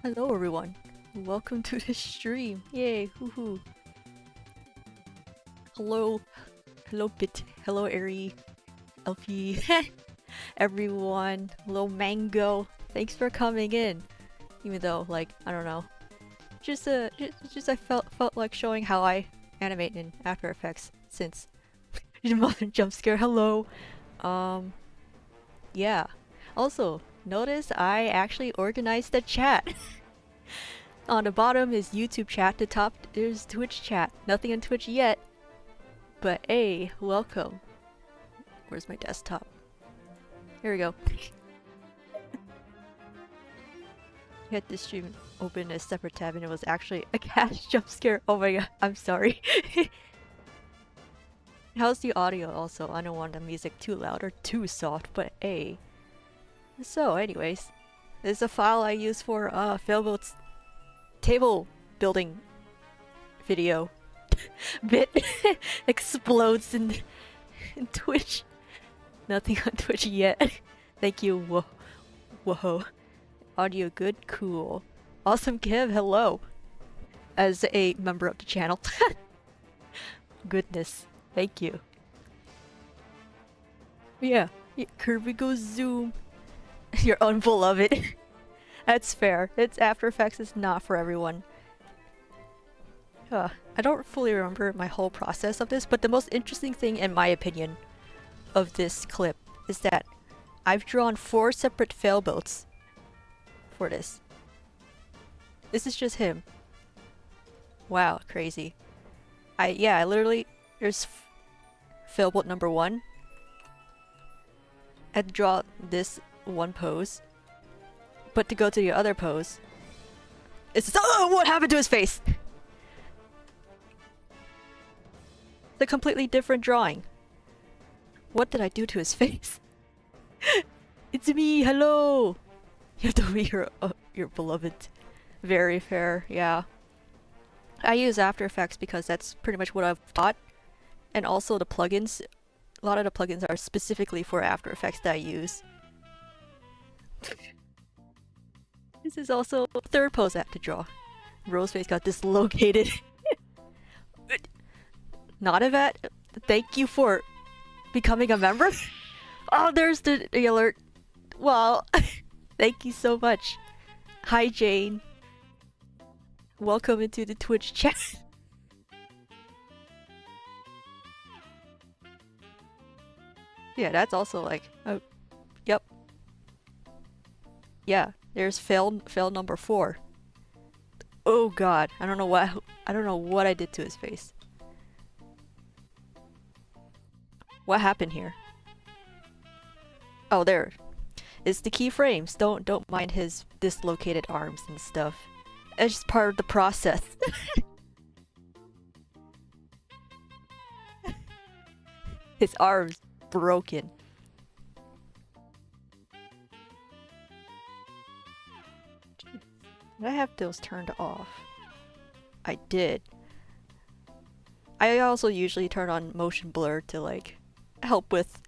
Hello everyone, welcome to the stream. Yay, woohoo. Hello, hello Bit, hello Airy, LP, everyone, hello Mango. Thanks for coming in. Even though, like, I don't know, just I felt like showing how I animate in After Effects since Muffin jump scare. Hello, yeah. Also, notice I actually organized the chat. On the bottom is YouTube chat, the top is Twitch chat. Nothing on Twitch yet, but hey, welcome. Where's my desktop? Here we go. You had this stream open a separate tab and it was actually a cat jump scare. Oh my god, I'm sorry. How's the audio also? I don't want the music too loud or too soft, but hey. So anyways, this is a file I use for Failboat's table building video. Bit explodes in Twitch. Nothing on Twitch yet. Thank you. Whoa. Audio good? Cool. Awesome Kev, hello. As a member of the channel. Goodness. Thank you. Yeah. Kirby goes zoom. Your unbeloved. That's fair. It's After Effects is not for everyone. I don't fully remember my whole process of this, but the most interesting thing, in my opinion, of this clip is that I've drawn 4 separate failboats for this. This is just him. Wow, crazy. I literally, there's failboat number 1. I had to draw this one pose. But to go to the other pose, it's just, oh, what happened to his face? It's a completely different drawing. What did I do to his face? It's me, hello! You have to be your beloved. Very fair, yeah. I use After Effects because that's pretty much what I've taught. And also the plugins. A lot of the plugins are specifically for After Effects that I use. This is also the third pose I have to draw. Roseface got dislocated. Not a vet. Thank you for becoming a member. Oh, there's the alert. Well, thank you so much. Hi, Jane. Welcome into the Twitch chat. Yeah, that's also like, oh, yep. Yeah. There's fail number 4. Oh god, I don't know what I did to his face. What happened here? Oh, there. It's the keyframes. Don't mind his dislocated arms and stuff. It's just part of the process. His arm's broken. Did I have those turned off? I did. I also usually turn on motion blur to like help with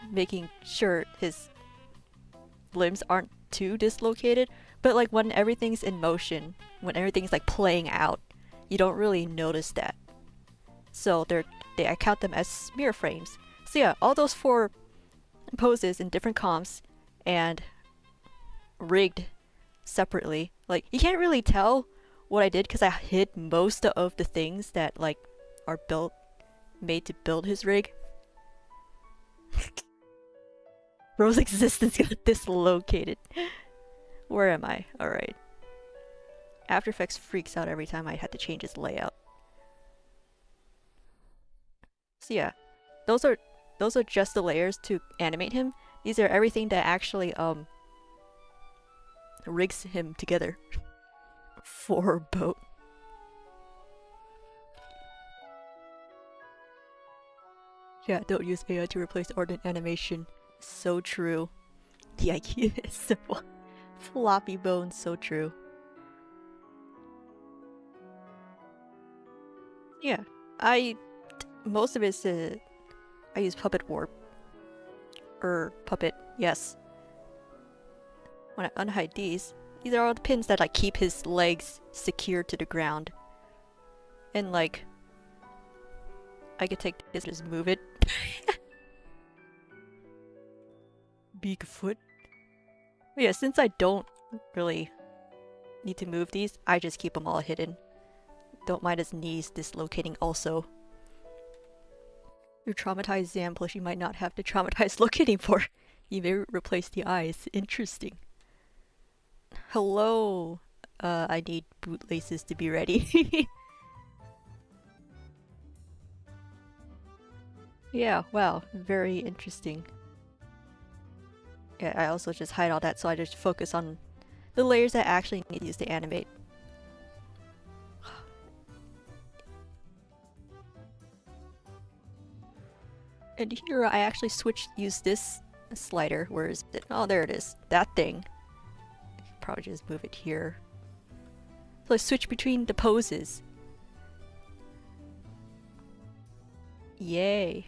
making sure his limbs aren't too dislocated, but like when everything's in motion, when everything's like playing out, you don't really notice that. So I count them as smear frames. So yeah, all those 4 poses in different comps and rigged separately. Like, you can't really tell what I did because I hid most of the things that like are made to build his rig. Rose's existence got dislocated. Where am I? Alright. After Effects freaks out every time I had to change its layout. So yeah, those are just the layers to animate him. These are everything that actually rigs him together for a boat. Yeah, don't use AI to replace art animation. So true. The IQ is simple. Floppy bones, so true. Yeah, most of it's I use Puppet Warp. Puppet, yes. When I unhide these, These are all the pins that like keep his legs secure to the ground. And like, I could take this and just move it. Bigfoot. But yeah, since I don't really need to move these, I just keep them all hidden. Don't mind his knees dislocating also. Your traumatized Zam plushie might not have the traumatized locating for. You may replace the eyes. Interesting. Hello. I need bootlaces to be ready. Yeah, wow. Very interesting. Yeah, I also just hide all that so I just focus on the layers that I actually need to use to animate. And here I actually use this slider. Where is it? Oh, there it is. That thing. Probably just move it here. So I switch between the poses. Yay.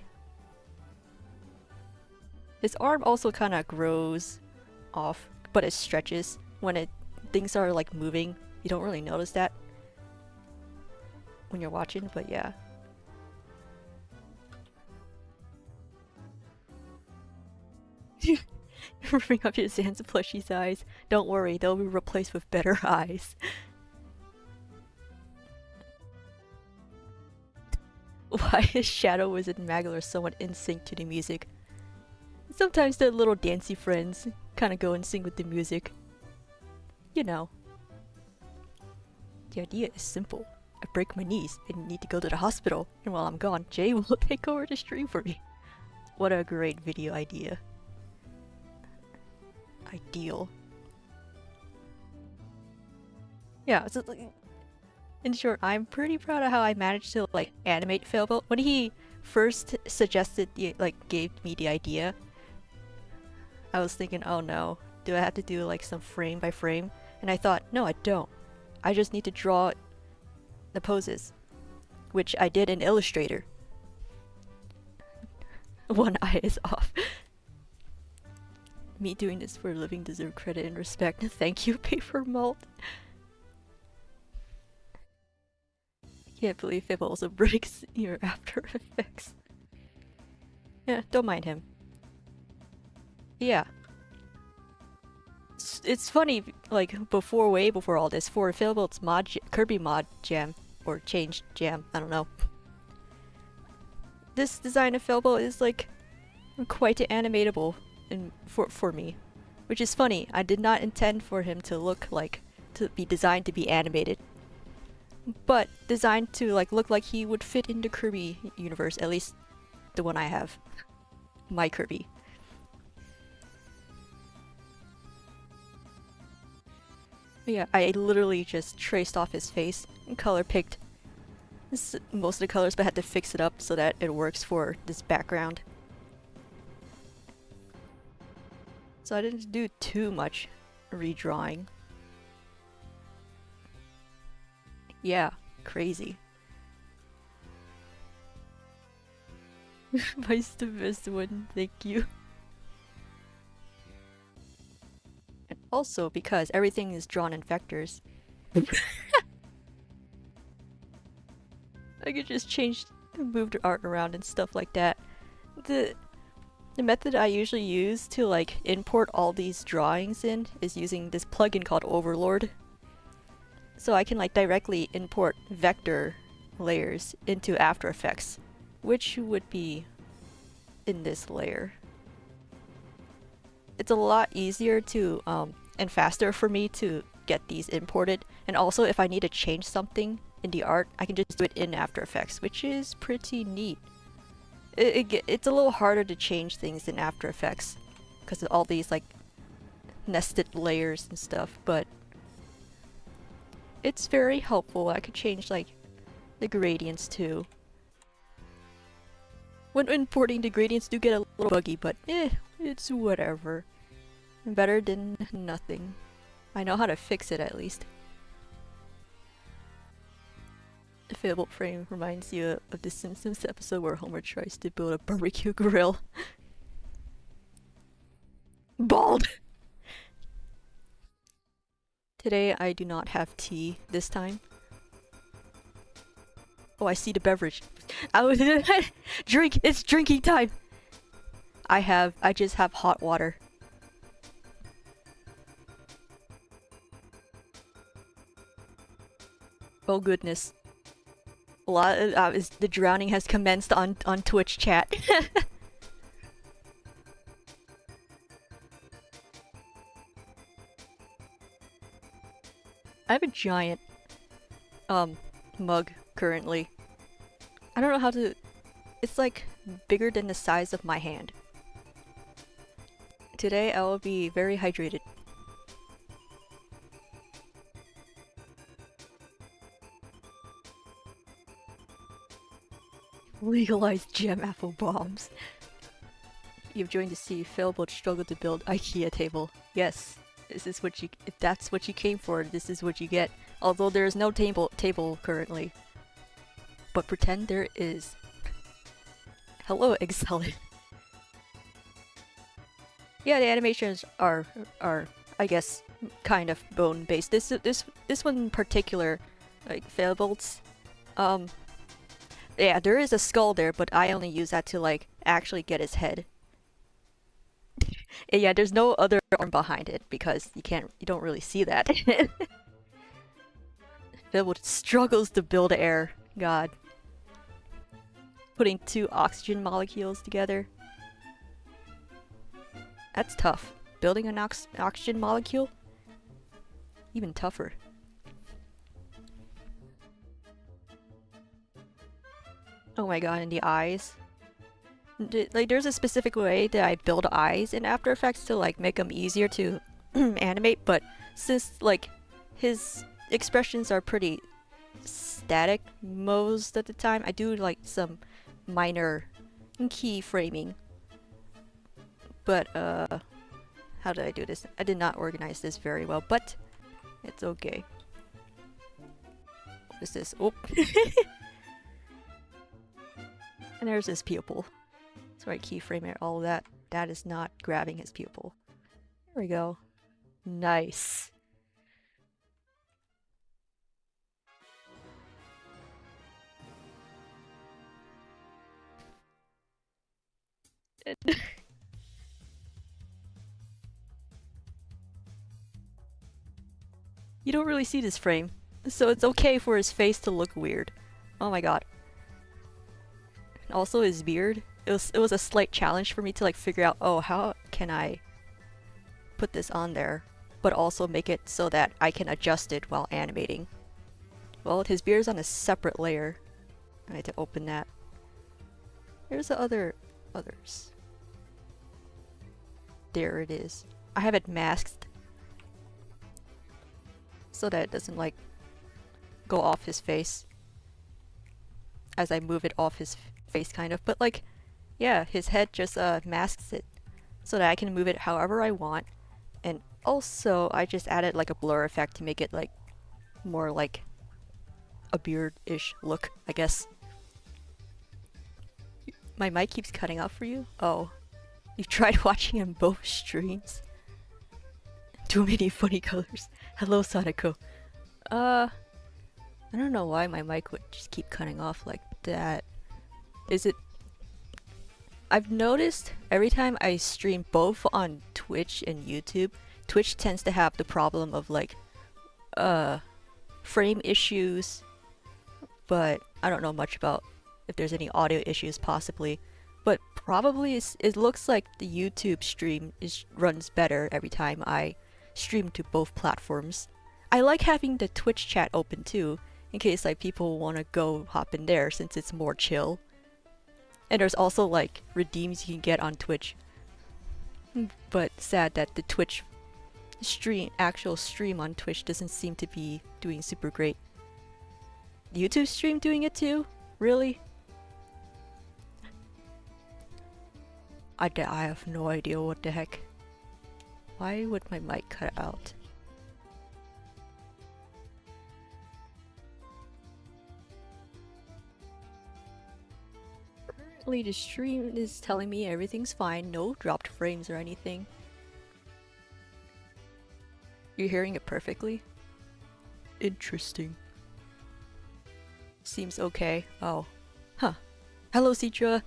His arm also kind of grows off, but it stretches when things are like moving. You don't really notice that when you're watching, but yeah. Ripping up your Zan's plushie's eyes. Don't worry, they'll be replaced with better eyes. Why is Shadow Wizard and Magolor somewhat in sync to the music? Sometimes the little dancey friends kind of go in sync with the music. You know. The idea is simple. I break my knees and need to go to the hospital, and while I'm gone, Jay will take over the stream for me. What a great video idea. Ideal. Yeah, so in short, I'm pretty proud of how I managed to like animate Failbolt. When he first suggested gave me the idea, I was thinking, oh no, do I have to do like some frame by frame? And I thought, no, I don't. I just need to draw the poses, which I did in Illustrator. One eye is off. Me doing this for a living deserve credit and respect. Thank you, Paper Malt. Can't believe Fib also breaks your After Effects. Yeah, don't mind him. Yeah. It's funny, like, way before all this, for Philbolt's Kirby mod jam, or changed jam, I don't know. This design of Philbolt is, like, quite animatable for me. Which is funny, I did not intend for him to be designed to be animated. But designed to, like, look like he would fit in the Kirby universe, at least the one I have. My Kirby. Yeah, I literally just traced off his face and color picked most of the colors, but had to fix it up so that it works for this background. So I didn't do too much redrawing. Yeah, crazy. Vice the best one, thank you. And also because everything is drawn in vectors. I could just move the art around and stuff like that. The method I usually use to like import all these drawings in is using this plugin called Overlord. So I can like directly import vector layers into After Effects, which would be in this layer. It's a lot easier to and faster for me to get these imported, and also if I need to change something in the art, I can just do it in After Effects, which is pretty neat. It's a little harder to change things in After Effects because of all these like nested layers and stuff, but it's very helpful. I could change like the gradients too. When importing, the gradients do get a little buggy, but it's whatever. Better than nothing. I know how to fix it at least. The Fabled frame reminds you of the Simpsons episode where Homer tries to build a barbecue grill. Bald! Today I do not have tea this time. Oh, I see the beverage. I was drink. It's drinking time. I just have hot water. Oh goodness. A lot of, the drowning has commenced on Twitch chat. I have a giant mug currently. I don't know how to... It's like bigger than the size of my hand. Today I will be very hydrated. Legalized gem apple bombs. You've joined the sea, fail but struggle to build IKEA table. Yes, this is what you... If that's what you came for, this is what you get. Although there is no table currently. But pretend there is. Hello, Excelid. Yeah, the animations are I guess kind of bone based. This one in particular, like Failbolts. Yeah, there is a skull there, but I only use that to like actually get his head. And yeah, there's no other arm behind it because you don't really see that. Failbolt struggles to build air. God. Putting 2 oxygen molecules together. That's tough. Building an oxygen molecule? Even tougher. Oh my god, and the eyes. Like, there's a specific way that I build eyes in After Effects to like make them easier to animate, but since like his expressions are pretty static most of the time, I do like some minor keyframing. But how did I do this? I did not organize this very well, but it's okay. What is this? Oh. And there's his pupil. So I keyframe it, all that. That is not grabbing his pupil. There we go. Nice. You don't really see this frame, so it's okay for his face to look weird. Oh my god. And also his beard. It was a slight challenge for me to like figure out, oh, how can I put this on there, but also make it so that I can adjust it while animating. Well, his beard's on a separate layer. I need to open that. Here's the others. There it is. I have it masked so that it doesn't like go off his face as I move it off his face kind of, but like yeah, his head just masks it so that I can move it however I want. And also I just added like a blur effect to make it like more like a beard-ish look, I guess. My mic keeps cutting out for you? Oh. You've tried watching in both streams? Too many funny colors. Hello, Sadako. I don't know why my mic would just keep cutting off like that. Is it... I've noticed every time I stream both on Twitch and YouTube, Twitch tends to have the problem of like, frame issues, but I don't know much about if there's any audio issues possibly. But probably it looks like the YouTube stream runs better every time I stream to both platforms. I like having the Twitch chat open too, in case like people want to go hop in there since it's more chill. And there's also like redeems you can get on Twitch. But sad that the Twitch actual stream on Twitch doesn't seem to be doing super great. YouTube stream doing it too? Really? I have no idea what the heck. Why would my mic cut out? Currently the stream is telling me everything's fine, no dropped frames or anything. You're hearing it perfectly? Interesting. Seems okay. Oh. Huh. Hello, Citra!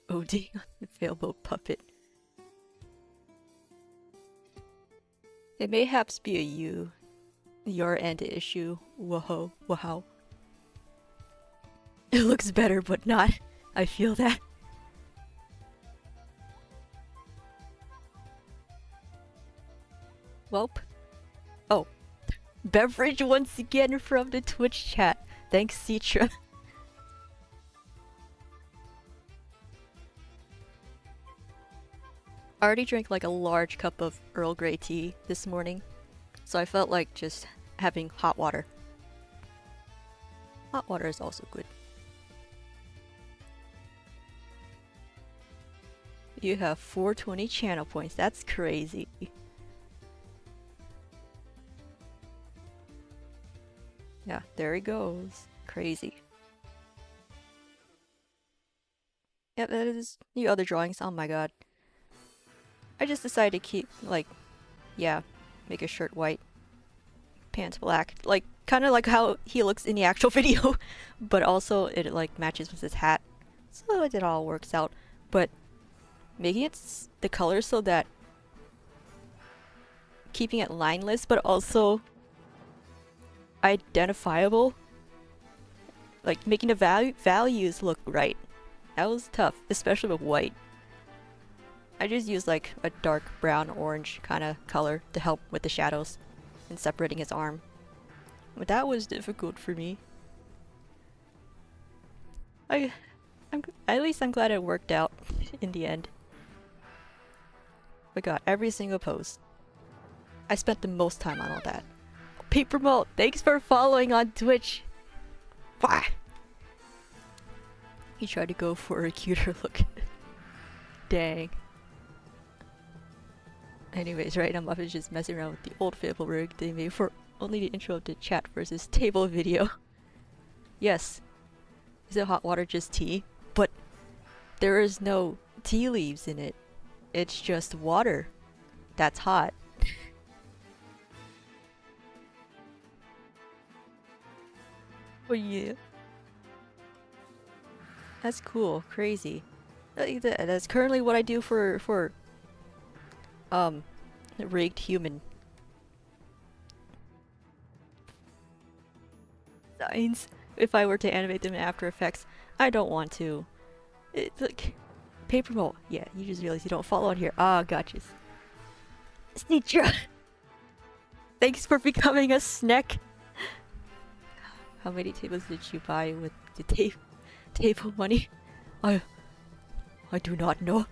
ODing on the Failboat puppet. It mayhaps be a your end issue. Whoa, wow. It looks better, but not. I feel that. Welp. Oh. Beverage once again from the Twitch chat. Thanks, Citra. I already drank like a large cup of Earl Grey tea this morning, so I felt like just having hot water. Hot water is also good. You have 420 channel points. That's crazy. Yeah, there he goes. Crazy. Yep, that is the other drawings. Oh my god. I just decided to keep, like, yeah, make his shirt white, pants black. Like, kind of like how he looks in the actual video, but also it, like, matches with his hat. So it all works out. But making it the color so that keeping it lineless, but also identifiable. Like, making the values look right. That was tough, especially with white. I just used like a dark brown orange kind of color to help with the shadows and separating his arm. But that was difficult for me. At least I'm glad it worked out in the end. We got every single pose. I spent the most time on all that. Paper Malt, thanks for following on Twitch. Why? He tried to go for a cuter look. Dang. Anyways, right now Muff is just messing around with the old Fable rig they made for only the intro to chat versus table video. Yes. Is it hot water just tea? But there is no tea leaves in it. It's just water. That's hot. Oh yeah. That's cool. Crazy. That's currently what I do for rigged human designs. If I were to animate them in After Effects, I don't want to. It's like paper mold. Yeah, you just realized you don't follow on here. Ah, gotcha. Sneecher. Thanks for becoming a snack. How many tables did you buy with the table money? I do not know.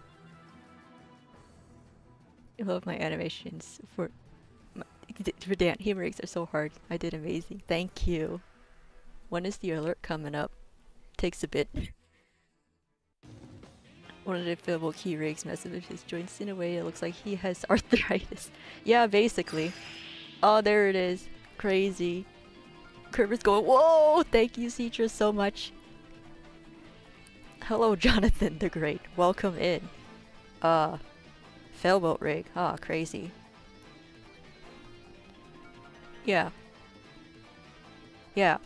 I love my animations for Dan. Humor rigs are so hard. I did amazing. Thank you. When is the alert coming up? Takes a bit. One of the fillable key rigs messes with his joints in a way it looks like he has arthritis. Yeah, basically. Oh, there it is. Crazy. Kirby's going, whoa! Thank you, Citra, so much. Hello, Jonathan the Great. Welcome in. Failboat rig. Ah, crazy. Yeah. Yeah.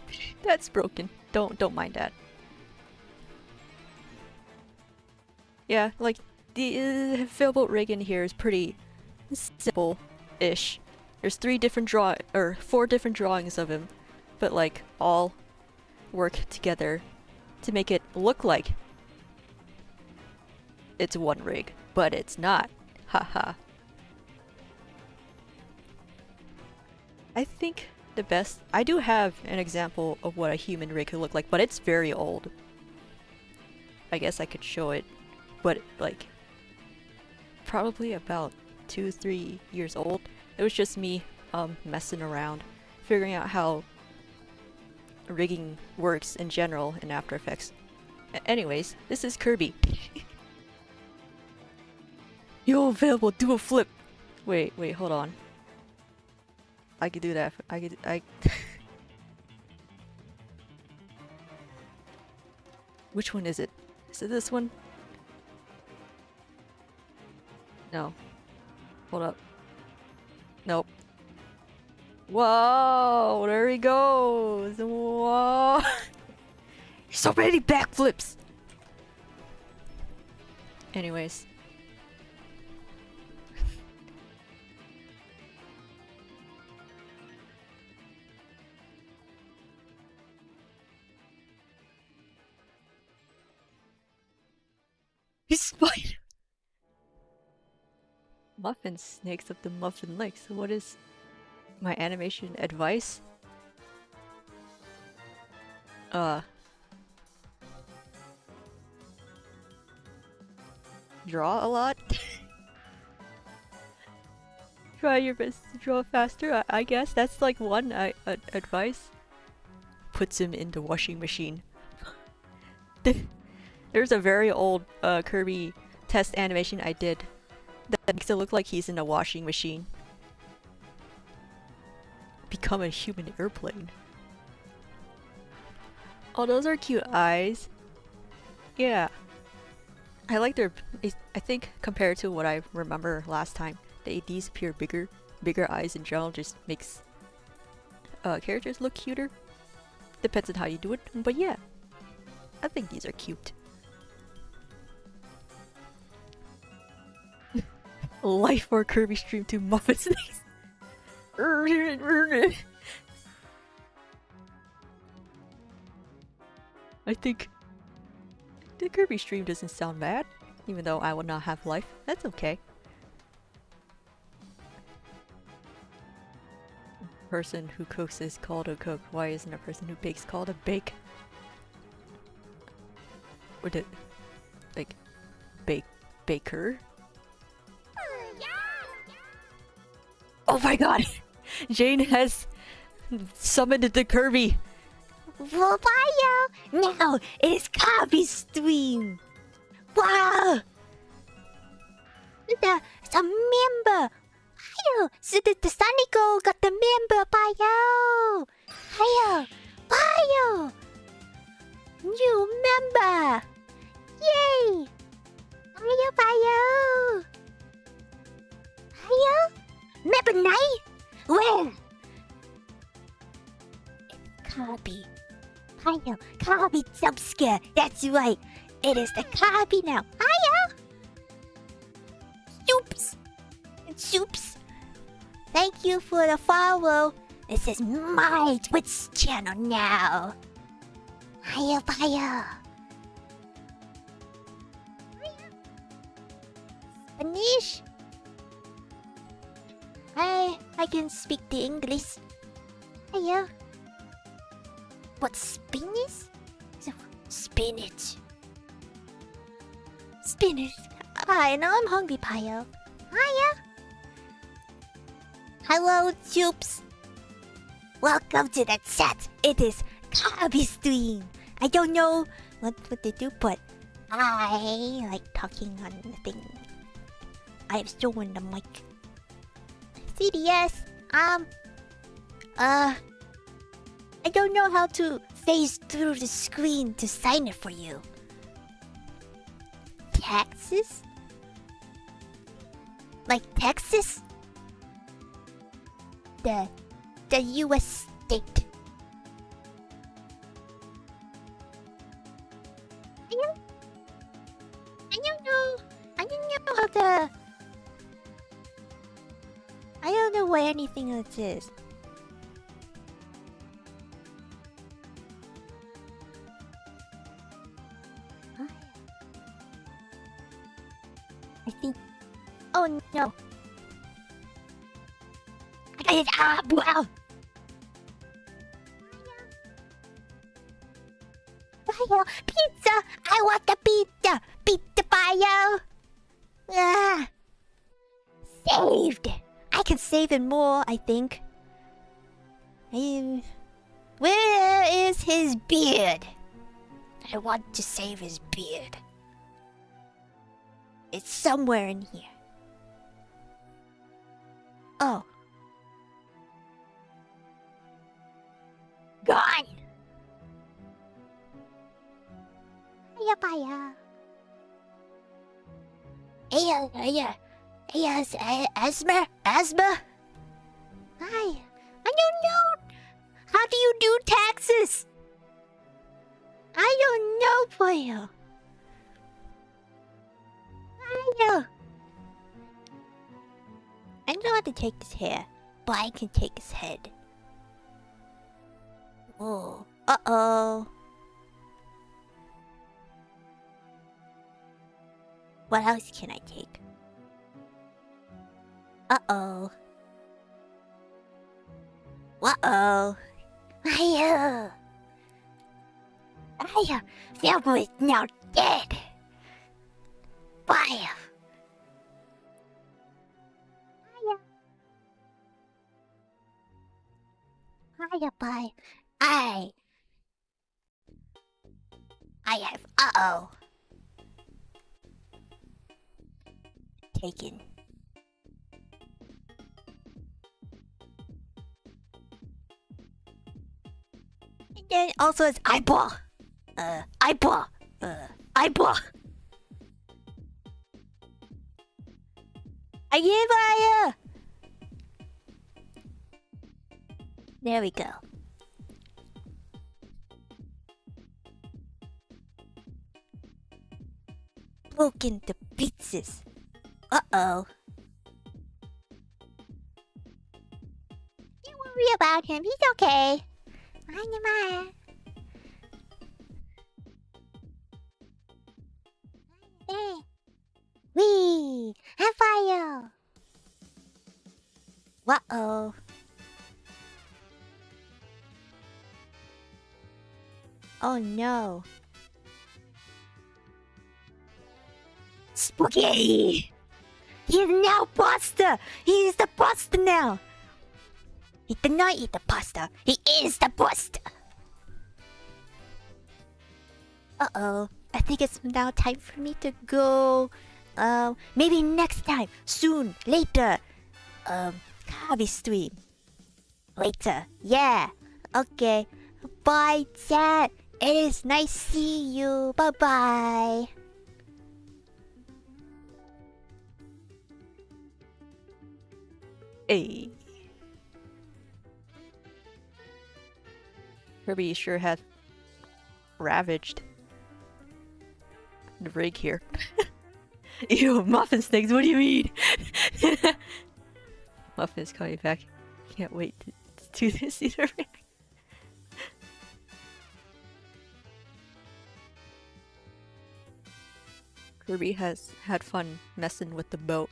That's broken. Don't mind that. Yeah, like the Failboat rig in here is pretty simple-ish. There's 4 different drawings of him, but like all work together to make it look like it's one rig, but it's not. Haha. I think the best... I do have an example of what a human rig could look like, but it's very old. I guess I could show it, but like probably about 2-3 years old. It was just me messing around, figuring out how rigging works in general in After Effects. Anyways, this is Kirby. Yo, available, do a flip! Wait, hold on. I could do that. Which one is it? Is it this one? No. Hold up. Nope. Whoa, there he goes. Whoa. So many backflips. Anyways. He's spider. Muffin snakes up the muffin lake. So what is my animation advice? Draw a lot. Try your best to draw faster. I guess that's like one advice. Puts him in the washing machine. There's a very old Kirby test animation I did that makes it look like he's in a washing machine. Become a human airplane. Oh, those are cute eyes. Yeah. I like their... I think compared to what I remember last time, the ADs appear bigger. Bigger eyes in general just makes characters look cuter. Depends on how you do it, but yeah. I think these are cute. Life or Kirby stream to Muffin Snakes. I think the Kirby stream doesn't sound bad, even though I would not have life. That's okay. Person who cooks is called a cook. Why isn't a person who bakes called a bake? Or did like baker? Oh my god! Jane has summoned the Kirby! Vampire! Now it is Kirby's stream! Wow! The member! Hiyo! So the Sonico got the member! Hiyo! Hiyo! Hiyo! New member! Yay! Hiyo! Hiyo! Hiyo! Member Knight? Where? Kirby. Hiyo! Kirby jump scare! That's right! It is the Kirby now! Hiyo! Soups! Soups! Thank you for the follow! This is my Twitch channel now! Hiyo! Hiyo! Spanish? I can speak the English. Hiyo! What, spinach? Spinach. Spinach. Hi, now I'm hungry, Pio. Hiya. Hello, Tubes. Welcome to the chat. It is Kirby stream. I don't know what they do, but I like talking on the thing. I am showing the mic. CDS. I don't know how to phase through the screen to sign it for you. Texas? Like Texas? The US state. I don't know how to... I don't know what anything else is. I think... Oh no! I got it! Ah, wow! Bio! Pizza! I want the pizza! Pizza Bio! Ah! Saved! I can save it more, I think. Where is his beard? I want to save his beard. It's somewhere in here. Oh. Gone! Hiya, baya. Asthma? Asthma? Hi. I don't know. How do you do taxes? I don't know for you. I know. I don't know how to take his hair, but I can take his head. Oh. Uh-oh. What else can I take? Uh-oh. Uh-oh. Hiya. Hiya. Filbo is now dead. Bye. Hiya. Hiya, bye. I have uh-oh. Taken. And then also his eyeball. Eyeball. Eyeball. I give fire. There we go. Broken to pieces. Uh-oh. Don't worry about him. He's okay. Mine. There. Wee! Have fire! Uh-oh. Oh no. Spooky! He is now pasta! He is the pasta now! He did not eat the pasta. He is the pasta! Uh-oh. I think it's now time for me to go. Maybe next time. Soon. Later. Kirby stream. Later. Yeah. Okay. Bye, chat. It is nice see you. Bye-bye. Hey. Kirby sure has ravaged the rig here. Ew, muffin snakes, what do you mean? Muffin is coming back. Can't wait to do this either. Kirby has had fun messing with the boat.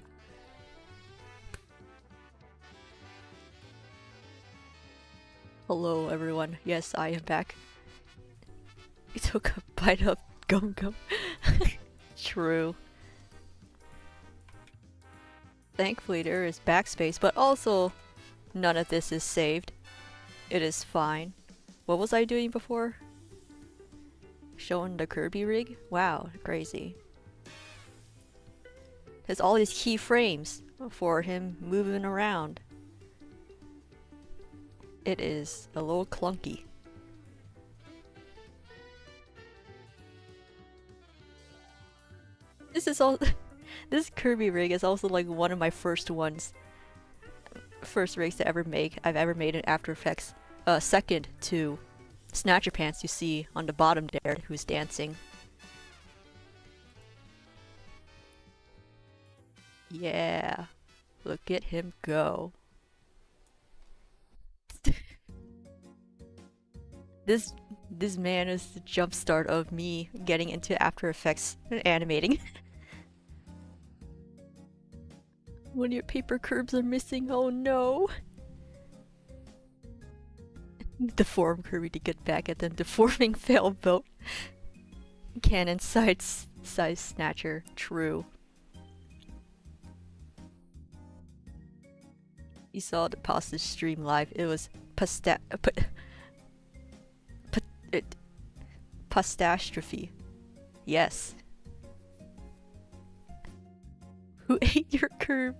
Hello everyone, yes I am back. I took a bite of gum gum. True. Thankfully there is backspace, but also none of this is saved. It is fine. What was I doing before? Showing the Kirby rig? Wow, crazy. There's all these keyframes for him moving around. It is a little clunky. This is all. This Kirby rig is also like one of my first rigs to ever make. I've ever made in After Effects. Second to Snatcher Pants you see on the bottom there, who's dancing. Yeah, look at him go. This man is the jumpstart of me getting into After Effects and animating. When your paper curbs are missing, oh no! Deform Kirby to get back at them. Deforming fail boat. Cannon size snatcher. True. You saw the pasta stream live. It was pastastrophe. Yes. Who ate your curb?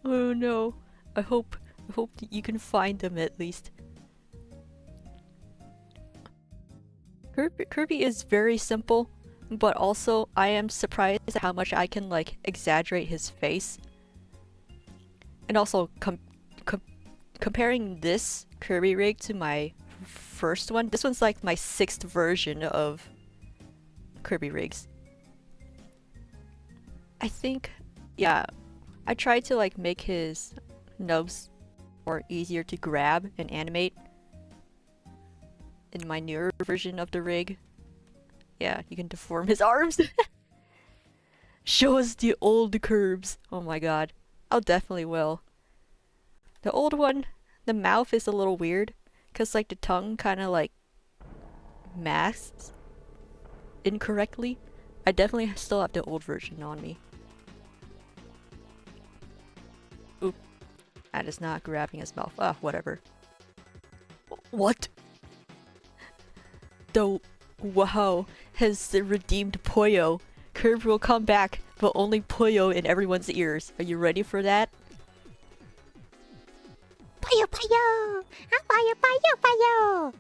Oh no. I hope that you can find them at least. Kirby is very simple, but also I am surprised at how much I can like exaggerate his face. And also comparing this Kirby rig to my first one, this one's like my 6th version of Kirby rigs. I think, yeah, I tried to like make his nubs more easier to grab and animate in my newer version of the rig. Yeah, you can deform his arms. Show us the old curbs. Oh my god. I'll definitely will. The old one, the mouth is a little weird, cause like the tongue kind of like masks incorrectly. I definitely still have the old version on me. Oop. That is not grabbing his mouth. Ah, whatever. What? The uhhh has redeemed Puyo. Kirby will come back, but only Puyo in everyone's ears. Are you ready for that? Puyo, Puyo! Puyo, Puyo, Puyo!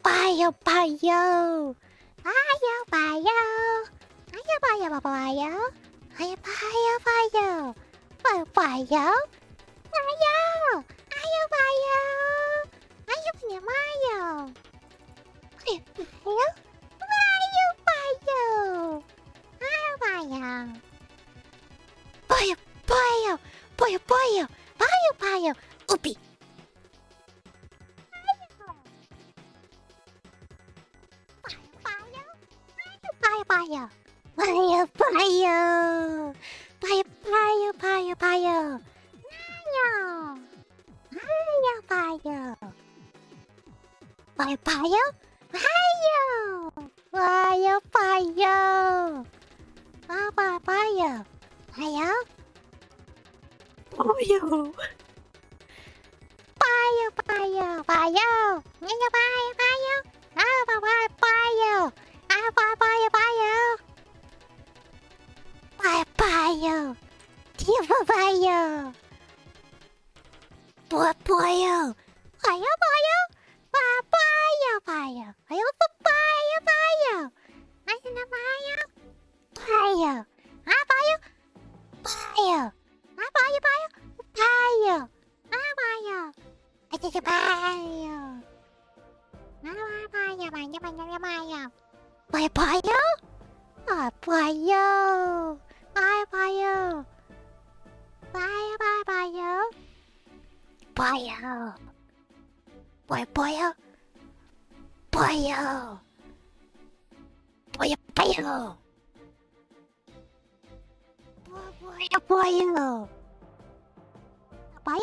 Puyo, Puyo! Puyo, Puyo! Puyo, Puyo, Puyo! Puyo, Puyo, Puyo! Puyo, Puyo! Puyo! Puyo, Puyo! Puyo, Puyo, Puyo! Puyo, Puyo! Puyo, Puyo! Puyo, Puyo! Puyo, Puyo! Puyo, Puyo! Puyo, Puyo! Oopie! Payo, payo, payo, payo, payo, payo, payo, payo, payo, payo, payo, payo, payo, payo, payo, payo, payo, payo, Puyo! payo, payo, payo, payo, payo, payo, payo, payo. Payo, payo, payo, payo, tipo payo, payo, payo, payo, payo, payo, payo, payo, payo, payo na payo, payo, payo, payo, payo, payo, payo, payo, I think payo, payo, payo, payo, payo. Payo, payo? Payo! Payo, payo! Payo, payo, payo! Payo! Payo, payo! Payo! Payo, payo! Payo, payo! Payo?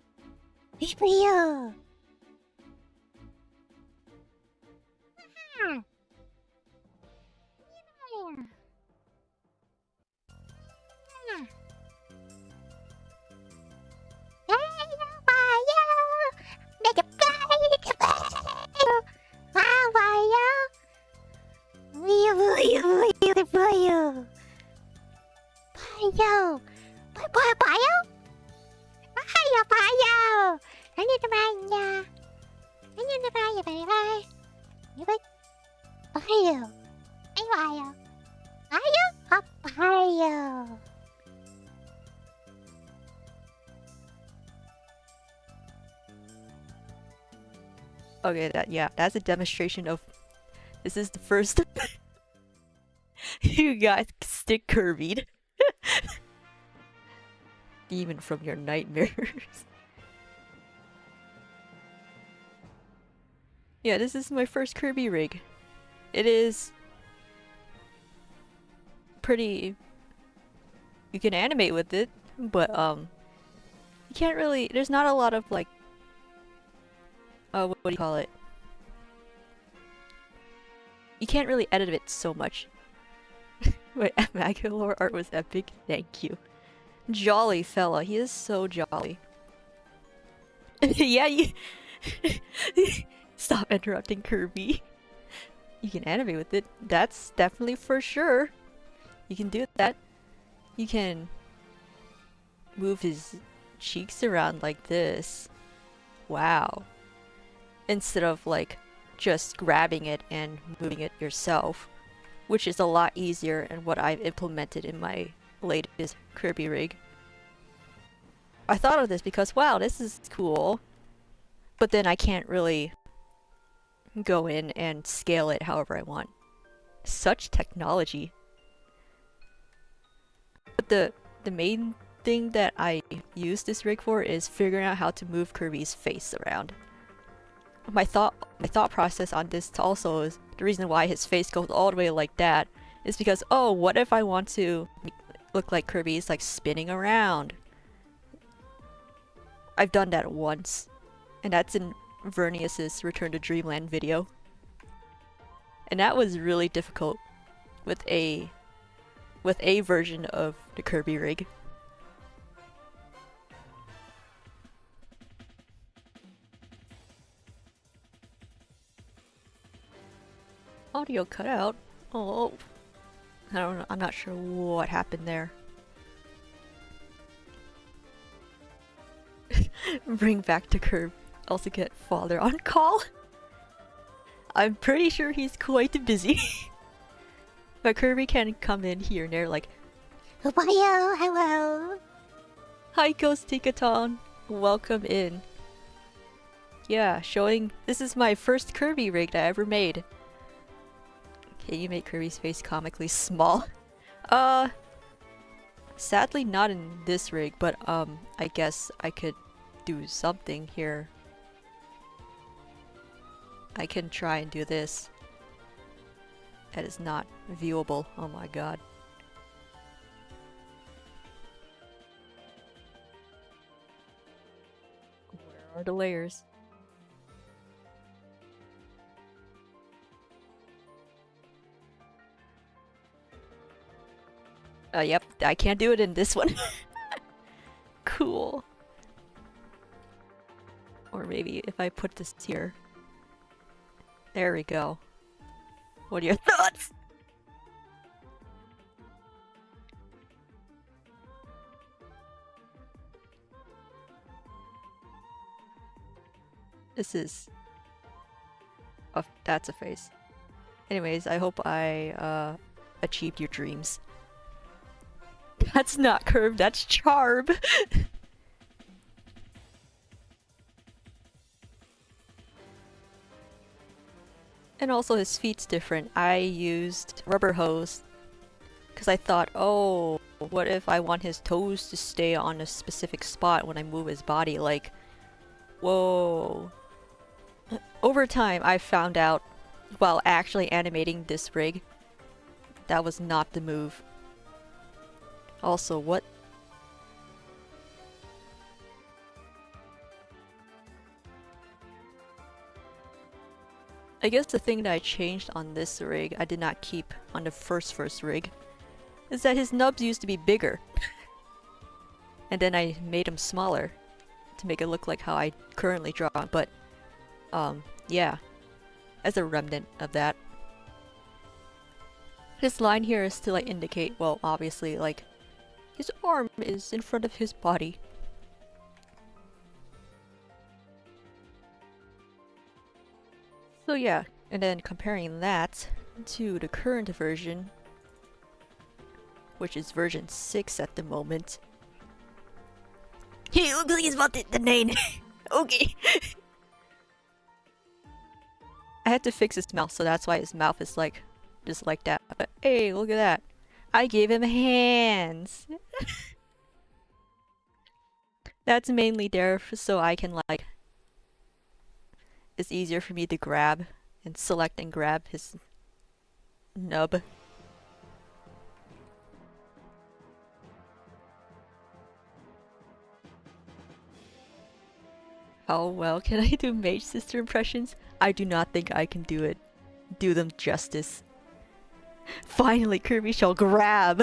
Payo! Payo. Payo. Payo. Payo, payo? Payo, payo. Ano naman niya? Ano na payo, payo, payo? Payo. Ay, payo. Payo? Payo. Okay, that's a demonstration of. This is the first. You guys stick Kirby'd. Demon from your nightmares. Yeah, this is my first Kirby rig. It is pretty. You can animate with it, but you can't really. There's not a lot of like. What do you call it? You can't really edit it so much. Wait, Magolor art was epic. Thank you. Jolly fella, he is so jolly. Yeah, you. Stop interrupting Kirby. You can animate with it. That's definitely for sure. You can do that. You can move his cheeks around like this. Wow. instead of like just grabbing it and moving it yourself, which is a lot easier and what I've implemented in my latest Kirby rig. I thought of this because, wow, this is cool, but then I can't really go in and scale it however I want. Such technology. But the main thing that I use this rig for is figuring out how to move Kirby's face around. My thought process on this also is the reason why his face goes all the way like that is because, oh, what if I want to look like Kirby's like spinning around? I've done that once, and that's in Vernius's Return to Dreamland video. And that was really difficult with a version of the Kirby rig. Audio cut out. Oh, I don't know. I'm not sure what happened there. Bring back to Kirby. Also get father on call. I'm pretty sure he's quite busy. But Kirby can come in here and there like, Hello, hello. hi Ghost Tikaton, welcome in. Yeah, showing this is my first Kirby rig that I ever made. Can you make Kirby's face comically small? Sadly not in this rig, but I guess I could do something here. I can try and do this. That is not viewable. Oh my god. Where are the layers? Yep, I can't do it in this one. Cool. Or maybe if I put this here. There we go. What are your thoughts? This is... oh, that's a face. Anyways, I hope I achieved your dreams. That's not curved, that's charb! And also his feet's different. I used rubber hose because I thought, oh, what if I want his toes to stay on a specific spot when I move his body? Like, whoa. Over time, I found out, while actually animating this rig, that was not the move. Also, what? I guess the thing that I changed on this rig, I did not keep on the first rig, is that his nubs used to be bigger. And then I made them smaller to make it look like how I currently draw, but yeah, as a remnant of that. This line here is to like indicate, well, obviously, like, his arm is in front of his body. So yeah, and then comparing that to the current version, which is version 6 at the moment. He looks like he's about the name. Okay. I had to fix his mouth, so that's why his mouth is like, just like that. But hey, look at that. I gave him hands. That's mainly there so I can like, it's easier for me to grab and select and grab his nub. How well can I do Mage Sister impressions? I do not think I can do them justice. Finally, Kirby shall grab!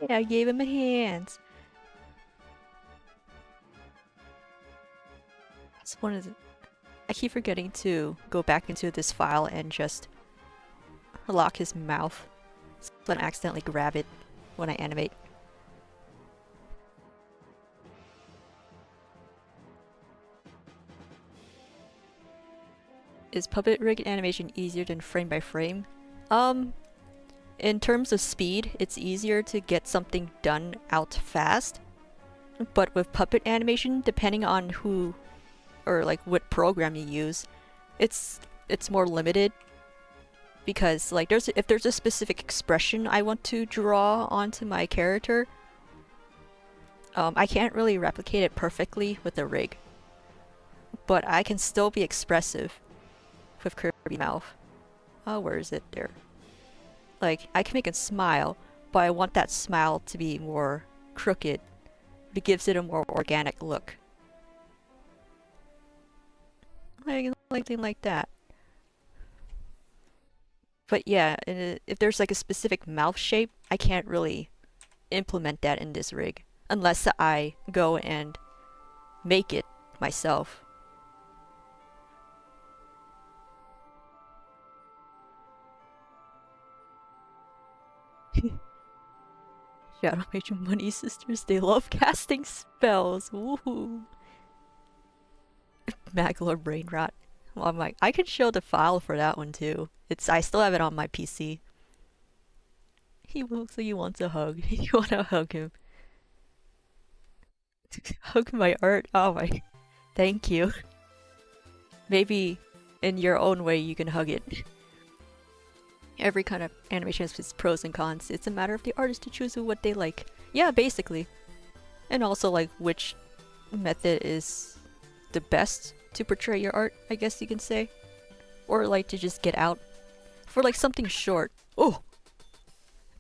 Yeah, I gave him a hand. I keep forgetting to go back into this file and just lock his mouth so I don't accidentally grab it when I animate. Is puppet rig animation easier than frame by frame? In terms of speed, it's easier to get something done out fast. But with puppet animation, depending on who or like what program you use, it's more limited. Because like if there's a specific expression I want to draw onto my character, I can't really replicate it perfectly with a rig. But I can still be expressive with Kirby mouth. Oh, where is it? There. Like, I can make it smile, but I want that smile to be more crooked. It gives it a more organic look. Like something like that. But yeah, if there's like a specific mouth shape, I can't really implement that in this rig. Unless I go and make it myself. Shadow Mage and Money Sisters, they love casting spells. Woohoo! Magolor brain rot. Well, I'm like, I can show the file for that one too. I still have it on my PC. He looks like he wants a hug. You wanna hug him? Hug my art? Oh my. Thank you. Maybe in your own way you can hug it. Every kind of animation has its pros and cons. It's a matter of the artist to choose what they like. Yeah, basically. And also like which method is the best to portray your art, I guess you can say. Or like to just get out. For like something short. Oh!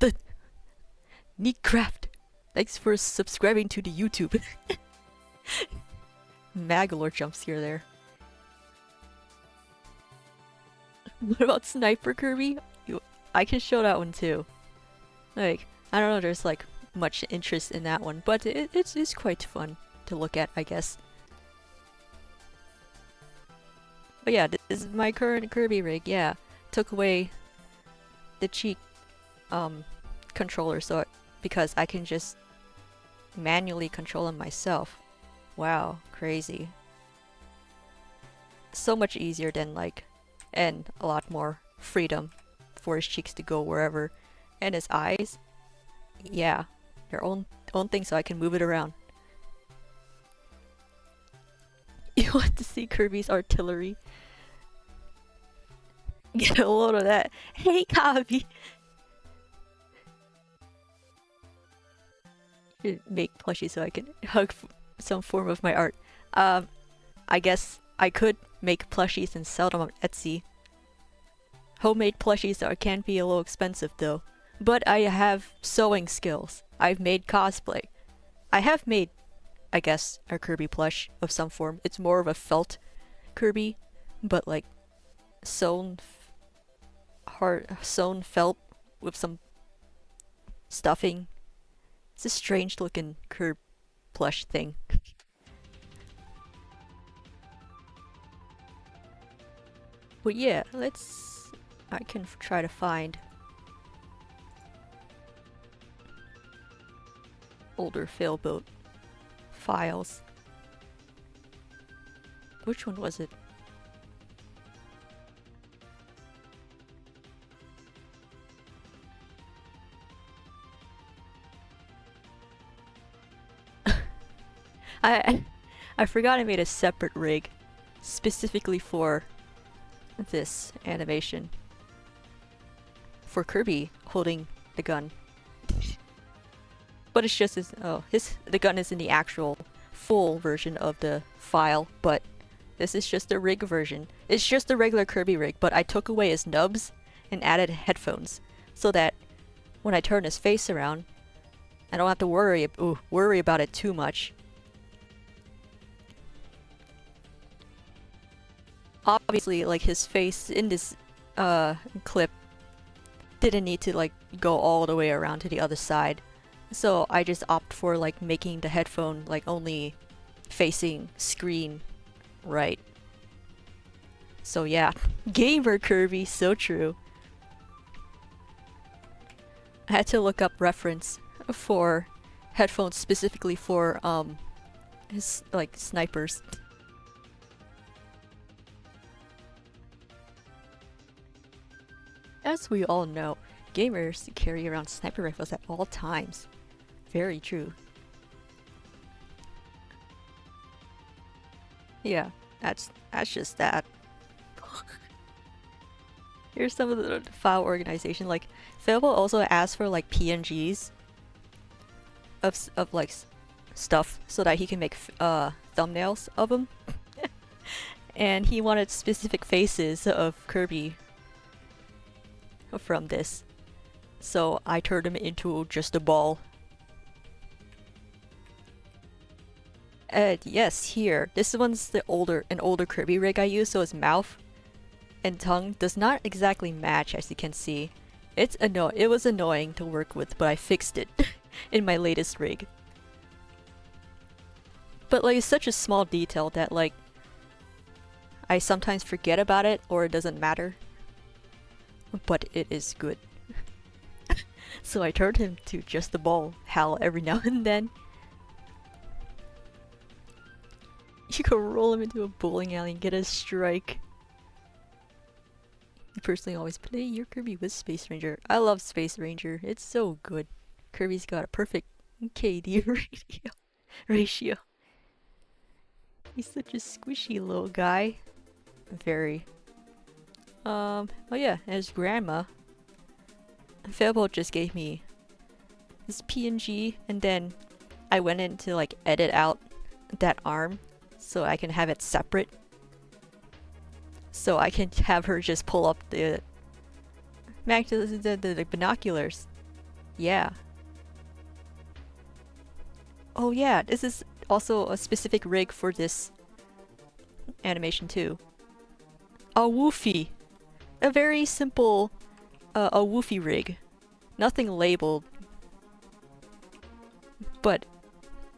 The Neat Craft! Thanks for subscribing to the YouTube. Magolor jumps here there. What about Sniper Kirby? I can show that one too. Like, I don't know, there's like much interest in that one, but it's quite fun to look at, I guess. But yeah, this is my current Kirby rig, yeah. Took away the cheek controller because I can just manually control them myself. Wow, crazy. So much easier than like, and a lot more freedom for his cheeks to go wherever. And his eyes, yeah, their own thing, so I can move it around. You want to see Kirby's artillery? Get a load of that. Hey, Kabi! Make plushies so I can hug some form of my art. I guess I could make plushies and sell them on Etsy. Homemade plushies can be a little expensive though. But I have sewing skills. I've made cosplay. I have made, I guess, a Kirby plush of some form. It's more of a felt Kirby, but like sewn felt with some stuffing. It's a strange looking Kirby plush thing. But yeah, I can try to find older Failboat files. Which one was it? I forgot I made a separate rig specifically for this animation. For Kirby holding the gun. But it's just the gun is in the actual full version of the file, but this is just a rig version. It's just a regular Kirby rig, but I took away his nubs and added headphones so that when I turn his face around, I don't have to worry about it too much. Obviously, like his face in this clip didn't need to like go all the way around to the other side. So I just opt for like making the headphone like only facing screen right. So yeah, gamer Kirby, so true. I had to look up reference for headphones specifically for his like snipers. As we all know, gamers carry around sniper rifles at all times. Very true. Yeah, that's just that. Here's some of the file organization. Like, Phil will also ask for like PNGs of like stuff so that he can make thumbnails of them. And he wanted specific faces of Kirby from this, so I turned him into just a ball. And yes, here, this one's an older Kirby rig I use, so his mouth and tongue does not exactly match, as you can see. It was annoying to work with, but I fixed it in my latest rig. But like, it's such a small detail that like I sometimes forget about it or it doesn't matter. But it is good. So I turned him to just a ball, howl every now and then. You could roll him into a bowling alley and get a strike. I personally always play your Kirby with Space Ranger. I love Space Ranger. It's so good. Kirby's got a perfect KD ratio. He's such a squishy little guy. Very. Oh yeah, and his grandma. Fable just gave me this PNG, and then I went in to like edit out that arm so I can have it separate. So I can have her just pull up the binoculars. Yeah. Oh yeah, this is also a specific rig for this animation too. A woofy. A very simple a woofy rig. Nothing labeled. But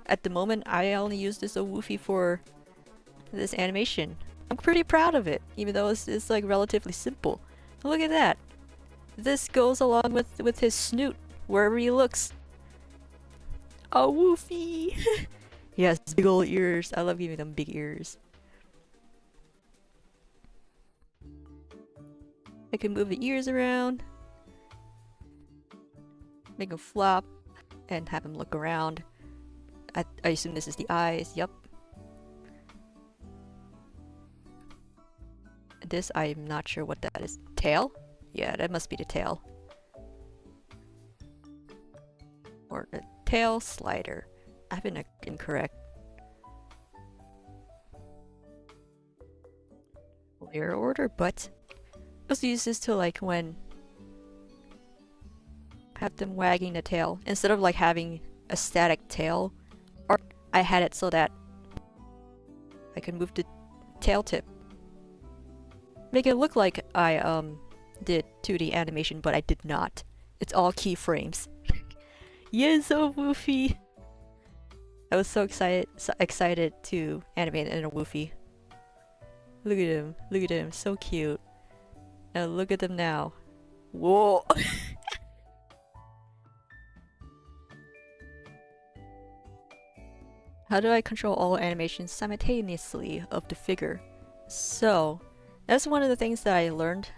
at the moment I only use this a woofy for this animation. I'm pretty proud of it, even though it's like relatively simple. Look at that. This goes along with his snoot wherever he looks. A woofy. Yes, big old ears. I love giving them big ears. I can move the ears around, make him flop, and have him look around. I assume this is the eyes. Yup. This, I'm not sure what that is. Tail? Yeah, that must be the tail. Or the tail slider. I've been incorrect. Layer order, but also use this to like when have them wagging the tail instead of like having a static tail, or I had it so that I could move the tail tip, make it look like I did 2D animation, but I did not. It's all keyframes. Yes, so woofy. I was so excited to animate it in a woofy. Look at him, so cute. Now look at them now. Whoa! How do I control all animations simultaneously of the figure? So, that's one of the things that I learned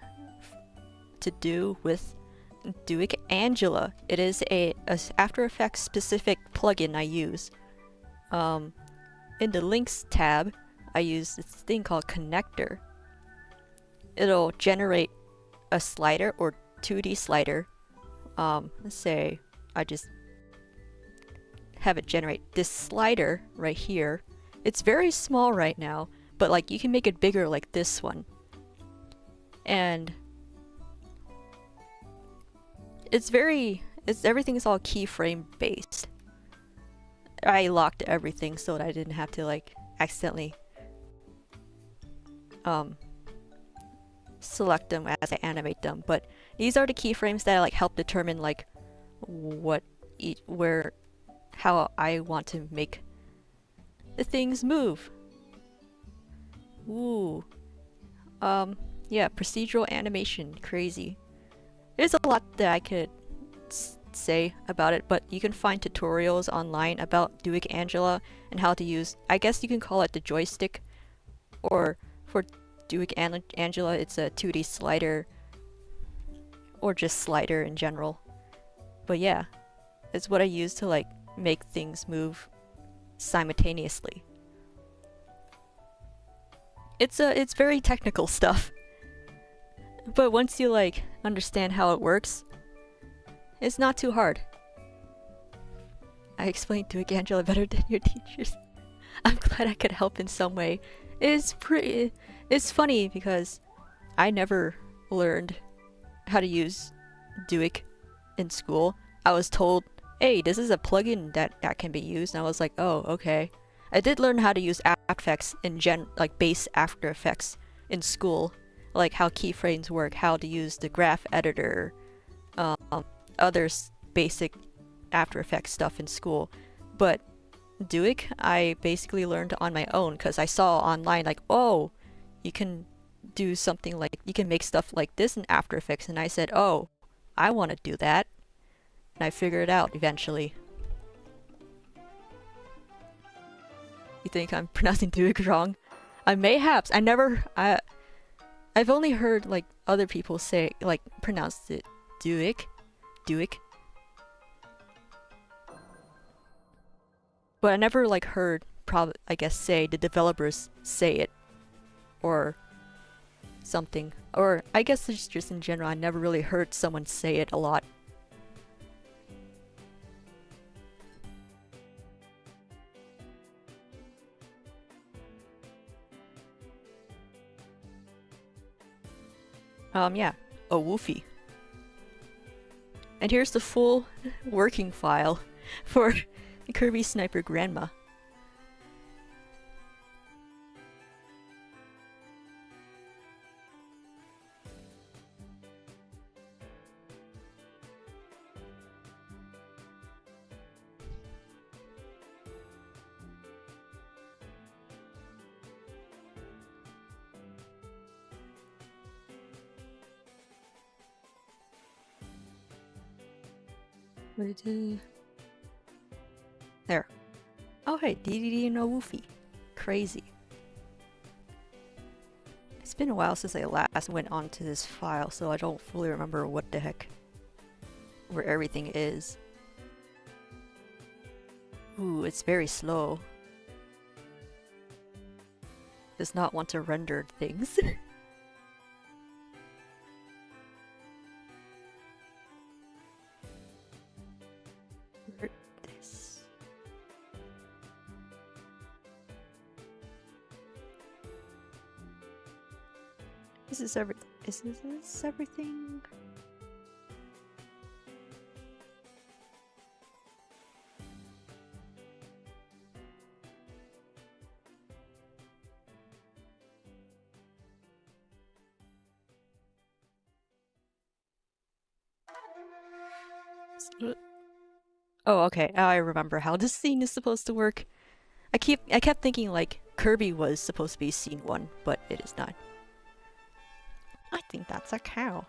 to do with Duick Angela. It is a After Effects specific plugin I use. In the links tab, I use this thing called Connector. It'll generate a slider or 2D slider. Let's say I just have it generate this slider right here. It's very small right now, but like you can make it bigger like this one. And everything's all keyframe based. I locked everything so that I didn't have to like accidentally select them as I animate them, but these are the keyframes that like help determine like how I want to make the things move. Ooh. Yeah, procedural animation, crazy. There's a lot that I could say about it, but you can find tutorials online about Duick Angela and how to use, I guess you can call it the joystick, or for Duick Angela it's a 2D slider or just slider in general. But yeah, it's what I use to like make things move simultaneously. It's very technical stuff. But once you like understand how it works, it's not too hard. I explained to Angela better than your teachers. I'm glad I could help in some way. It's funny because I never learned how to use uhhh in school. I was told, hey, this is a plugin that can be used, and I was like, oh, okay. I did learn how to use After Effects in like base After Effects in school, like how keyframes work, how to use the graph editor, other basic After Effects stuff in school. But uhhh, I basically learned on my own because I saw online like, oh, you can do something like, you can make stuff like this in After Effects, and I said, oh, I want to do that, and I figured it out eventually. You think I'm pronouncing uhhh wrong? Mayhaps. I've only heard like other people say, like, pronounce it uhhh. But I never like heard, I guess, say the developers say it, or something. Or I guess it's just in general, I never really heard someone say it a lot. Yeah, a woofy. And here's the full working file for Kirby Sniper Grandma. There. Oh hey, Dedede and a woofy. Crazy. It's been a while since I last went onto this file, so I don't fully remember what the heck, where everything is. Ooh, it's very slow. Does not want to render things. This. Is this everything? Oh, okay. Now I remember how this scene is supposed to work. I kept thinking like Kirby was supposed to be scene 1, but it is not. I think that's a cow.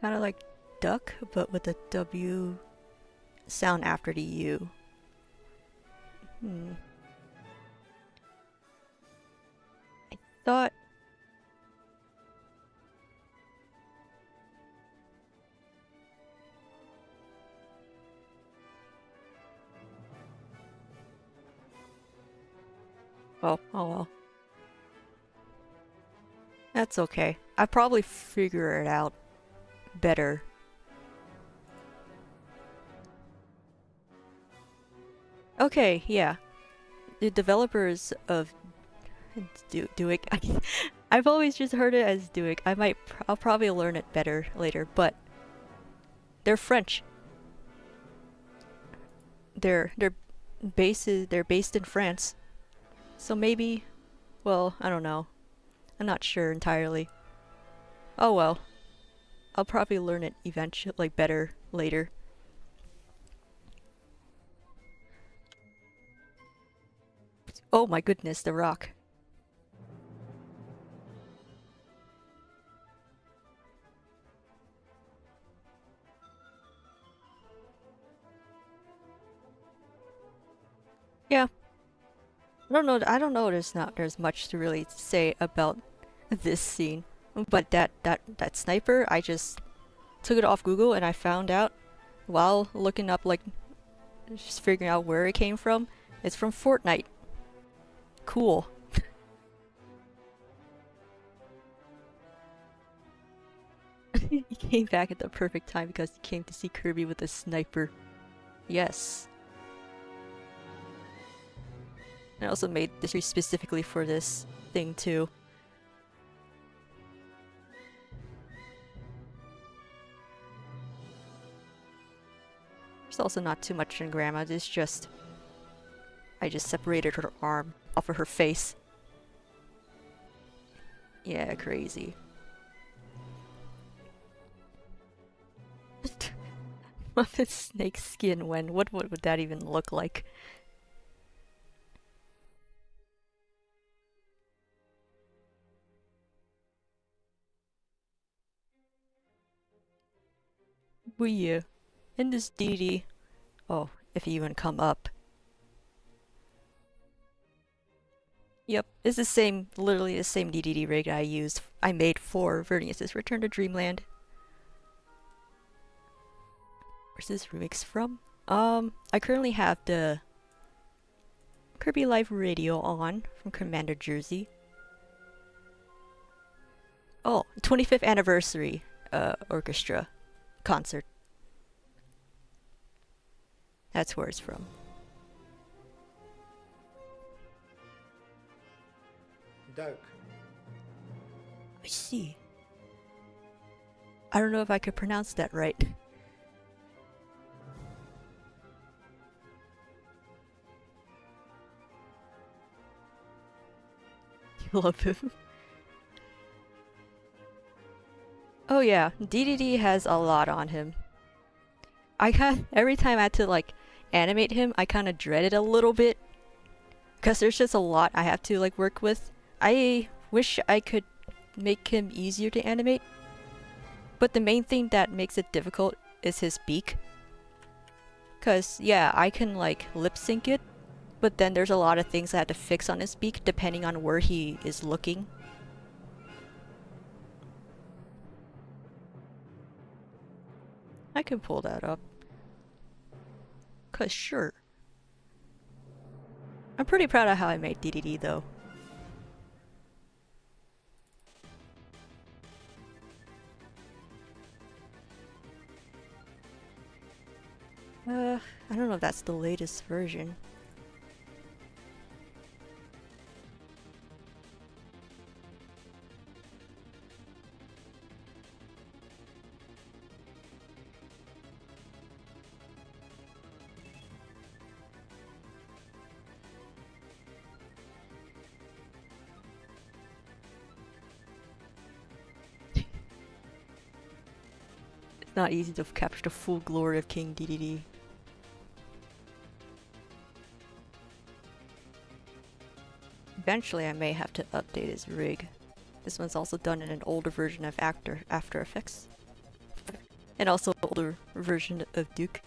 Kind of like duck, but with a W sound after the U. I thought... Oh well. That's okay. I probably figure it out better. Okay, yeah. The developers of uhhh. I've always just heard it as uhhh. I'll probably learn it better later, but they're French. They're based in France. So maybe, well, I don't know. I'm not sure entirely. Oh well. I'll probably learn it eventually, like better later. Oh my goodness, the rock. I don't know. There's much to really say about this scene, but that sniper, I just took it off Google and I found out while looking up, like, just figuring out where it came from. It's from Fortnite. Cool. He came back at the perfect time because he came to see Kirby with a sniper. Yes. I also made this specifically for this thing too. There's also not too much in Grandma, it's just... I just separated her arm off of her face. Yeah, crazy. Muppet snake skin when? What would that even look like? Well, yeah. In this Dedede... Oh, if you even come up. Yep, it's the same, literally the same Dedede rig I made for Vernius's Return to Dreamland. Where's this remix from? I currently have the Kirby Live Radio on from Commander Jersey. Oh, 25th anniversary orchestra concert. That's where it's from. Duck. I see. I don't know if I could pronounce that right. You love him. Oh yeah, Dedede has a lot on him. Every time I had to like animate him, I kind of dread it a little bit. Because there's just a lot I have to like work with. I wish I could make him easier to animate. But the main thing that makes it difficult is his beak. Cause yeah, I can like lip sync it, but then there's a lot of things I have to fix on his beak depending on where he is looking. I can pull that up. Cause sure. I'm pretty proud of how I made Dedede though. I don't know if that's the latest version. It's not easy to capture the full glory of King Dedede. Eventually I may have to update his rig. This one's also done in an older version of After Effects. And also an older version of Duke.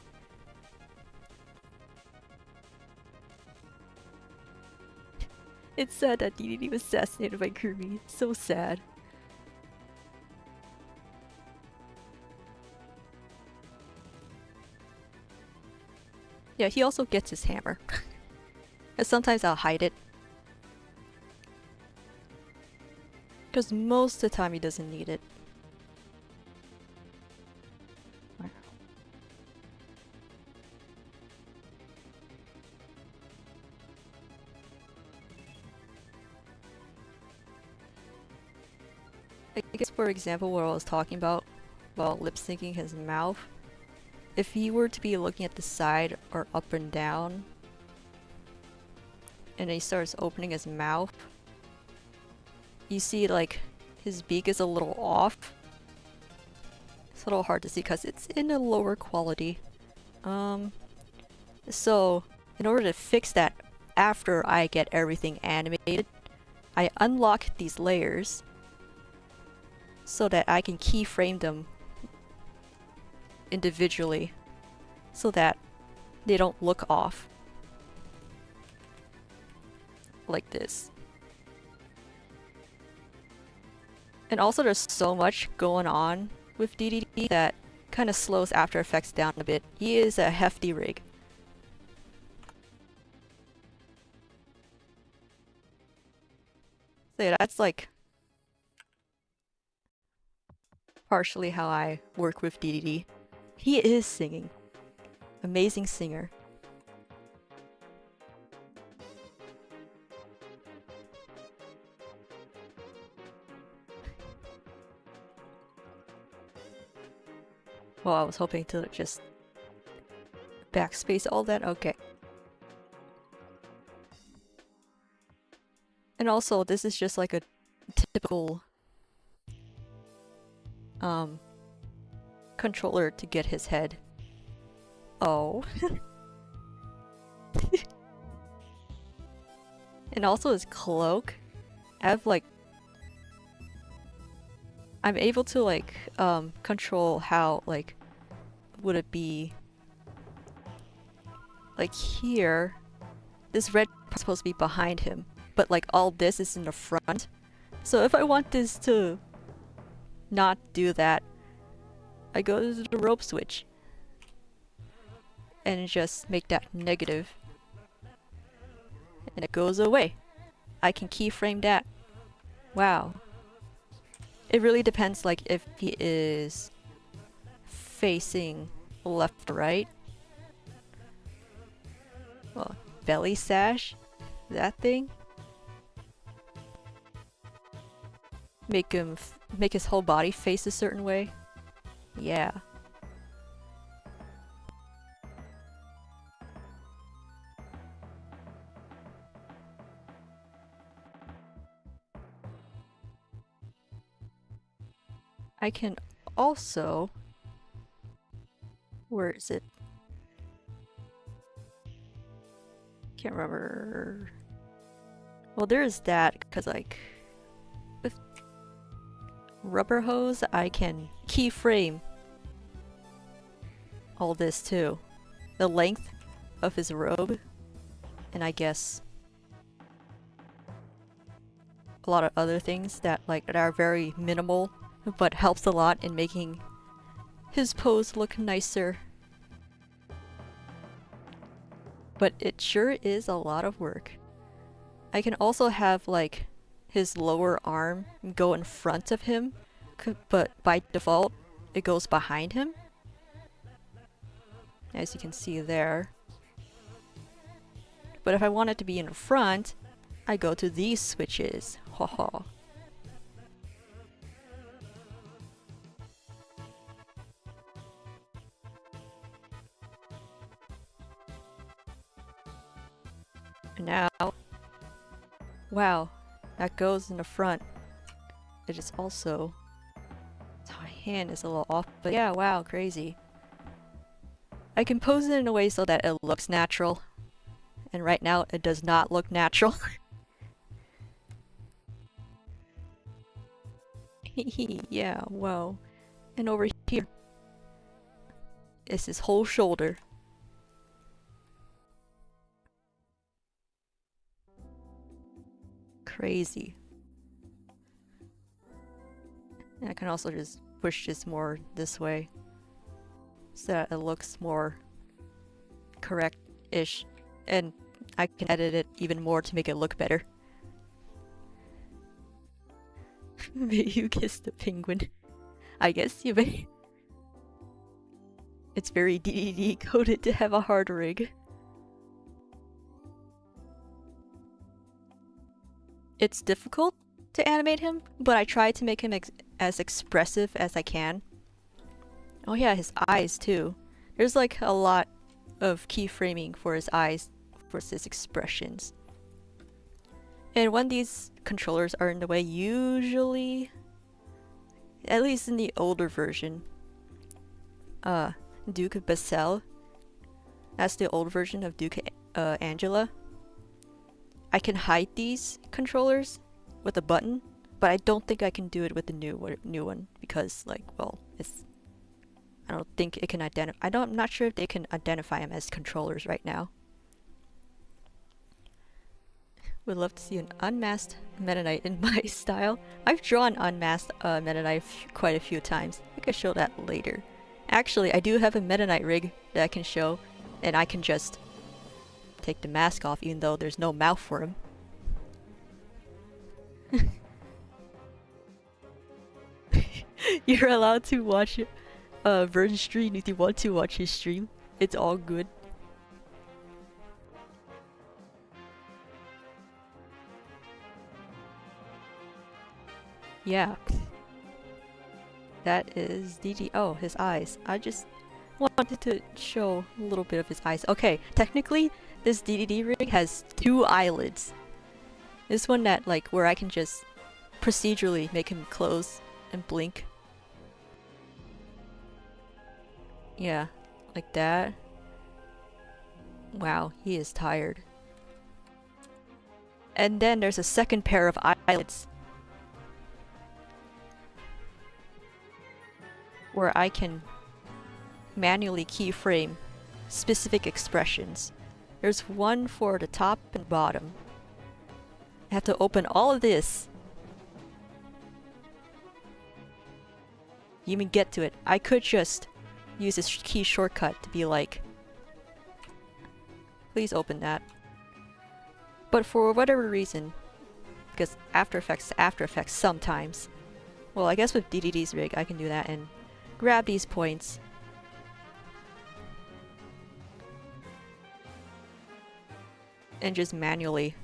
It's sad that Dedede was assassinated by Kirby. So sad. Yeah, he also gets his hammer. And sometimes I'll hide it. Because most of the time he doesn't need it. I guess for example what I was talking about lip syncing his mouth. If he were to be looking at the side or up and down and he starts opening his mouth, you see like his beak is a little off. It's a little hard to see because it's in a lower quality. So in order to fix that after I get everything animated, I unlock these layers so that I can keyframe them individually so that they don't look off. like this. And also there's so much going on with Dedede that kind of slows After Effects down a bit. He is a hefty rig. So yeah, that's like partially how I work with Dedede. He is singing. Amazing singer. Well, I was hoping to just backspace all that. Okay. And also, this is just like a typical controller to get his head. Oh. And also his cloak. I have like... I'm able to like control how like... Would it be... Like here... This red part's supposed to be behind him. But like all this is in the front. So if I want this to not do that, I go to the rope switch and just make that negative, and it goes away. I can keyframe that. Wow. It really depends like if he is facing left or right. Well, belly sash, that thing. Make his whole body face a certain way. Yeah. I can also... Where is it? Can't remember. Well, there is that, because like... With rubber hose, I can keyframe all this too. The length of his robe, and I guess a lot of other things that like that are very minimal, but helps a lot in making his pose look nicer. But it sure is a lot of work. I can also have like his lower arm go in front of him, but by default it goes behind him, as you can see there. But if I want it to be in front, I go to these switches. Haha. Now, wow, that goes in the front. It is also, my hand is a little off, but yeah, wow, crazy. I can pose it in a way so that it looks natural, and right now it does not look natural. Yeah, wow. And over here is his whole shoulder. Crazy. And I can also just push this more this way so that it looks more correct-ish, and I can edit it even more to make it look better. May you kiss the penguin. I guess you may. It's very Dedede coded to have a hard rig. It's difficult to animate him, but I try to make him as expressive as I can. Oh yeah, his eyes too. There's like a lot of keyframing for his eyes, for his expressions. And when these controllers are in the way, usually, at least in the older version, Duke Bassel, that's the old version of Duke Angela. I can hide these controllers with a button, but I don't think I can do it with the new one because, like, well, I don't think it can identify. I'm not sure if they can identify them as controllers right now. Would love to see an unmasked Meta Knight in my style. I've drawn unmasked Meta Knight quite a few times. I could show that later. Actually, I do have a Meta Knight rig that I can show, and I can just take the mask off even though there's no mouth for him. You're allowed to watch Virgin stream if you want to watch his stream. It's all good. Yeah. That is DD. Oh, his eyes. I just wanted to show a little bit of his eyes. Okay, technically, this DDD rig has 2 eyelids. This one that, like, where I can just procedurally make him close and blink. Yeah, like that. Wow, he is tired. And then there's a second pair of eyelids where I can manually keyframe specific expressions. There's one for the top and bottom. I have to open all of this. You even get to it. I could just use this key shortcut to be like, please open that. But for whatever reason, because After Effects sometimes. Well, I guess with DDD's rig I can do that and grab these points. And just manually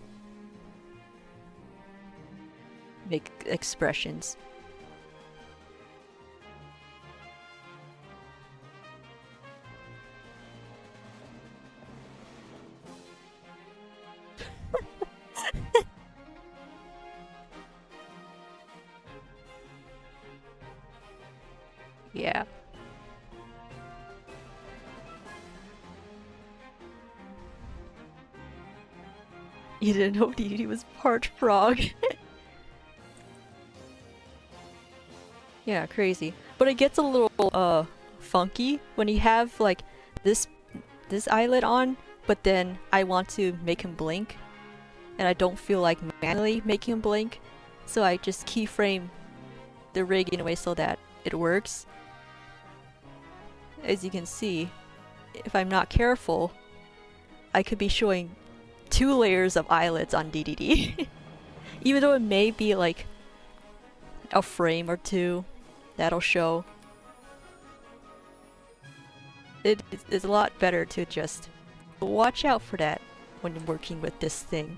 make expressions. Yeah. You didn't know Dedede was part frog. Yeah, crazy. But it gets a little funky when you have like this eyelid on, but then I want to make him blink and I don't feel like manually making him blink, so I just keyframe the rig in a way so that it works. As you can see, if I'm not careful, I could be showing 2 layers of eyelids on Dedede. Even though it may be like a frame or 2 that'll show. It is a lot better to just watch out for that when working with this thing.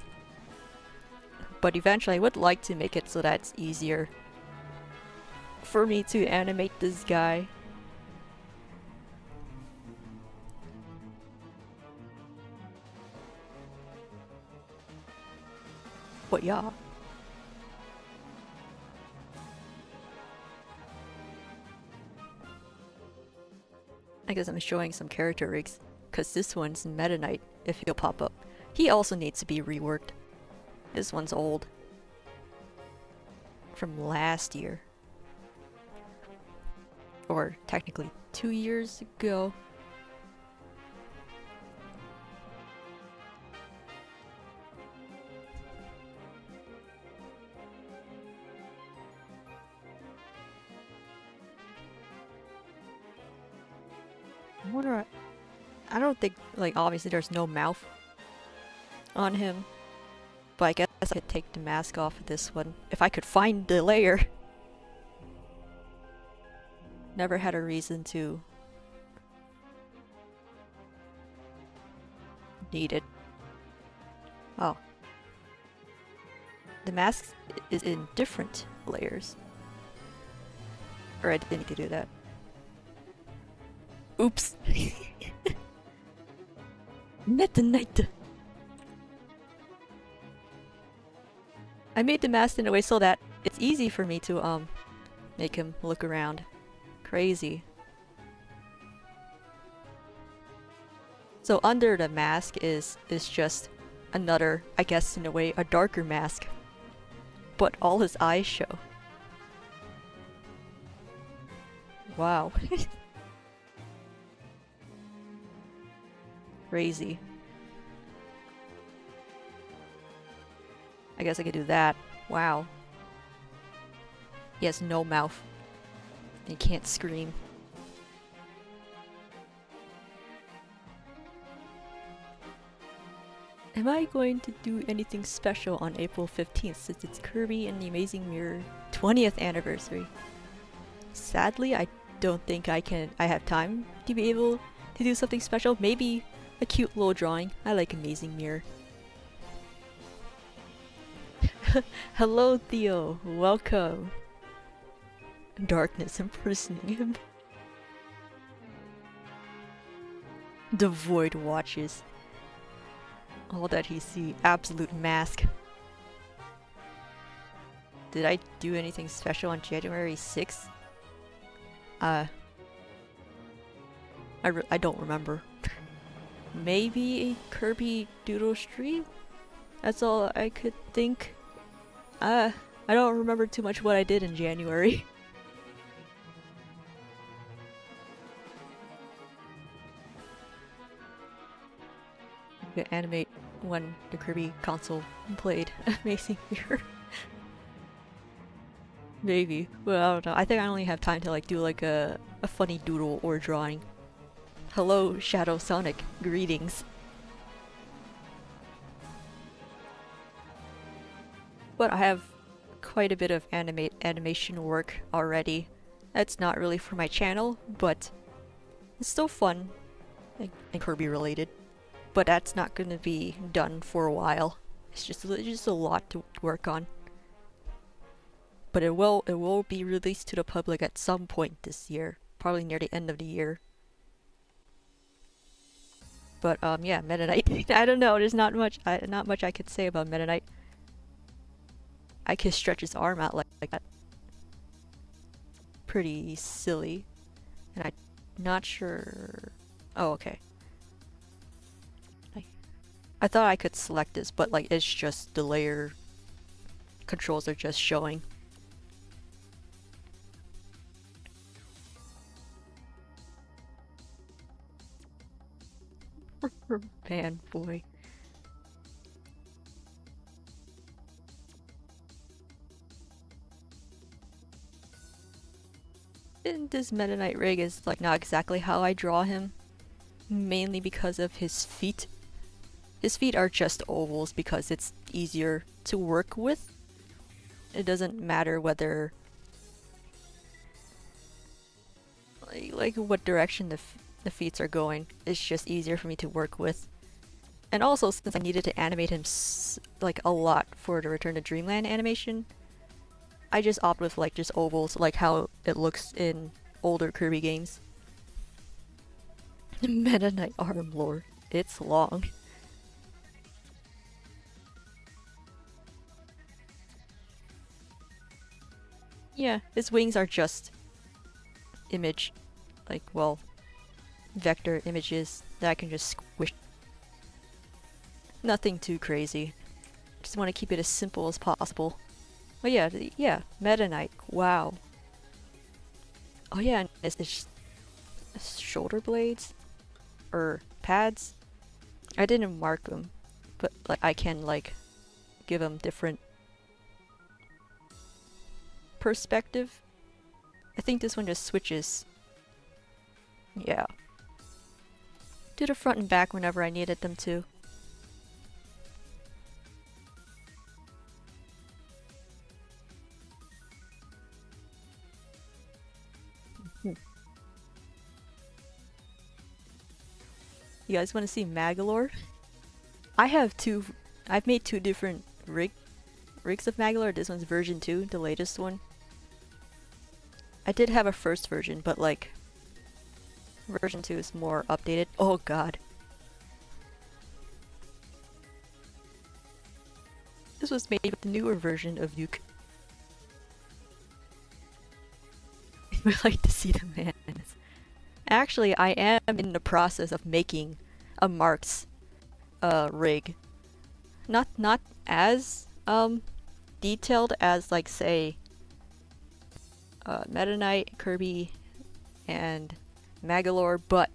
But eventually I would like to make it so that it's easier for me to animate this guy. But yeah. I guess I'm showing some character rigs, because this one's Meta Knight, if he'll pop up. He also needs to be reworked. This one's old. From last year. Or technically 2 years ago. I don't think, like, obviously there's no mouth on him, but I guess I could take the mask off of this one if I could find the layer. Never had a reason to need it. Oh. The mask is in different layers. Or I didn't need to do that. Oops. Meta Knight. I made the mask in a way so that it's easy for me to make him look around. Crazy. So under the mask is just another, I guess in a way, a darker mask. But all his eyes show. Wow. Crazy. I guess I could do that. Wow. He has no mouth. He can't scream. Am I going to do anything special on April 15th since it's Kirby and the Amazing Mirror 20th anniversary? Sadly, I don't think I have time to be able to do something special. Maybe a cute little drawing. I like Amazing Mirror. Hello, Theo. Welcome. Darkness imprisoning him. The void watches. All that he see. Absolute mask. Did I do anything special on January 6th? I don't remember. Maybe a Kirby doodle stream? That's all I could think. I don't remember too much what I did in January. I could animate when the Kirby console played Amazing Mirror. Maybe. Well, I don't know. I think I only have time to like do like a funny doodle or drawing. Hello, Shadow Sonic. Greetings. But I have quite a bit of animation work already. That's not really for my channel, but it's still fun and Kirby related. But that's not gonna be done for a while. It's just a lot to work on. But it will be released to the public at some point this year, probably near the end of the year. But yeah, Meta Knight. I don't know. There's not much I could say about Meta Knight. I could stretch his arm out like that. Pretty silly, and I'm not sure. Oh, okay. I thought I could select this, but like it's just the layer controls are just showing. Man, boy. And this Meta Knight rig is like not exactly how I draw him, mainly because of his feet. His feet are just ovals because it's easier to work with. It doesn't matter whether like what direction the feet are going. It's just easier for me to work with. And also, since I needed to animate him like a lot for the Return to Dreamland animation, I just opt with like just ovals, like how it looks in older Kirby games. Meta Knight arm lore. It's long. Yeah, his wings are just image, like, well, vector images that I can just squish. Nothing too crazy. Just want to keep it as simple as possible. Oh yeah, yeah, Meta Knight. Wow. Oh yeah, and it's shoulder blades or pads. I didn't mark them, but like I can like give them different perspective. I think this one just switches. Yeah. Do the front and back whenever I needed them to. You guys want to see Magolor? I've made two different rigs of Magolor. This one's version 2, the latest one. I did have a first version, but like version 2 is more updated. Oh god. This was made with the newer version of Yuke. I would like to see the man. Actually, I am in the process of making a Mark's rig. Not as detailed as like say Meta Knight, Kirby, and Magolor, but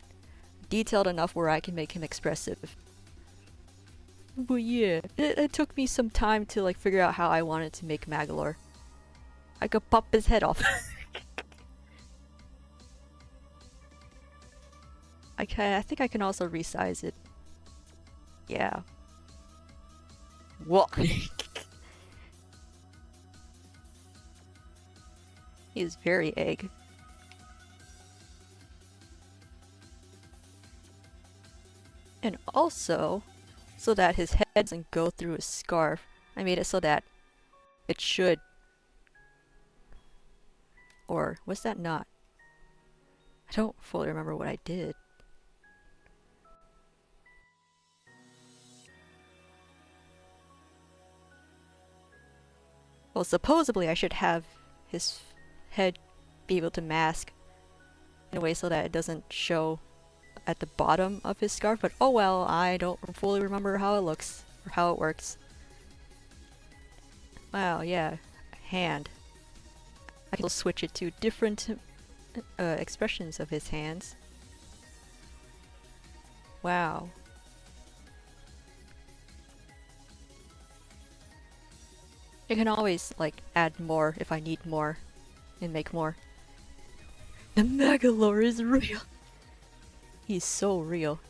detailed enough where I can make him expressive. But yeah, it took me some time to like figure out how I wanted to make Magolor. I could pop his head off. I think I can also resize it. Yeah. Whoa. He is very egg. And also, so that his head doesn't go through his scarf, I made it so that it should. Or was that not? I don't fully remember what I did. Well, supposedly I should have his head be able to mask in a way so that it doesn't show at the bottom of his scarf, but oh well, I don't fully remember how it looks or how it works. Wow, yeah, hand. I can switch it to different expressions of his hands. Wow. I can always, like, add more if I need more and make more. The Magolor is real! He's so real.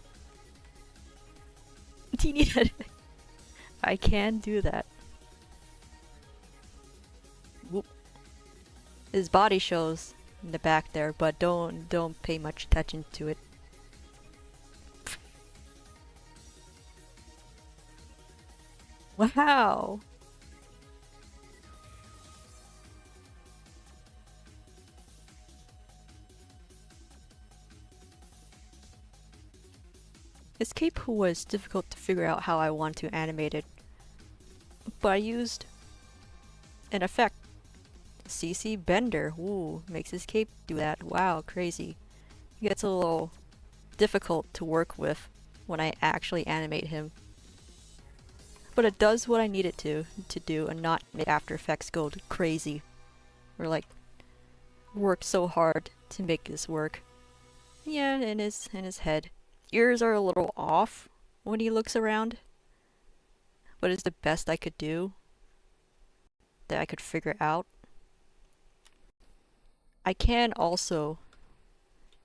Teeny head. I can do that. Whoop. His body shows in the back there, but don't pay much attention to it. Wow! His cape was difficult to figure out how I want to animate it, but I used an effect. CC Bender. Ooh, makes his cape do that. Wow, crazy. It gets a little difficult to work with when I actually animate him. But it does what I need it to do and not make After Effects go crazy. Or like, work so hard to make this work. Yeah, and his head. Ears are a little off when he looks around, but it's the best I could do that I could figure out. I can also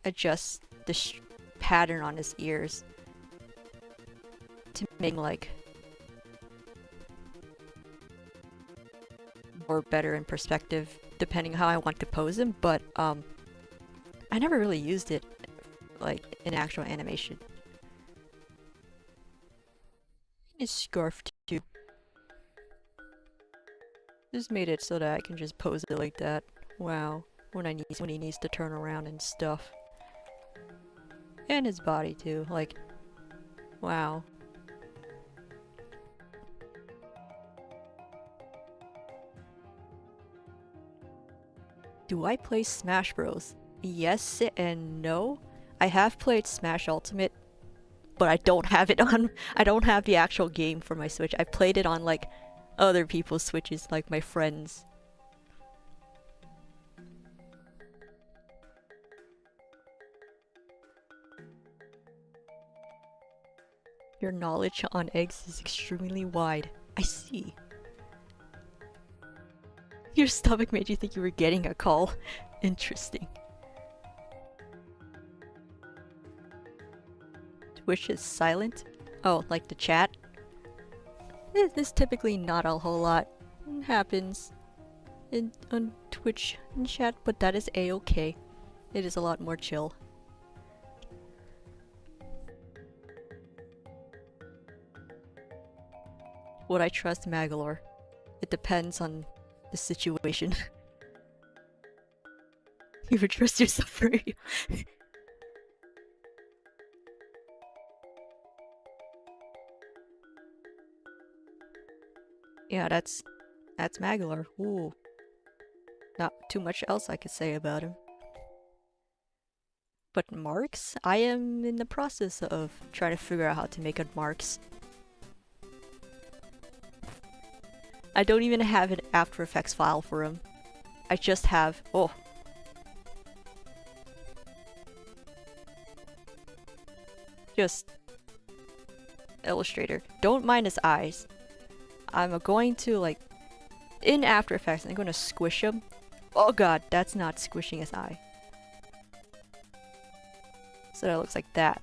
adjust the pattern on his ears to make like more better in perspective depending how I want to pose him, but I never really used it like in actual animation. His scarf too. Just made it so that I can just pose it like that. Wow. When he needs to turn around and stuff. And his body too, like wow. Do I play Smash Bros? Yes and no. I have played Smash Ultimate, but I don't have it on. I don't have the actual game for my Switch. I played it on like other people's Switches, like my friends. Your knowledge on eggs is extremely wide. I see. Your stomach made you think you were getting a call. Interesting. Twitch is silent? Oh, like the chat? This typically not a whole lot happens on Twitch and chat, but that is a-okay. It is a lot more chill. Would I trust Magolor? It depends on the situation. You would trust yourself for you. Yeah, that's Magolor. Ooh. Not too much else I could say about him. But marks? I am in the process of trying to figure out how to make a marks. I don't even have an After Effects file for him. I just have... oh. Just Illustrator. Don't mind his eyes. I'm going to, like, in After Effects, I'm going to squish him. Oh god, that's not squishing his eye. So that looks like that.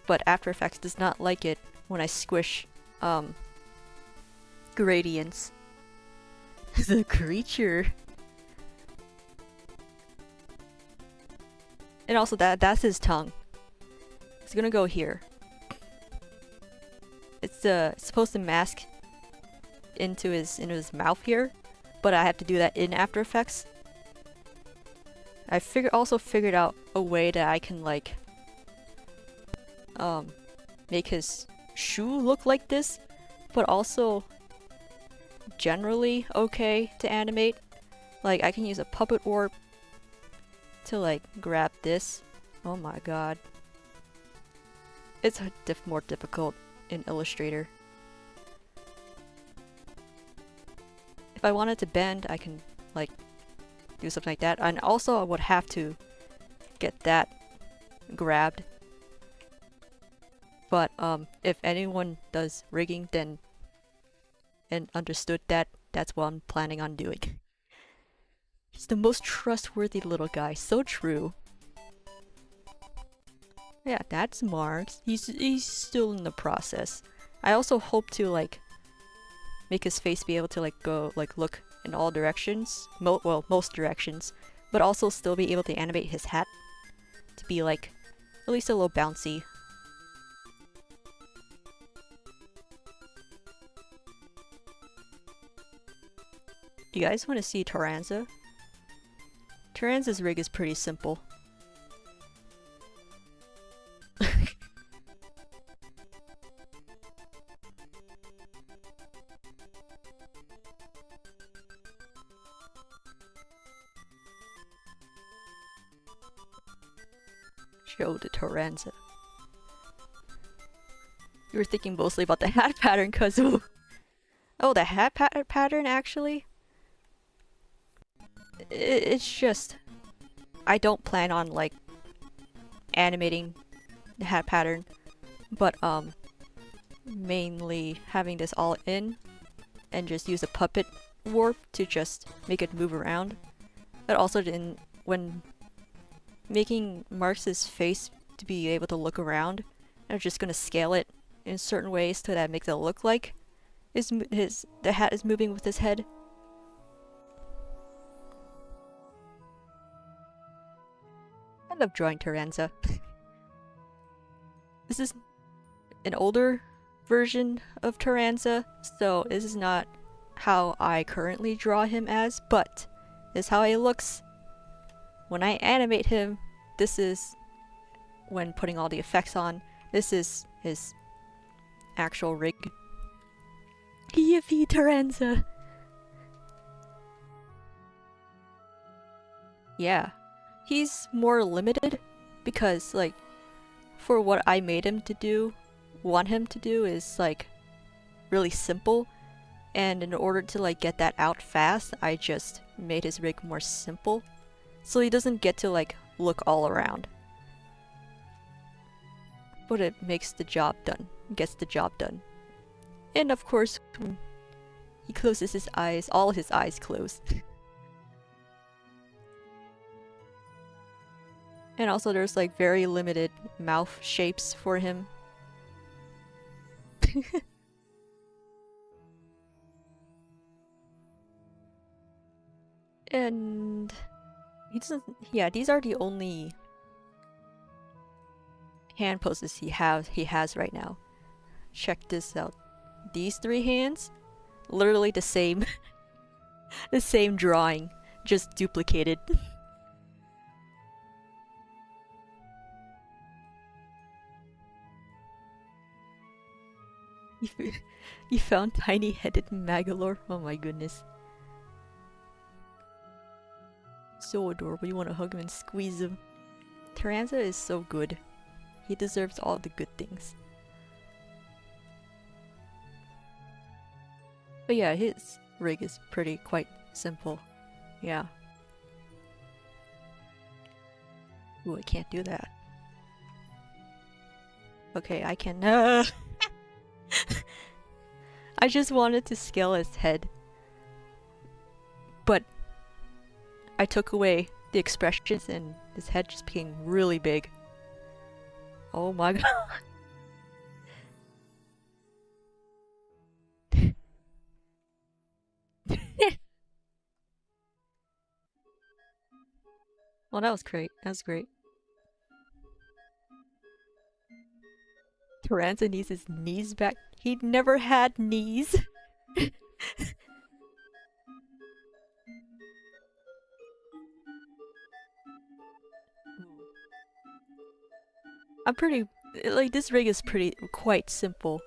But After Effects does not like it when I squish, gradients. The creature. And also that's his tongue. It's gonna go here. It's supposed to mask into his mouth here, but I have to do that in After Effects. I also figured out a way that I can like make his shoe look like this, but also generally okay to animate. Like I can use a puppet warp to like grab this. Oh my god. It's more difficult in Illustrator. If I wanted to bend, I can like do something like that. And also I would have to get that grabbed. But if anyone does rigging then and understood that, that's what I'm planning on doing. He's the most trustworthy little guy, so true. Yeah, that's Marks. He's still in the process. I also hope to like make his face be able to like go like look in all directions, well most directions, but also still be able to animate his hat to be like at least a little bouncy. You guys want to see Taranza? Taranza's rig is pretty simple. Show the Taranza. You were thinking mostly about the hat pattern, cause oh, the hat pattern actually. It's just I don't plan on like animating the hat pattern, but mainly having this all in and just use a puppet warp to just make it move around. But also when making Marx's face to be able to look around, I'm just gonna scale it in certain ways so that it makes it look like the hat is moving with his head. I love drawing Taranza. This is an older version of Taranza, so this is not how I currently draw him as, but this is how he looks when I animate him. This is when putting all the effects on. This is his actual rig. Yippee Taranza! Yeah. He's more limited because, like, for what I made him to do, want him to do is, like, really simple. And in order to, like, get that out fast, I just made his rig more simple. So he doesn't get to, like, look all around. But it makes the job done. Gets the job done. And of course, when he closes his eyes, all his eyes close. And also there's like very limited mouth shapes for him. And he doesn't, yeah, these are the only hand poses he has right now. Check this out. These three hands, literally the same the same drawing, just duplicated. You found tiny-headed Magolor? Oh my goodness. So adorable, you want to hug him and squeeze him. Taranza is so good. He deserves all the good things. But yeah, his rig is quite simple. Yeah. Ooh, I can't do that. Okay, I can. I just wanted to scale his head, but I took away the expressions and his head just became really big. Oh my god. Well, that was great. That was great. Taranza needs his knees back. He'd never had knees. I'm pretty... Like, this rig is quite simple.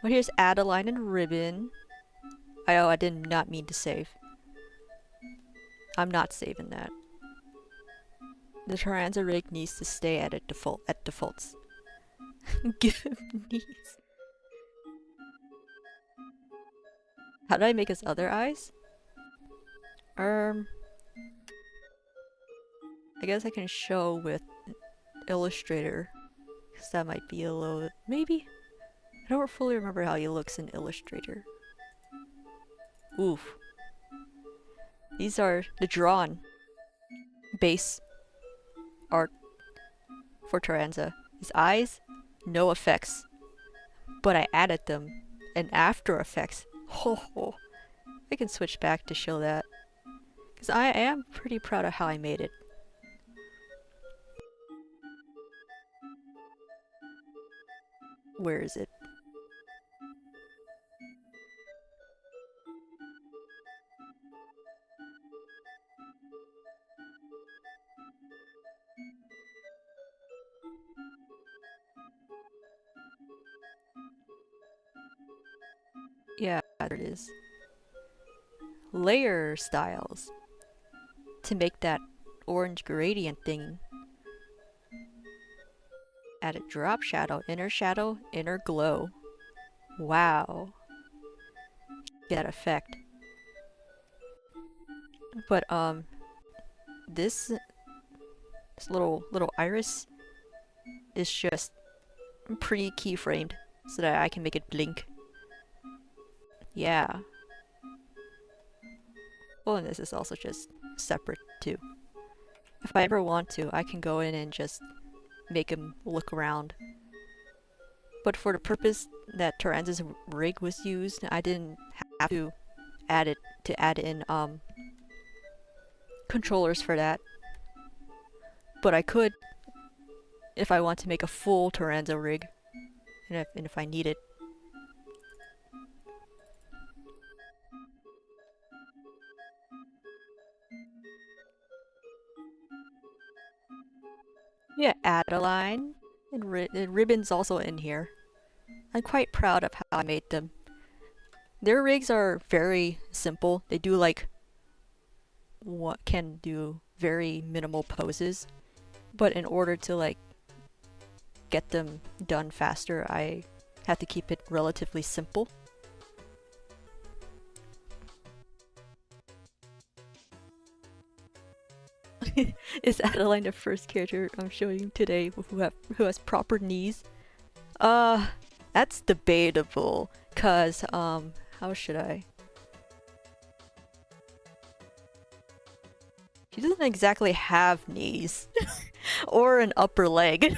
Well, here's Adeline and Ribbon. I did not mean to save. I'm not saving that. The Taranza rig needs to stay at defaults. Give him knees. How did I make his other eyes? I guess I can show with Illustrator, because that might be a little... maybe? I don't fully remember how he looks in Illustrator. Oof. These are the drawn base art for Taranza. His eyes, no effects. But I added them in After Effects. Oh, I can switch back to show that. Because I am pretty proud of how I made it. Where is it? Yeah, there it is. Layer styles. To make that orange gradient thing. Add a drop shadow, inner glow. Wow. Get that effect. But this little iris is just pretty keyframed so that I can make it blink. Yeah. Well, and this is also just separate too. If I ever want to, I can go in and just make him look around. But for the purpose that Taranza's rig was used, I didn't have to add in controllers for that. But I could if I want to make a full Taranza rig, and if I need it. Yeah, Adeline and Ribbon's also in here. I'm quite proud of how I made them. Their rigs are very simple. They do can do very minimal poses, but in order to get them done faster, I had to keep it relatively simple. Is Adeline the first character I'm showing today who has proper knees? That's debatable, cause how should I? She doesn't exactly have knees or an upper leg.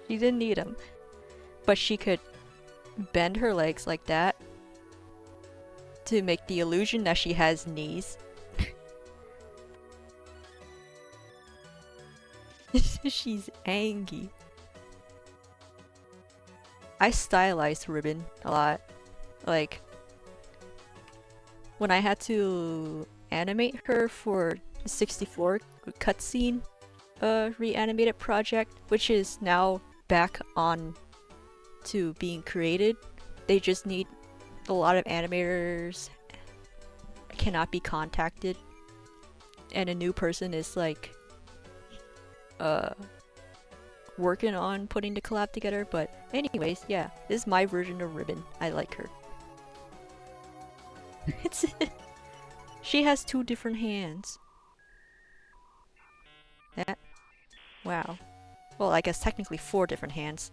She didn't need them, but she could bend her legs like that to make the illusion that she has knees. She's angry. I stylized Ribbon a lot. Like, when I had to animate her for the 64 cutscene reanimated project, which is now back on to being created, they just need a lot of animators cannot be contacted, and a new person is working on putting the collab together. But anyways, yeah, this is my version of Ribbon. I like her. It's She has 2 different hands. That... Wow. Well, I guess technically 4 different hands.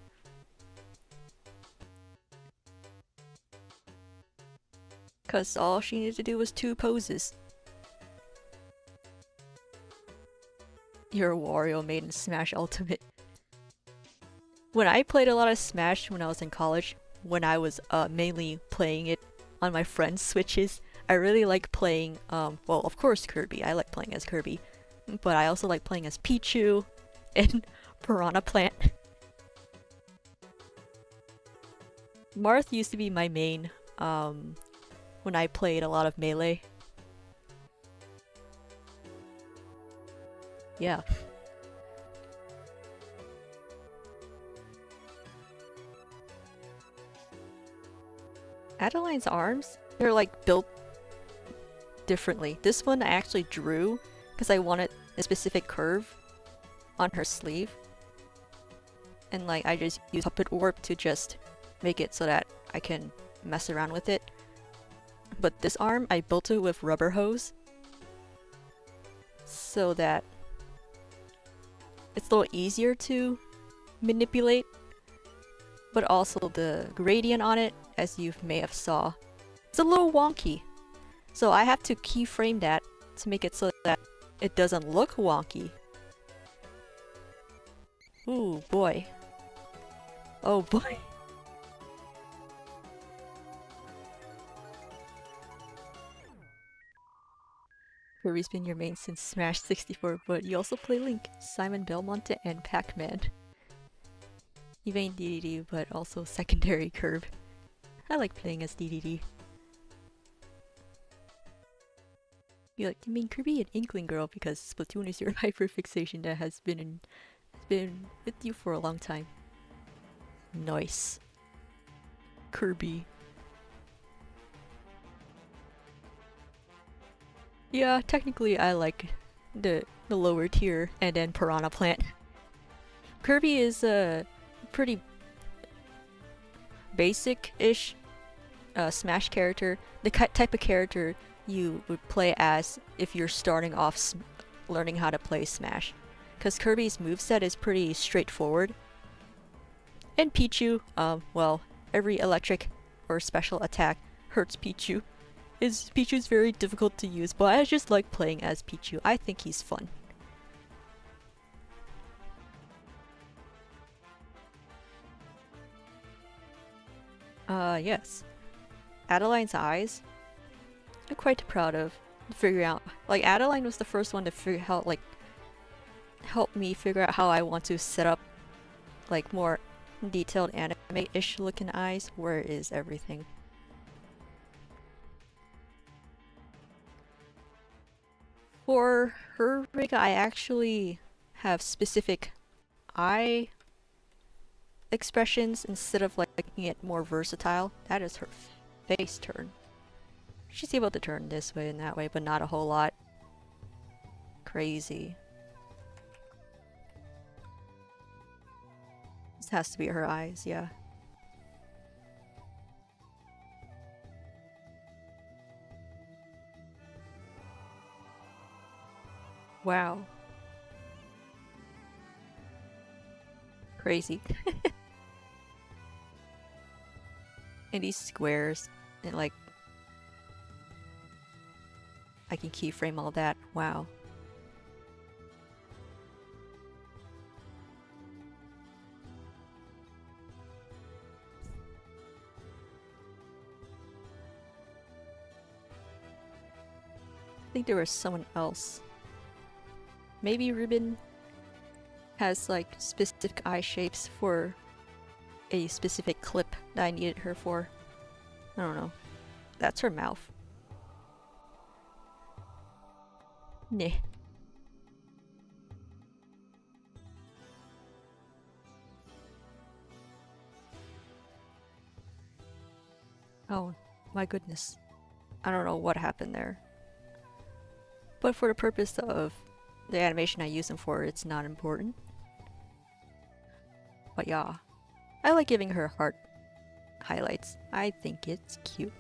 Cause all she needed to do was 2 poses. You're a Wario Maiden Smash Ultimate. When I played a lot of Smash when I was in college, when I was mainly playing it on my friends' Switches, I really like playing, well, of course Kirby. I like playing as Kirby. But I also like playing as Pichu and Piranha Plant. Marth used to be my main, when I played a lot of Melee. Yeah. Adeline's arms, they're like built differently. This one I actually drew because I wanted a specific curve on her sleeve. And like I just use Puppet Warp to just make it so that I can mess around with it. But this arm, I built it with rubber hose so that it's a little easier to manipulate, but also the gradient on it, as you may have saw, it's a little wonky. So I have to keyframe that to make it so that it doesn't look wonky. Ooh, boy. Oh boy. Kirby's been your main since Smash 64, but you also play Link, Simon Belmonte, and Pac-Man. You main Dedede, but also secondary Kirby. I like playing as Dedede. You mean Kirby and Inkling Girl because Splatoon is your hyperfixation that has been with you for a long time. Nice. Kirby. Yeah, technically I like the lower tier and then Piranha Plant. Kirby is a pretty basic-ish Smash character. The type of character you would play as if you're starting off learning how to play Smash. Because Kirby's moveset is pretty straightforward. And Pichu, well, every electric or special attack hurts Pichu. Pichu's very difficult to use, but I just like playing as Pichu. I think he's fun. Yes. Adeline's eyes, I'm quite proud of figuring out. Like, Adeline was the first one to figure out, like, help me figure out how I want to set up, like, more detailed anime-ish looking eyes. Where is everything? For her rig, I actually have specific eye expressions instead of like making it more versatile. That is her face turn. She's able to turn this way and that way, but not a whole lot. Crazy. This has to be her eyes, yeah. Wow. Crazy. And these squares, and like, I can keyframe all that. Wow. I think there was someone else. Maybe Ruben has like specific eye shapes for a specific clip that I needed her for. I don't know. That's her mouth. Nah. Oh my goodness. I don't know what happened there. But for the purpose of the animation I use them for, it's not important. But yeah. I like giving her heart highlights. I think it's cute.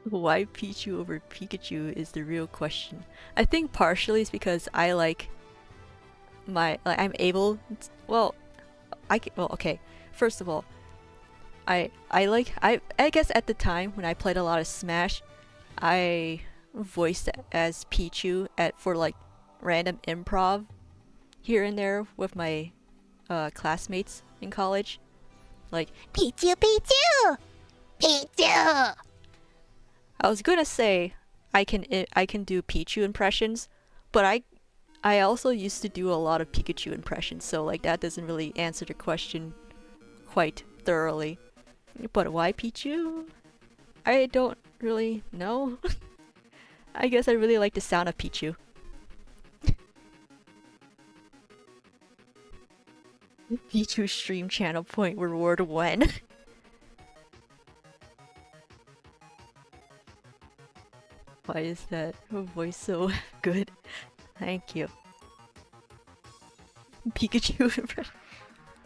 Why Pichu over Pikachu is the real question. I think partially it's because I like I'm able. Well, well, okay. First of all, I guess at the time when I played a lot of Smash, I voiced as Pichu for like random improv here and there with my classmates in college. Like Pichu, Pichu! Pichu! I was gonna say I can do Pichu impressions, but I also used to do a lot of Pikachu impressions, so like that doesn't really answer the question quite thoroughly. But why Pichu? I don't really know. I guess I really like the sound of Pichu. Pichu stream channel point reward 1. Why is that voice so good? Thank you. Pikachu.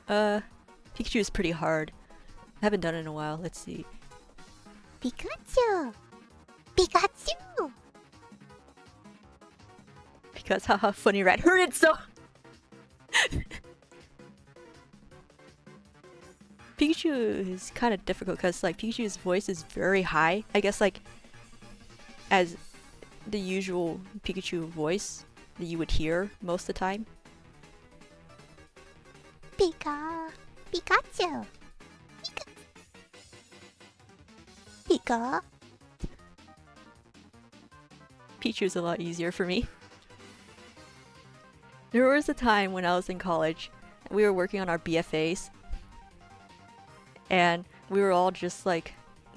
Pikachu is pretty hard. I haven't done it in a while. Let's see. Pikachu! Pikachu! Because haha, funny rat heard it so. Pikachu is kind of difficult because like Pikachu's voice is very high. I guess like as the usual Pikachu voice that you would hear most of the time. Pika! Pikachu! Pika! Pika! Pichu's a lot easier for me. There was a time when I was in college, we were working on our BFAs, and we were all just like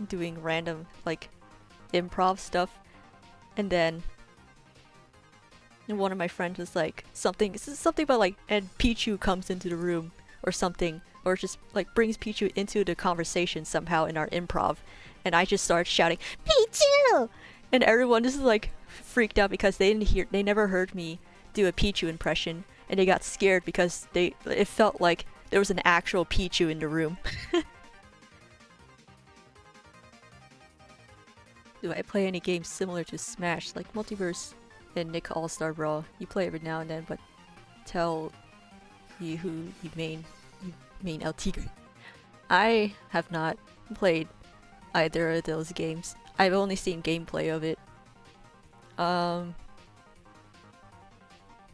doing random like improv stuff, and then one of my friends was like something about like, and Pichu comes into the room or something, or just like brings Pichu into the conversation somehow in our improv, and I just started shouting Pichu, and everyone just like freaked out because they never heard me do a Pichu impression, and they got scared because it felt like there was an actual Pichu in the room. Do I play any games similar to Smash, like Multiverse and Nick All-Star Brawl? You play every now and then, but tell you who you main El Tigre. I have not played either of those games. I've only seen gameplay of it. I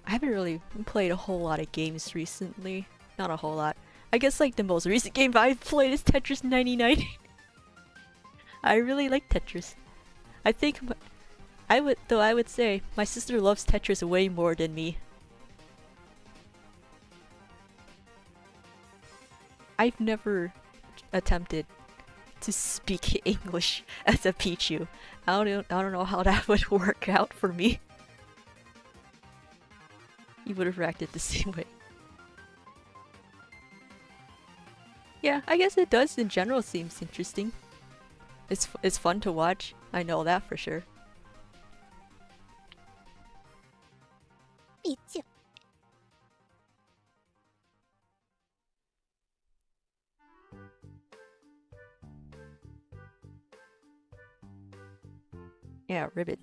haven't really played a whole lot of games recently. Not a whole lot. I guess like the most recent game I've played is Tetris 99. I really like Tetris. I think I would say my sister loves Tetris way more than me. I've never attempted to speak English as a Pichu. I don't know how that would work out for me. You would have reacted the same way. Yeah, I guess it does in general seems interesting. It's fun to watch. I know that for sure. Pichu! Yeah, Ribbit.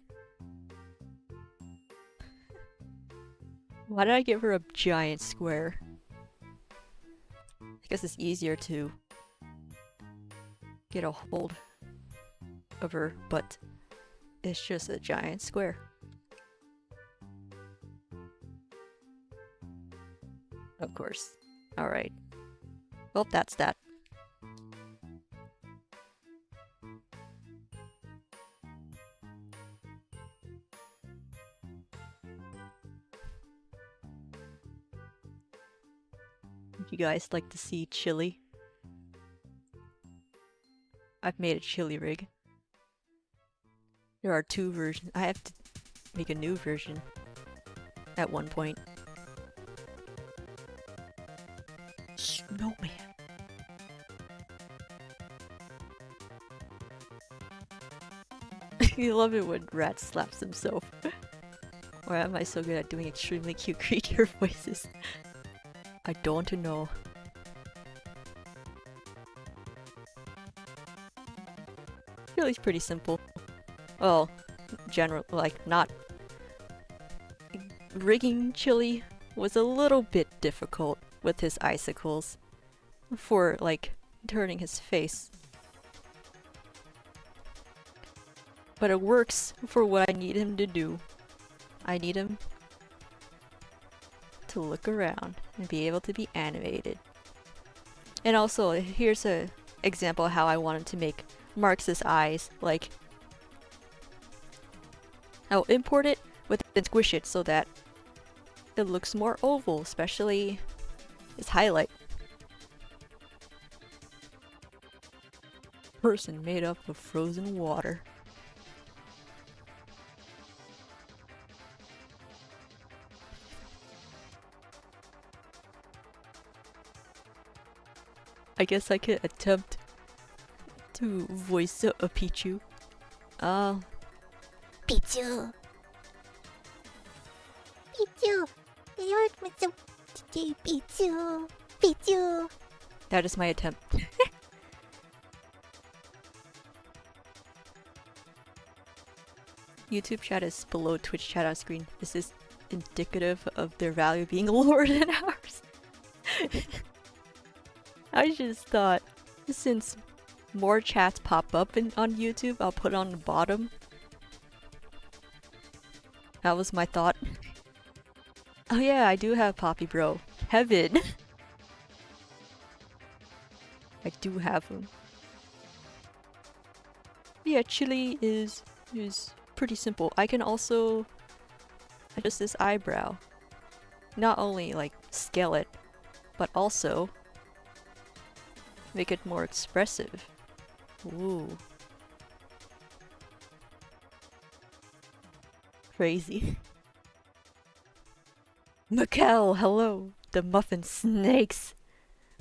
Why did I give her a giant square? I guess it's easier to get a hold of her, but it's just a giant square. Of course. Alright. Well, that's that. Would you guys like to see chili? I've made a chili rig. There are 2 versions. I have to make a new version at one point. Snowman. You love it when Rat slaps himself. Why am I so good at doing extremely cute creature voices? I don't know. Really pretty simple. Well, like not rigging Chili was a little bit difficult with his icicles for like turning his face. But it works for what I need him to do. I need him to look around and be able to be animated. And also, here's a example of how I wanted to make Marx's eyes. Like, I'll import it and squish it so that it looks more oval, especially his highlight. Person made up of frozen water. I guess I could attempt to voice a Pichu. Pichu. Pichu. You're so Pichu. Pichu. That is my attempt. YouTube chat is below Twitch chat on screen. This is indicative of their value being lower than ours. I just thought, since more chats pop up on YouTube, I'll put it on the bottom. That was my thought. Oh yeah, I do have Poppy Bro. Heaven! I do have him. Yeah, Chili is pretty simple. I can also adjust this eyebrow. Not only like scale it, but also make it more expressive. Ooh. Crazy. Mikkel, hello! The muffin snakes!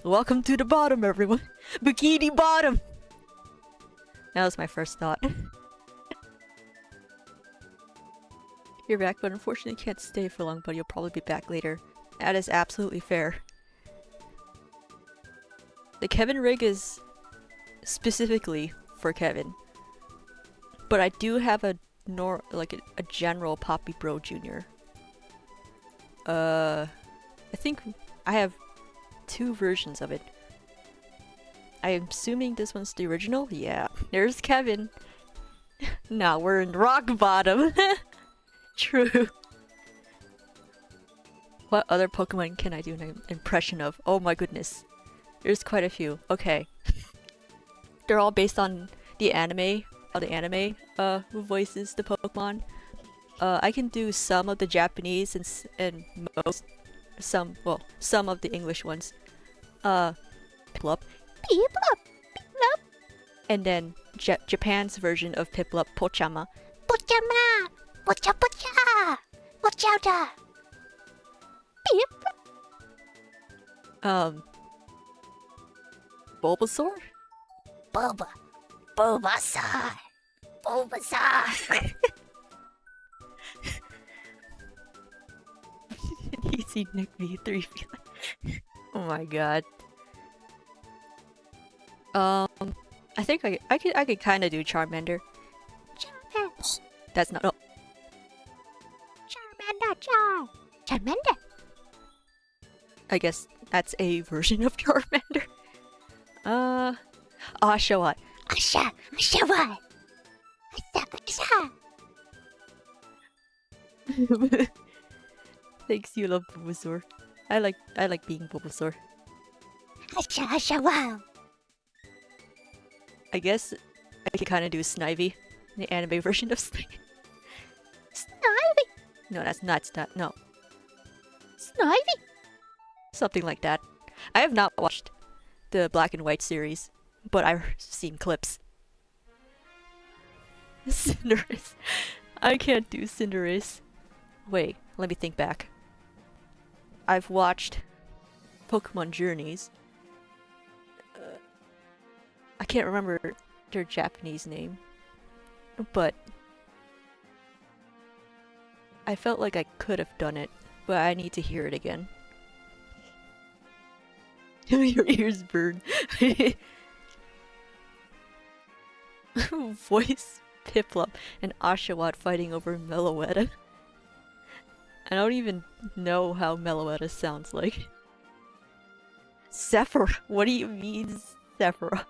Welcome to the bottom, everyone! Bikini bottom! That was my first thought. You're back, but unfortunately can't stay for long, but you'll probably be back later. That is absolutely fair. The Kevin rig is specifically for Kevin. But I do have a general Poppy Bro Jr. I think I have 2 versions of it. I'm assuming this one's the original? Yeah. There's Kevin. Now we're in rock bottom. True. What other Pokemon can I do an impression of? Oh my goodness. There's quite a few. Okay. They're all based on the anime. How the anime voices the Pokemon. I can do some of the Japanese and some of the English ones. Piplup. Piplup. Piplup. And then Japan's version of Piplup, Pochama. Pochama. Pocha pocha. Pochauda. Piplup. Bulbasaur? Bulbasaur. Bulbasaur. Easy Nick V3. Oh my god. I think I could kind of do Charmander. Charmander. That's not. Oh. Charmander. I guess that's a version of Charmander. Oshawott. Oshawott. Thanks, you love Bulbasaur. I like being Bulbasaur. Oshawott. I guess I could kind of do Snivy, the anime version of Snivy. Snivy. No, that's not no. Snivy. Something like that. I have not watched the Black and White series, but I've seen clips. Cinderace. I can't do Cinderace. Wait, let me think back. I've watched Pokemon Journeys. I can't remember their Japanese name, but I felt like I could have done it, but I need to hear it again. Your ears burn. Voice Piplup and Oshawott fighting over Meloetta. I don't even know how Meloetta sounds like. Sephiroth? What do you mean, Sephiroth?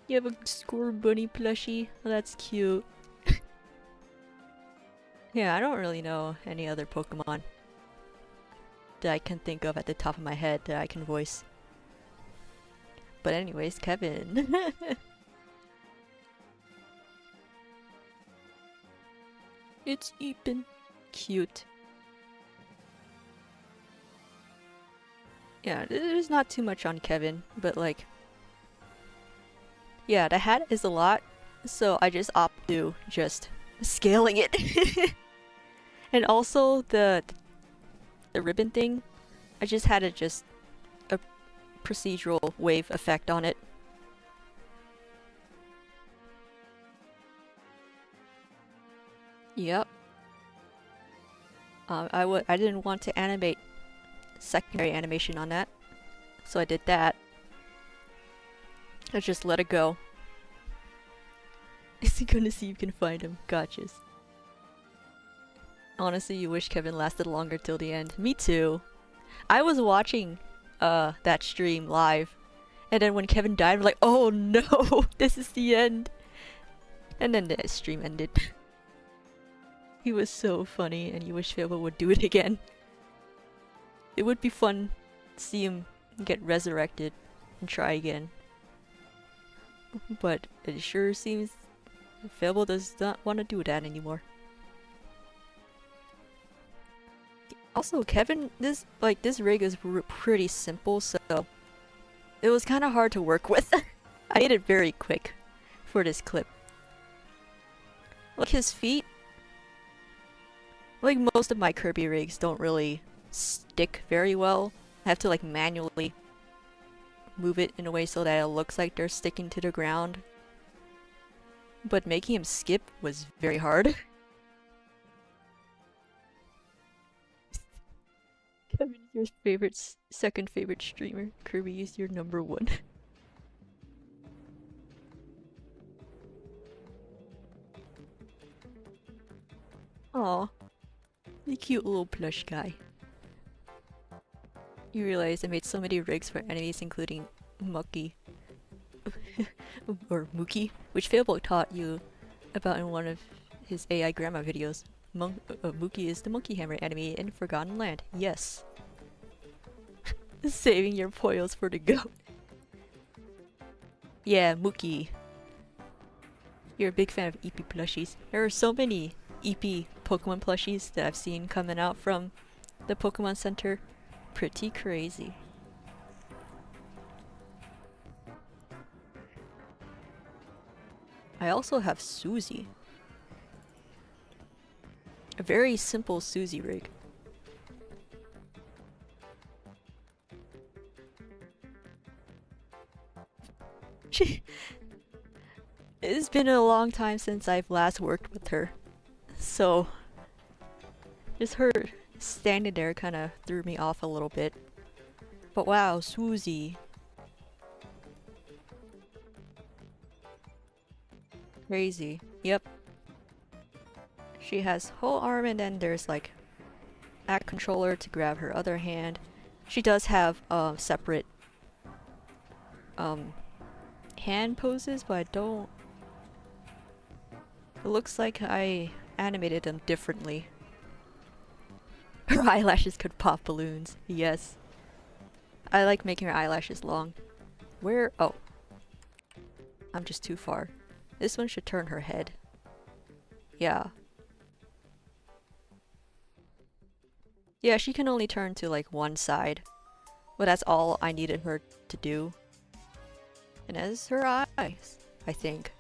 You have a Score Bunny plushie? Oh, that's cute. Yeah, I don't really know any other Pokemon that I can think of at the top of my head that I can voice. But anyways, Kevin. It's Ethan. Cute. Yeah, there's not too much on Kevin, but like... Yeah, the hat is a lot, so I just opt to just scaling it. And also the ribbon thing, I just had a procedural wave effect on it. Yep. I didn't want to animate secondary animation on that, so I did that. I just let it go. Is he gonna see if you can find him? Gotchas. Honestly, you wish Kevin lasted longer till the end. Me too. I was watching that stream live, and then when Kevin died, I'm like, oh no, this is the end. And then the stream ended. He was so funny, and you wish Fable would do it again. It would be fun to see him get resurrected and try again. But it sure seems Fable does not want to do that anymore. Also, Kevin, this rig is pretty simple, so it was kind of hard to work with. I made it very quick for this clip. Like his feet, like most of my Kirby rigs don't really stick very well. I have to like manually move it in a way so that it looks like they're sticking to the ground. But making him skip was very hard. Kevin is your favorite, second favorite streamer. Kirby is your number one. Aw, the cute little plush guy. You realize I made so many rigs for enemies including Mucky. Or Mookie, which Fable taught you about in one of his AI grandma videos. Mookie is the monkey hammer enemy in Forgotten Land. Yes. Saving your poils for the goat. Yeah, Mookie. You're a big fan of EP plushies. There are so many EP Pokemon plushies that I've seen coming out from the Pokemon Center. Pretty crazy. I also have Susie. A very simple Susie rig. It's been a long time since I've last worked with her, so just her standing there kind of threw me off a little bit. But wow, Susie. Crazy. Yep. She has whole arm and then there's like a controller to grab her other hand. She does have separate hand poses, but I don't... It looks like I animated them differently. Her eyelashes could pop balloons. Yes. I like making her eyelashes long. Where? Oh. I'm just too far. This one should turn her head. Yeah. Yeah, she can only turn to like one side. But that's all I needed her to do. And as her eyes, I think.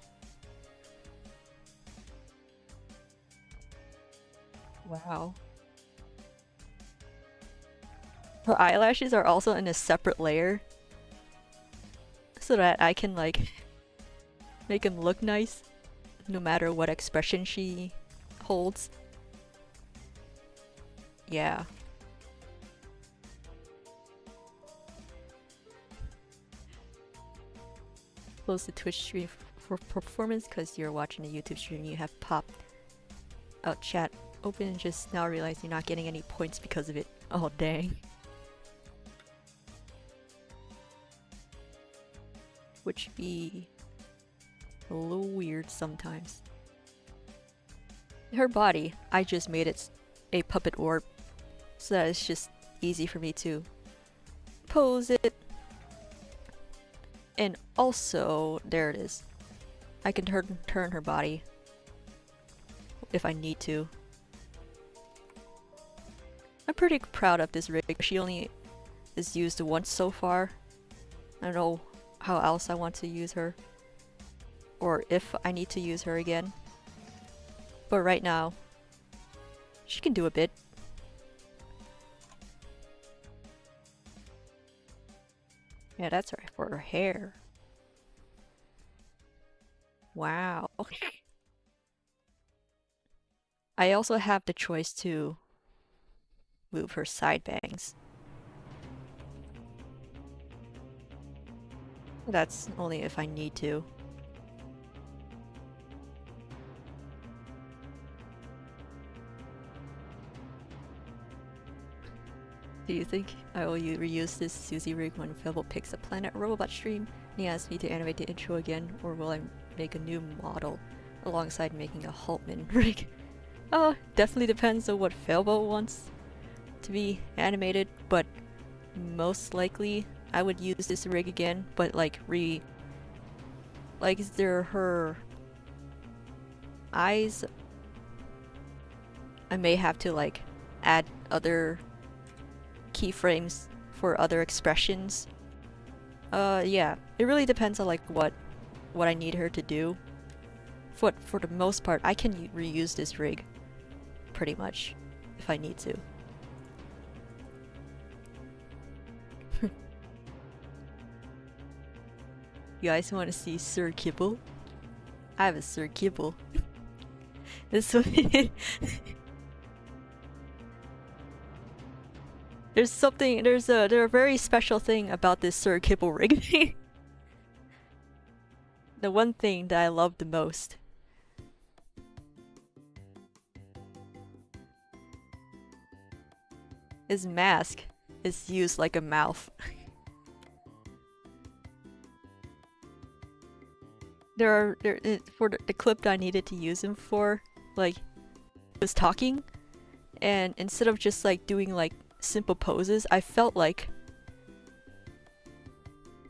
Wow. Her eyelashes are also in a separate layer. So that I can like make them look nice no matter what expression she holds. Yeah. Close the Twitch stream for performance because you're watching a YouTube stream. You have pop out chat open and just now realize you're not getting any points because of it. Oh dang. Which be a little weird sometimes. Her body, I just made it a puppet orb so that it's just easy for me to pose it. And also, there it is. I can turn her body if I need to. I'm pretty proud of this rig. She only is used once so far. I don't know how else I want to use her. Or if I need to use her again. But right now, she can do a bit. Yeah, that's right, for her hair. Wow. I also have the choice to move her side bangs. That's only if I need to. Do you think I will reuse this Susie rig when Fable picks a Planet Robot stream and he asks me to animate the intro again, or will I make a new model alongside making a Hultman rig? Oh, definitely depends on what Fable wants to be animated, but most likely I would use this rig again, but like is there her eyes? I may have to like add other keyframes for other expressions. Yeah, it really depends on like what I need her to do. For the most part, I can reuse this rig pretty much if I need to. You guys want to see Sir Kibble? I have a Sir Kibble. This one. There's a very special thing about this Sir Kibble rig. The one thing that I love the most. His mask is used like a mouth. For the clip that I needed to use him for, like, he was talking, and instead of just like doing like simple poses, I felt like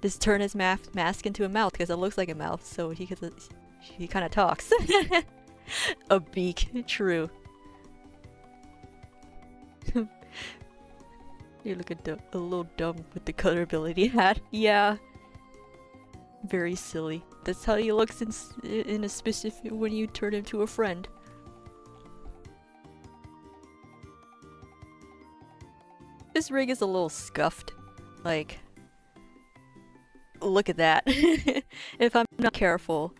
this turn his mask into a mouth because it looks like a mouth, so he kind of talks. A beak, true. You look a little dumb with the colorability hat. Yeah. Very silly. That's how he looks in a specific when you turn him to a friend. This rig is a little scuffed. Like, look at that. If I'm not careful,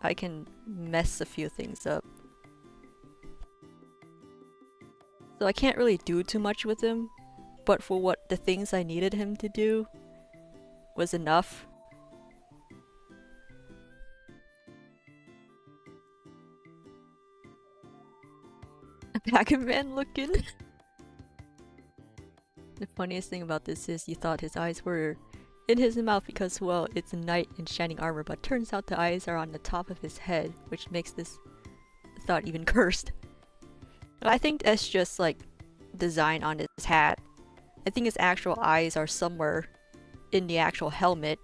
I can mess a few things up. So I can't really do too much with him, but for what the things I needed him to do was enough. Pac-Man looking. The funniest thing about this is you thought his eyes were in his mouth because, well, it's a knight in shining armor, but turns out the eyes are on the top of his head, which makes this thought even cursed. I think that's just like design on his hat. I think his actual eyes are somewhere in the actual helmet,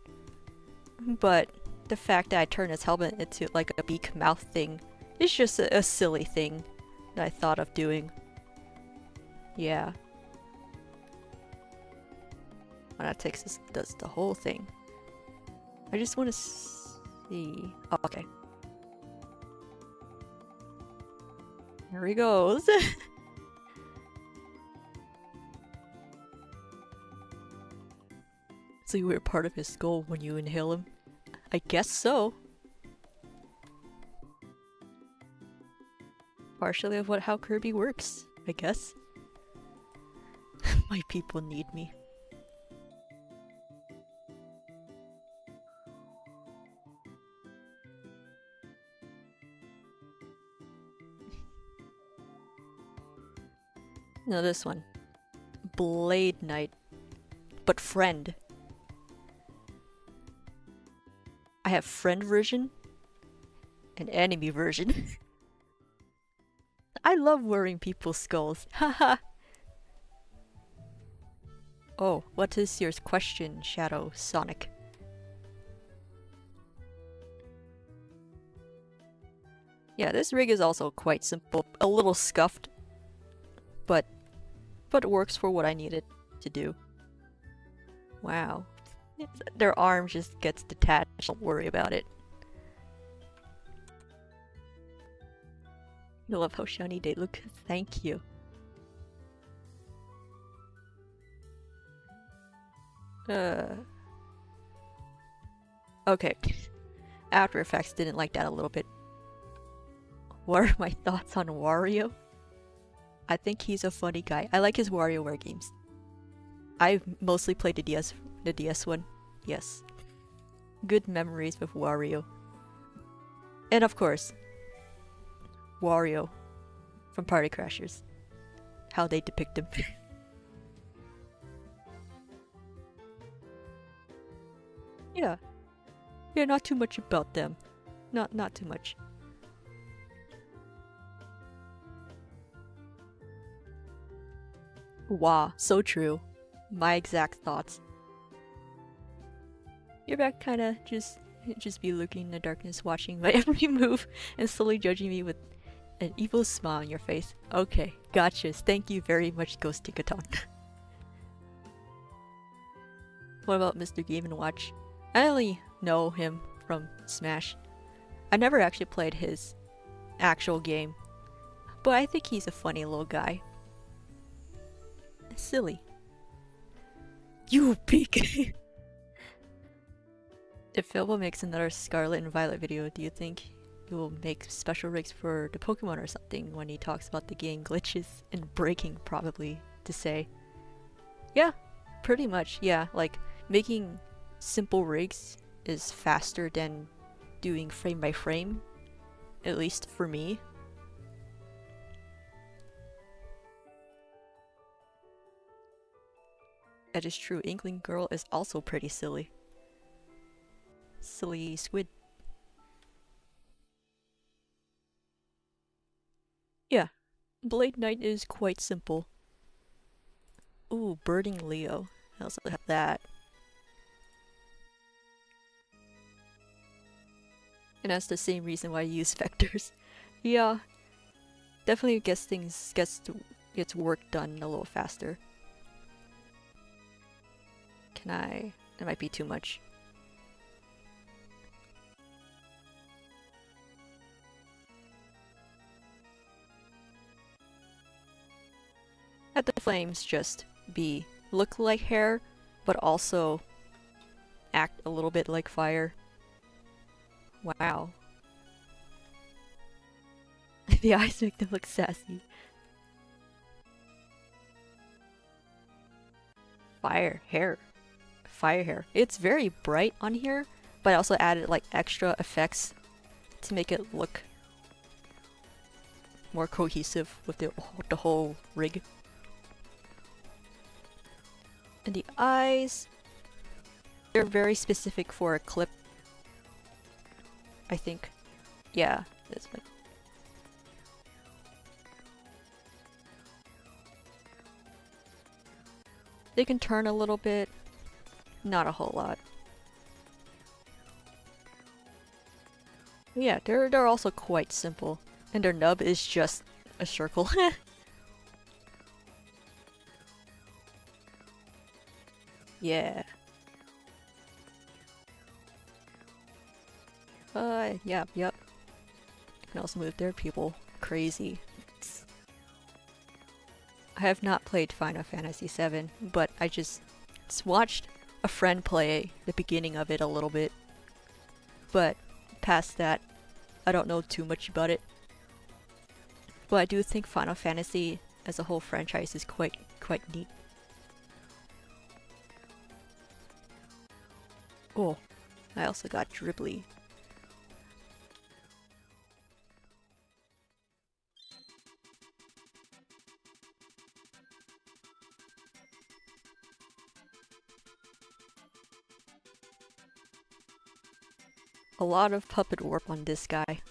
but the fact that I turned his helmet into like a beak mouth thing is just a silly thing that I thought of doing. Yeah. Well, that does the whole thing. I just want to see. Oh, okay. Here he goes. So you were part of his skull when you inhale him? I guess so. Partially of how Kirby works, I guess. My people need me. No, this one. Blade Knight. But friend. I have friend version and enemy version. I love wearing people's skulls. Haha. Oh, what is your question, Shadow Sonic? Yeah, this rig is also quite simple. A little scuffed, but it works for what I need it to do. Wow. Their arm just gets detached, don't worry about it. I love how shiny they look. Thank you. Okay. After Effects didn't like that a little bit. What are my thoughts on Wario? I think he's a funny guy. I like his WarioWare games. I've mostly played the DS one. Yes. Good memories with Wario. And of course, Wario from Party Crashers. How they depict him. Yeah. Yeah, not too much about them. Not too much. Wow, so true. My exact thoughts. You're back kinda just be looking in the darkness, watching my every move, and slowly judging me with an evil smile on your face. Okay, gotcha. Thank you very much, Ghost Tickaton. What about Mr. Game & Watch? I only know him from Smash. I never actually played his actual game, but I think he's a funny little guy. Silly. You peek! If Philbo makes another Scarlet and Violet video, do you think he will make special rigs for the Pokemon or something when he talks about the game glitches and breaking, probably, to say? Yeah, pretty much, yeah. Like, making simple rigs is faster than doing frame by frame, at least for me. That is true. Inkling Girl is also pretty silly. Silly squid. Yeah, Blade Knight is quite simple. Ooh, Birding Leo. I also have that. And that's the same reason why I use vectors. Yeah, definitely gets work done a little faster. Can I? That might be too much. Let the flames just look like hair, but also act a little bit like fire. Wow. The eyes make them look sassy. Fire hair. Fire hair. It's very bright on here, but I also added like extra effects to make it look more cohesive with the whole rig. And the eyes, they're very specific for a clip, I think. Yeah, that's like. They can turn a little bit, not a whole lot. Yeah, they're also quite simple, and their nub is just a circle. Yeah. Yep. You can also move their pupil. Crazy. I have not played Final Fantasy VII, but I just watched a friend play the beginning of it a little bit. But past that, I don't know too much about it. But I do think Final Fantasy as a whole franchise is quite neat. Oh, I also got Dribbly. a lot of puppet warp on this guy.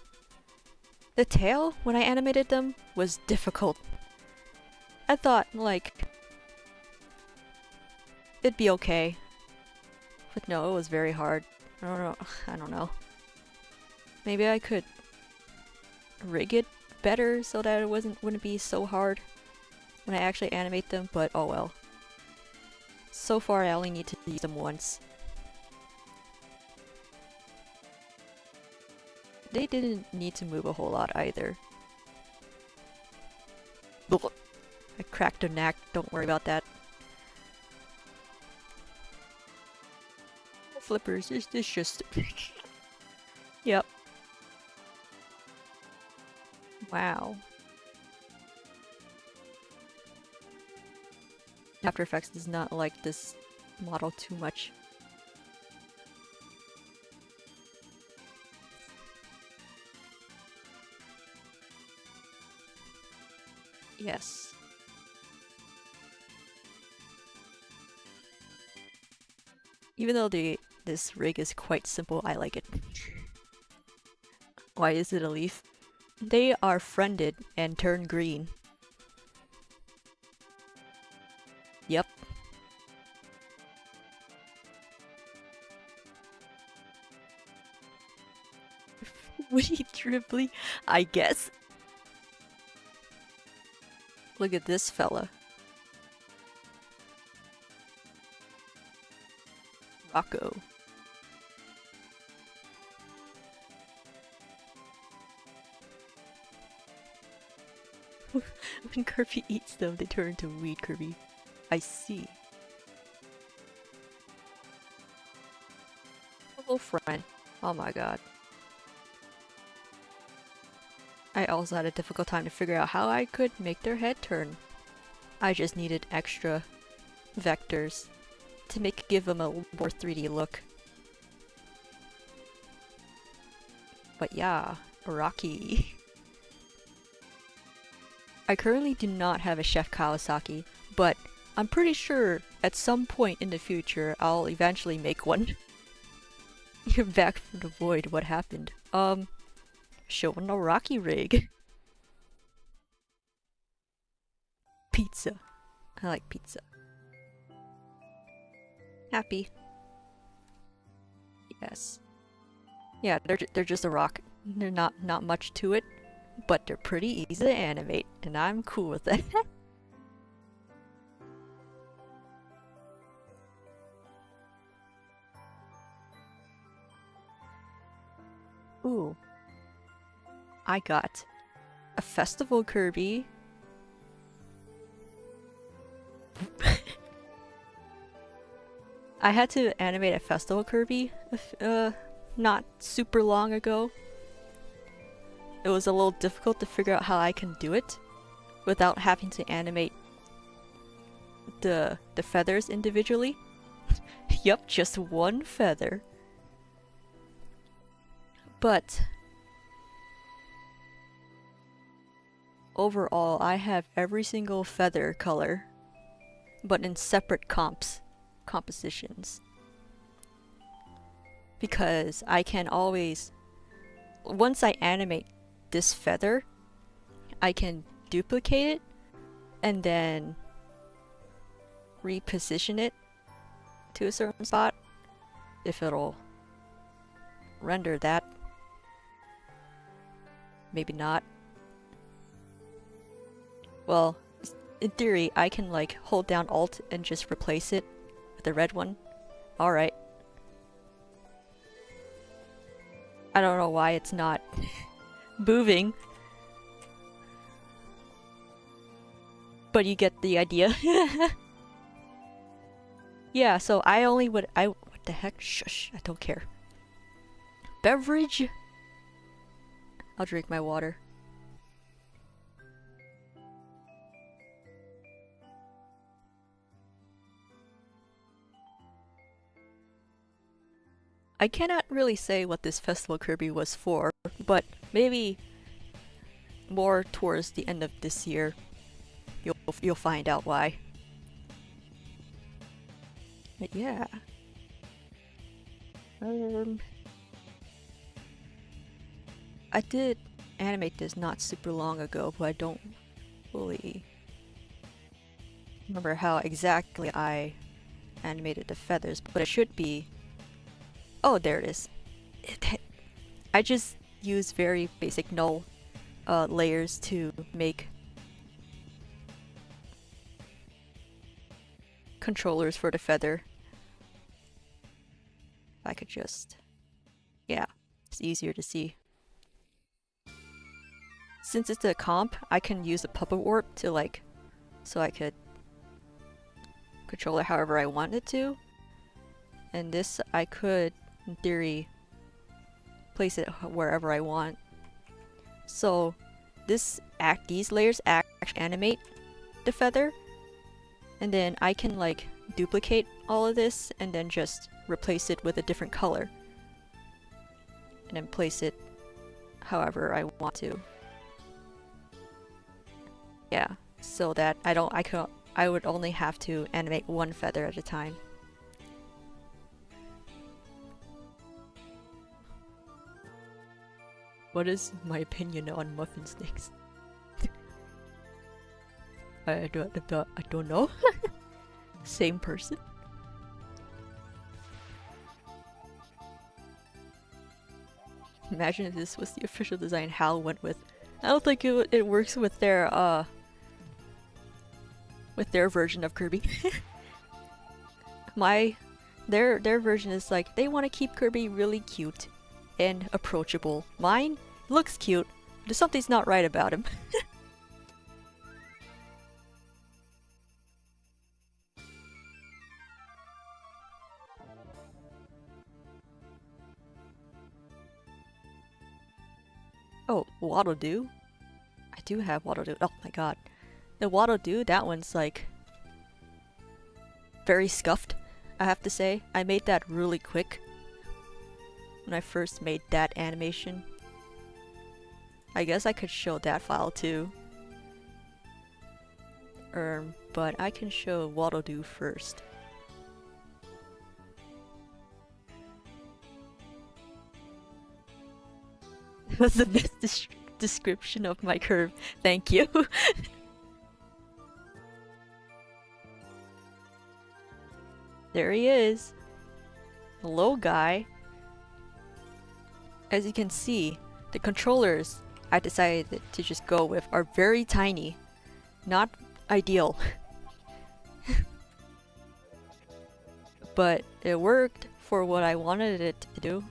The tail, when I animated them, was difficult. I thought, like, it'd be okay. But no, it was very hard. I don't know. Maybe I could rig it better so that it wouldn't be so hard when I actually animate them, but oh well. So far I only need to use them once. They didn't need to move a whole lot either. Ugh. I cracked a knack, don't worry about that. Flippers, it's just... Yep. Wow. After Effects does not like this model too much. Yes. Even though this rig is quite simple, I like it. Why is it a leaf? They are friended and turn green. Yep. Witty dribbly, I guess. Look at this fella. Rocco. When Kirby eats them, they turn into weed, Kirby. I see. Hello, friend. Oh my god. I also had a difficult time to figure out how I could make their head turn. I just needed extra vectors to give them a more 3D look. But yeah, Rocky. I currently do not have a Chef Kawasaki, but I'm pretty sure at some point in the future I'll eventually make one. You're back from the void, what happened? Showing a Rocky rig. Pizza. I like pizza. Happy. Yes. Yeah, they're just a rock. They're not much to it, but they're pretty easy to animate, and I'm cool with that. Ooh. I got a festival Kirby. I had to animate a festival Kirby not super long ago. It was a little difficult to figure out how I can do it without having to animate the feathers individually. Yup, just one feather. But overall, I have every single feather color, but in separate compositions. Because I can always, once I animate this feather, I can duplicate it and then reposition it to a certain spot, if it'll render that. Maybe not. Well, in theory, I can like hold down Alt and just replace it with the red one. Alright. I don't know why it's not moving. But you get the idea. Yeah, so I only would- what the heck? Shush, I don't care. Beverage? I'll drink my water. I cannot really say what this Festival Kirby was for, but maybe more towards the end of this year, you'll find out why. But yeah. I did animate this not super long ago, but I don't fully remember how exactly I animated the feathers, but it should be... Oh, there it is. I just use very basic null layers to make controllers for the feather. I could just... yeah, it's easier to see. Since it's a comp, I can use a puppet warp to like... so I could control it however I want it to. And this, I could, in theory, place it wherever I want. So these layers actually animate the feather, and then I can like duplicate all of this and then just replace it with a different color, and then place it however I want to. Yeah, so that I would only have to animate one feather at a time. What is my opinion on muffin snakes? I don't know. Same person. Imagine if this was the official design Hal went with. I don't think it works with their version of Kirby. Their version is like they want to keep Kirby really cute and approachable. Mine looks cute, but something's not right about him. Oh, Waddle Doo? I do have Waddle Doo. Oh my god. The Waddle Doo, that one's like very scuffed, I have to say. I made that really quick when I first made that animation. I guess I could show that file too. But I can show Waddle Doo first. That was the best description of my curve. Thank you. There he is. Hello, guy. As you can see, the controllers I decided to just go with are very tiny. Not ideal. But it worked for what I wanted it to do.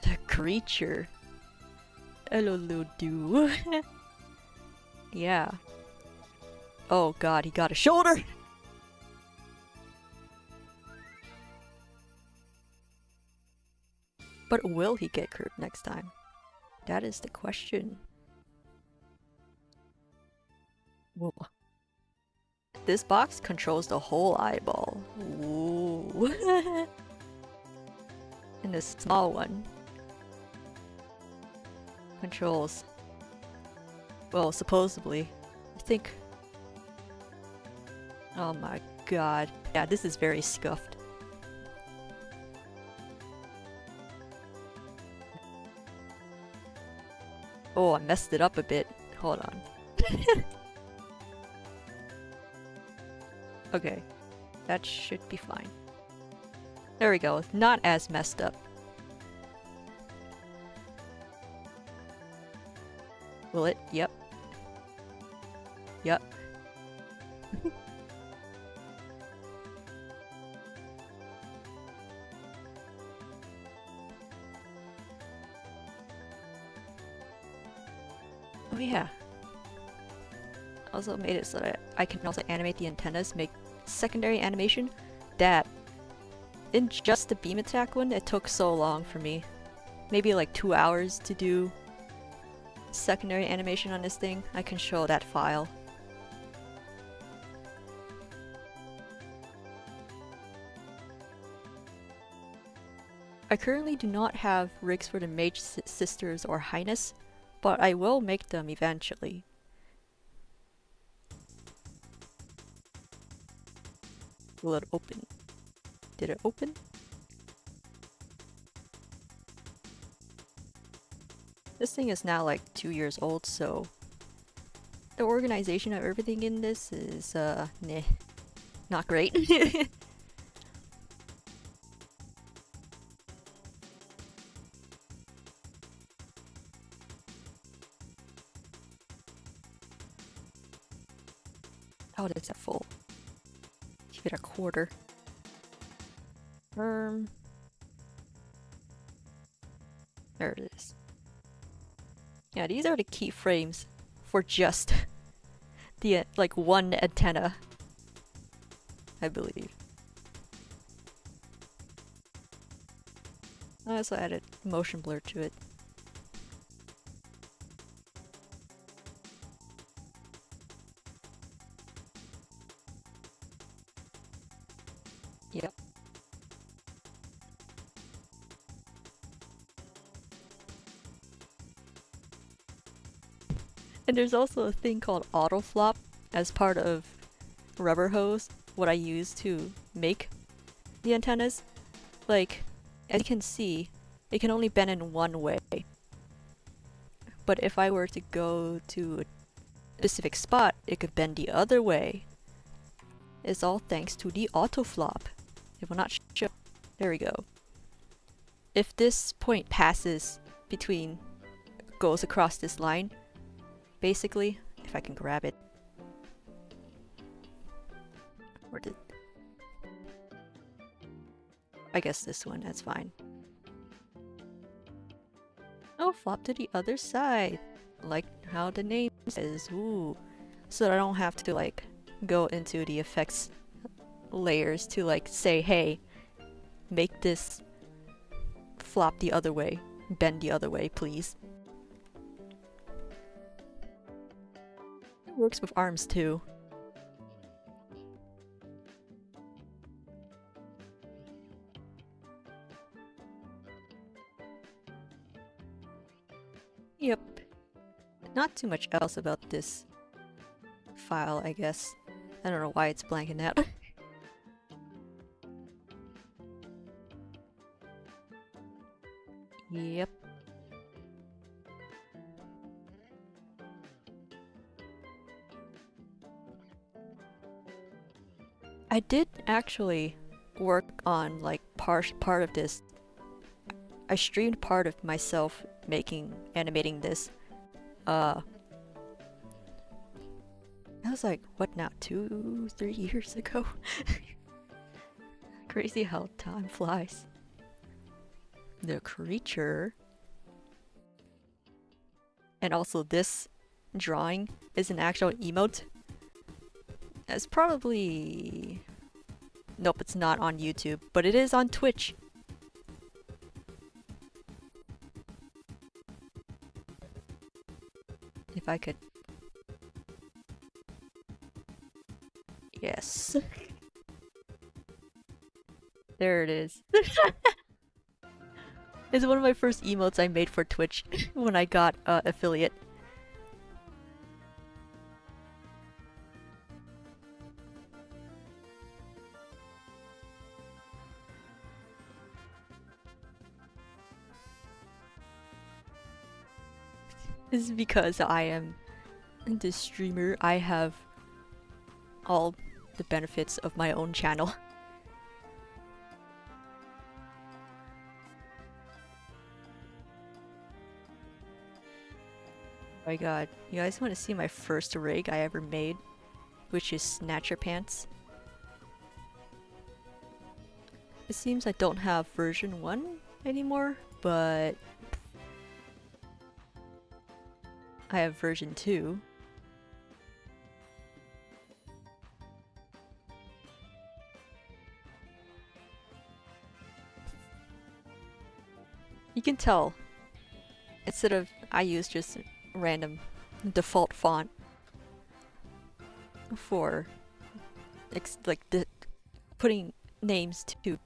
The creature. Hello, Ludu. Yeah. Oh god, he got a shoulder! But will he get curved next time? That is the question. Whoa. This box controls the whole eyeball. Ooh. And this small one controls, well, supposedly, I think... Oh my god. Yeah, this is very scuffed. Oh, I messed it up a bit. Hold on. Okay. That should be fine. There we go. Not as messed up. Will it? Yep. Yep. Oh yeah. Also made it so that I can also animate the antennas, make secondary animation. That, in just the beam attack one, it took so long for me. Maybe like 2 hours to do secondary animation on this thing. I can show that file. I currently do not have rigs for the Mage Sisters or Highness, but I will make them eventually. Will it open? Did it open? This thing is now like 2 years old, so the organization of everything in this is, nah, not great. Oh, that's at full. Give it a quarter. There it is. Yeah, these are the keyframes for just the like one antenna, I believe. I also added motion blur to it. Yep. And there's also a thing called auto flop as part of rubber hose, what I use to make the antennas. Like, as you can see, it can only bend in one way. But if I were to go to a specific spot, it could bend the other way. It's all thanks to the auto flop. It will not show. There we go. If this point goes across this line, basically, if I can grab it. I guess this one, that's fine. Oh, flop to the other side. Like how the name says, ooh. So that I don't have to like go into the effects layers to like say, hey, make this flop the other way, bend the other way, please. It works with arms too. Yep. Not too much else about this file, I guess. I don't know why it's blanking out. Yep. I did actually work on like part of this. I streamed part of myself animating this. That was like, what now, 2-3 years ago? Crazy how time flies. The creature. And also this drawing is an actual emote. It's probably... Nope, it's not on YouTube, but it is on Twitch. If I could... Yes. There it is. It's one of my first emotes I made for Twitch when I got affiliate. This is because I am the streamer. I have all the benefits of my own channel. Oh my god, you guys want to see my first rig I ever made? Which is Snatcher Pants. It seems I don't have version 1 anymore, but I have version 2. You can tell, instead of I use just random default font for putting names to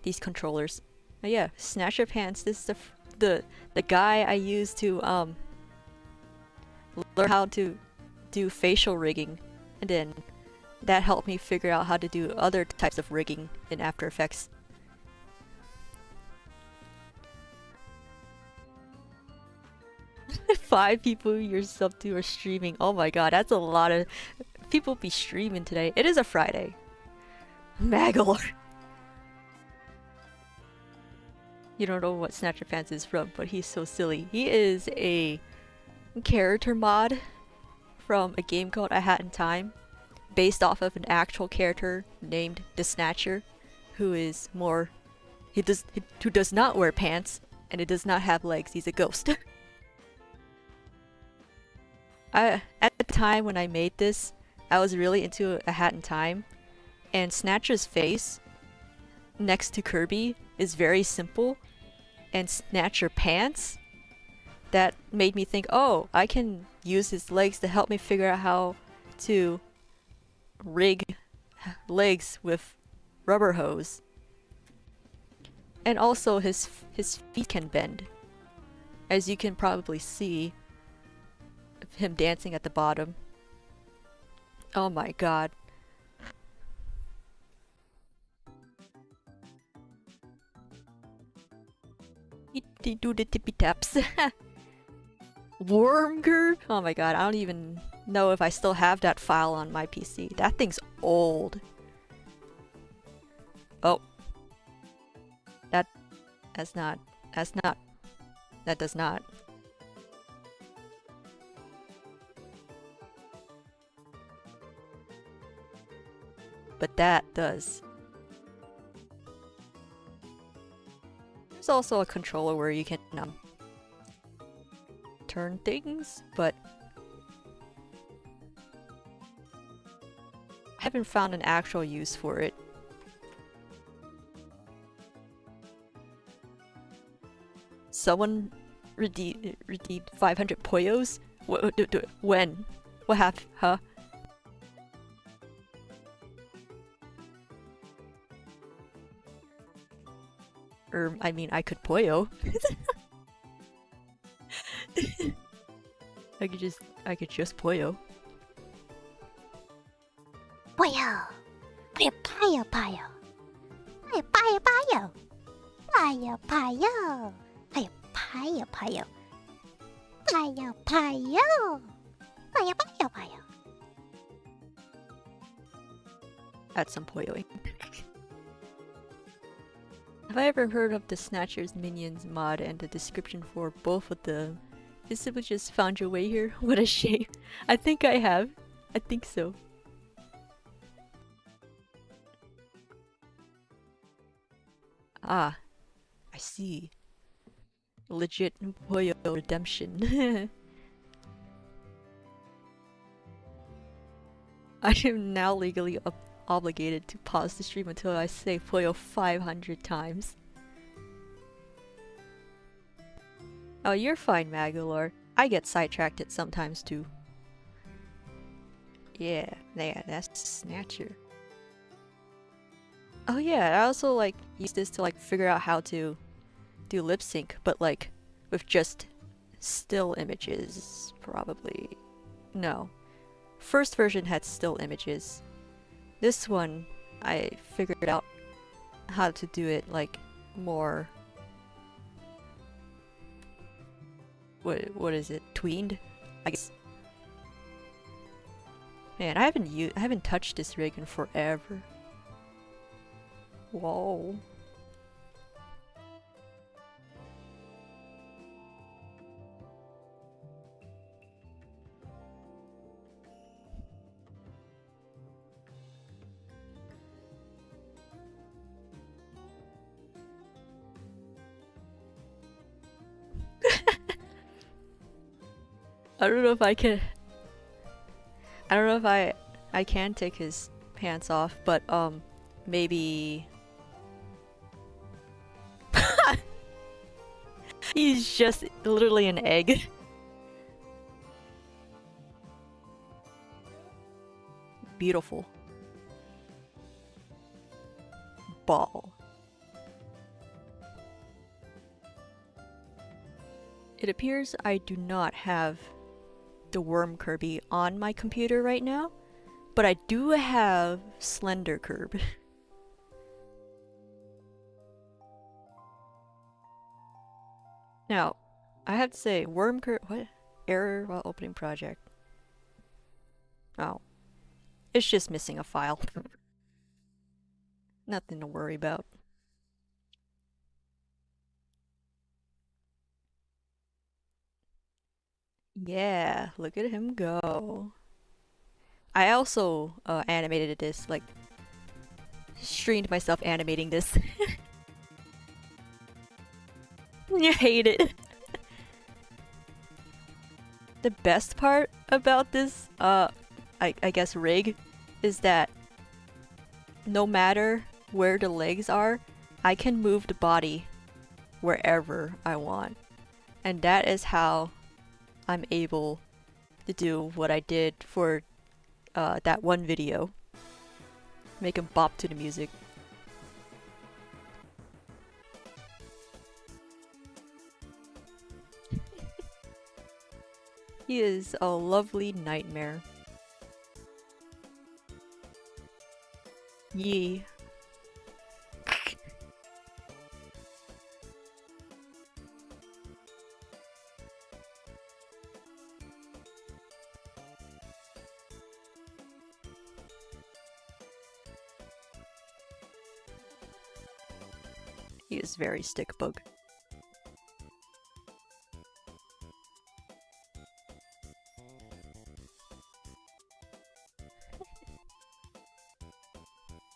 these controllers. But yeah, Snatcher Pants. This is the guy I use to learn how to do facial rigging, and then that helped me figure out how to do other types of rigging in After Effects. 5 people you're sub to are streaming. Oh my god, that's a lot of people be streaming today. It is a Friday. Magolor. You don't know what Snatcher Pants is from, but he's so silly. He is a character mod from a game called A Hat in Time, based off of an actual character named the Snatcher, who is more who does not wear pants and it does not have legs. He's a ghost. At the time when I made this, I was really into A Hat in Time, and Snatcher's face next to Kirby is very simple, and Snatcher pants, that made me think, oh, I can use his legs to help me figure out how to rig legs with rubber hose. And also his feet can bend, as you can probably see him dancing at the bottom. Oh my god. He do the tippy taps. Worm curve? Oh my god, I don't even know if I still have that file on my PC. That thing's old. Oh. That does not. But that does. There's also a controller where you can turn things, but I haven't found an actual use for it. Someone redeemed 500 Poyos? When? What happened? Huh? I mean, I could Poyo. I could just Poyo. Poyo! Poyo, poyo, poyo! Poyo, poyo, poyo! Poyo, poyo! Poyo, poyo, poyo! Poyo, poyo! Poyo, poyo, poyo! Add some Poyoing. Have I ever heard of the Snatcher's Minions mod and the description for both of them? Is it just found your way here? What a shame. I think I have. I think so. Ah, I see. Legit Poyo redemption. I am now legally obligated to pause the stream until I say Poyo 500 times. Oh, you're fine, Magolor. I get sidetracked it sometimes too. Yeah, that's Snatcher. Oh yeah, I also like use this to like figure out how to do lip sync, but like with just still images, probably. No. First version had still images. This one, I figured out how to do it like more. What is it? Tweened, I guess. Man, I haven't touched this rig in forever. Whoa. I don't know if I can. I don't know if I can take his pants off, but maybe. He's just literally an egg. Beautiful. Ball. It appears I do not have the Worm Kirby on my computer right now, but I do have Slender Kirby. Now, I have to say, Worm Kirby. What? Error while opening project. Oh. It's just missing a file. Nothing to worry about. Yeah, look at him go. I also animated this, like, streamed myself animating this. You hate it. The best part about this, I guess rig, is that no matter where the legs are, I can move the body wherever I want. And that is how I'm able to do what I did for that one video. Make him bop to the music. He is a lovely nightmare. Yee. He is very stick bug.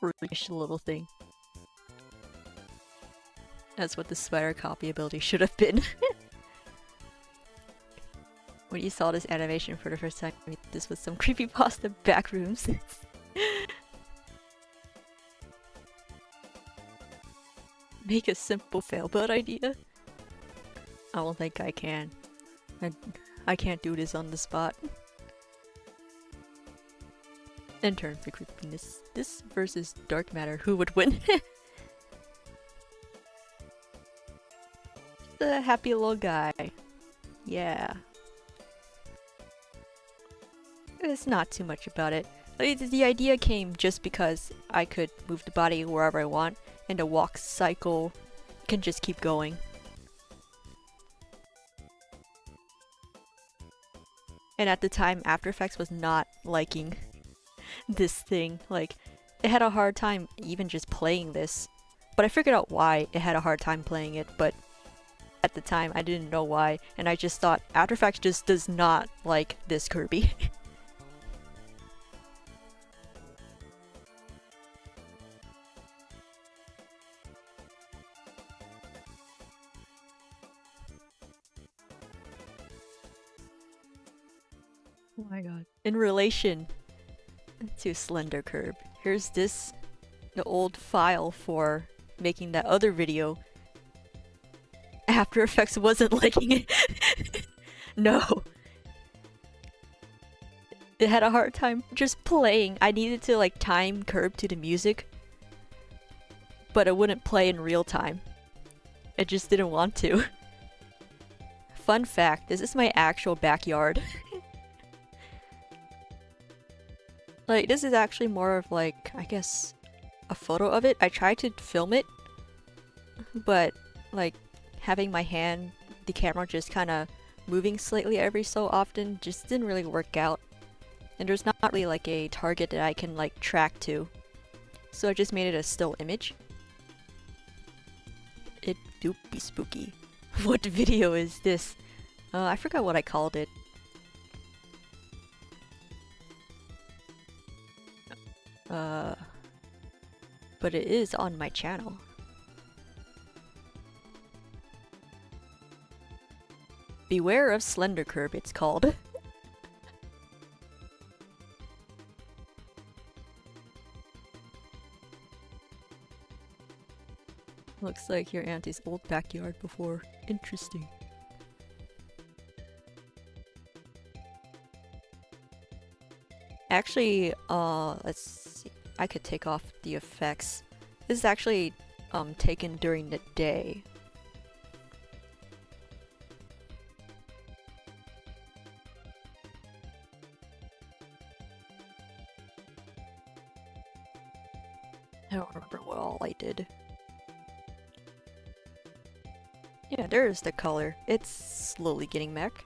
Foolish little thing. That's what the spider copy ability should have been. When you saw this animation for the first time, this was some creepypasta backrooms. Make a simple failbot idea? I don't think I can. I can't do this on the spot. In terms of creepiness, this versus dark matter, who would win? The happy little guy. Yeah. It's not too much about it. The idea came just because I could move the body wherever I want, and the walk cycle can just keep going. And at the time, After Effects was not liking this thing. Like, it had a hard time even just playing this. But I figured out why it had a hard time playing it, but at the time I didn't know why, and I just thought After Effects just does not like this Kirby. Oh my god. In relation to Slender Curb, here's this, the old file for making that other video. After Effects wasn't liking it. No. It had a hard time just playing. I needed to like time Curb to the music, but it wouldn't play in real time. It just didn't want to. Fun fact, this is my actual backyard. Like, this is actually more of like, I guess, a photo of it. I tried to film it, but like having my hand, the camera just kind of moving slightly every so often just didn't really work out. And there's not really like a target that I can like track to. So I just made it a still image. It do be spooky. What video is this? I forgot what I called it. But it is on my channel. Beware of Slender Curb, it's called. Looks like your auntie's old backyard before. Interesting. Actually, let's see. I could take off the effects. This is actually taken during the day. I don't remember what all I did. Yeah, there's the color. It's slowly getting back.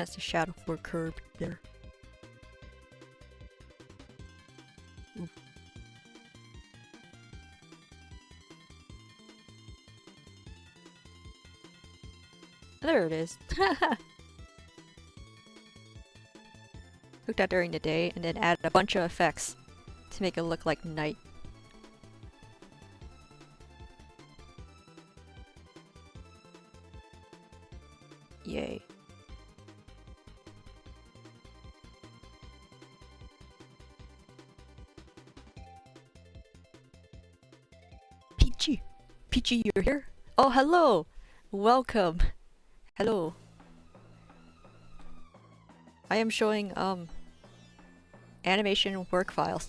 That's the shadow for Kirby there. Ooh. There it is. Took that during the day and then added a bunch of effects to make it look like night. Yay. Peachy! Peachy, you're here? Oh, hello! Welcome! Hello. I am showing, animation work files.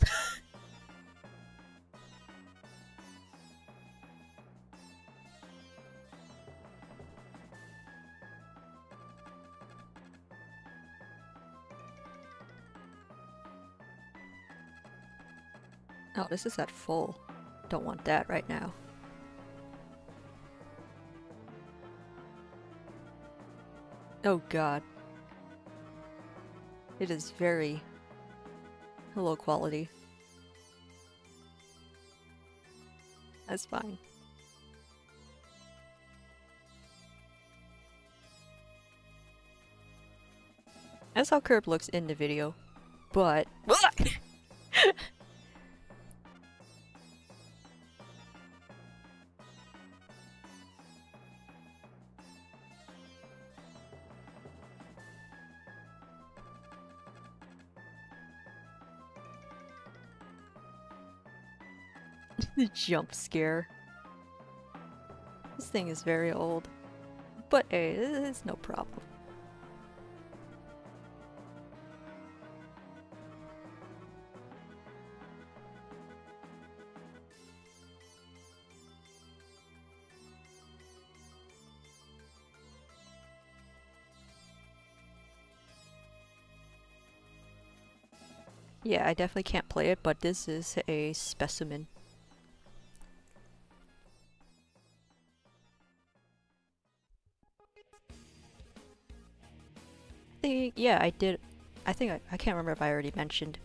Oh, this is at full. Don't want that right now. Oh god. It is very low quality. That's fine. That's how Kirby looks in the video. But... The jump scare. This thing is very old. But hey, it's no problem. Yeah, I definitely can't play it, but this is a specimen. Yeah, I did. I think I can't remember if I already mentioned.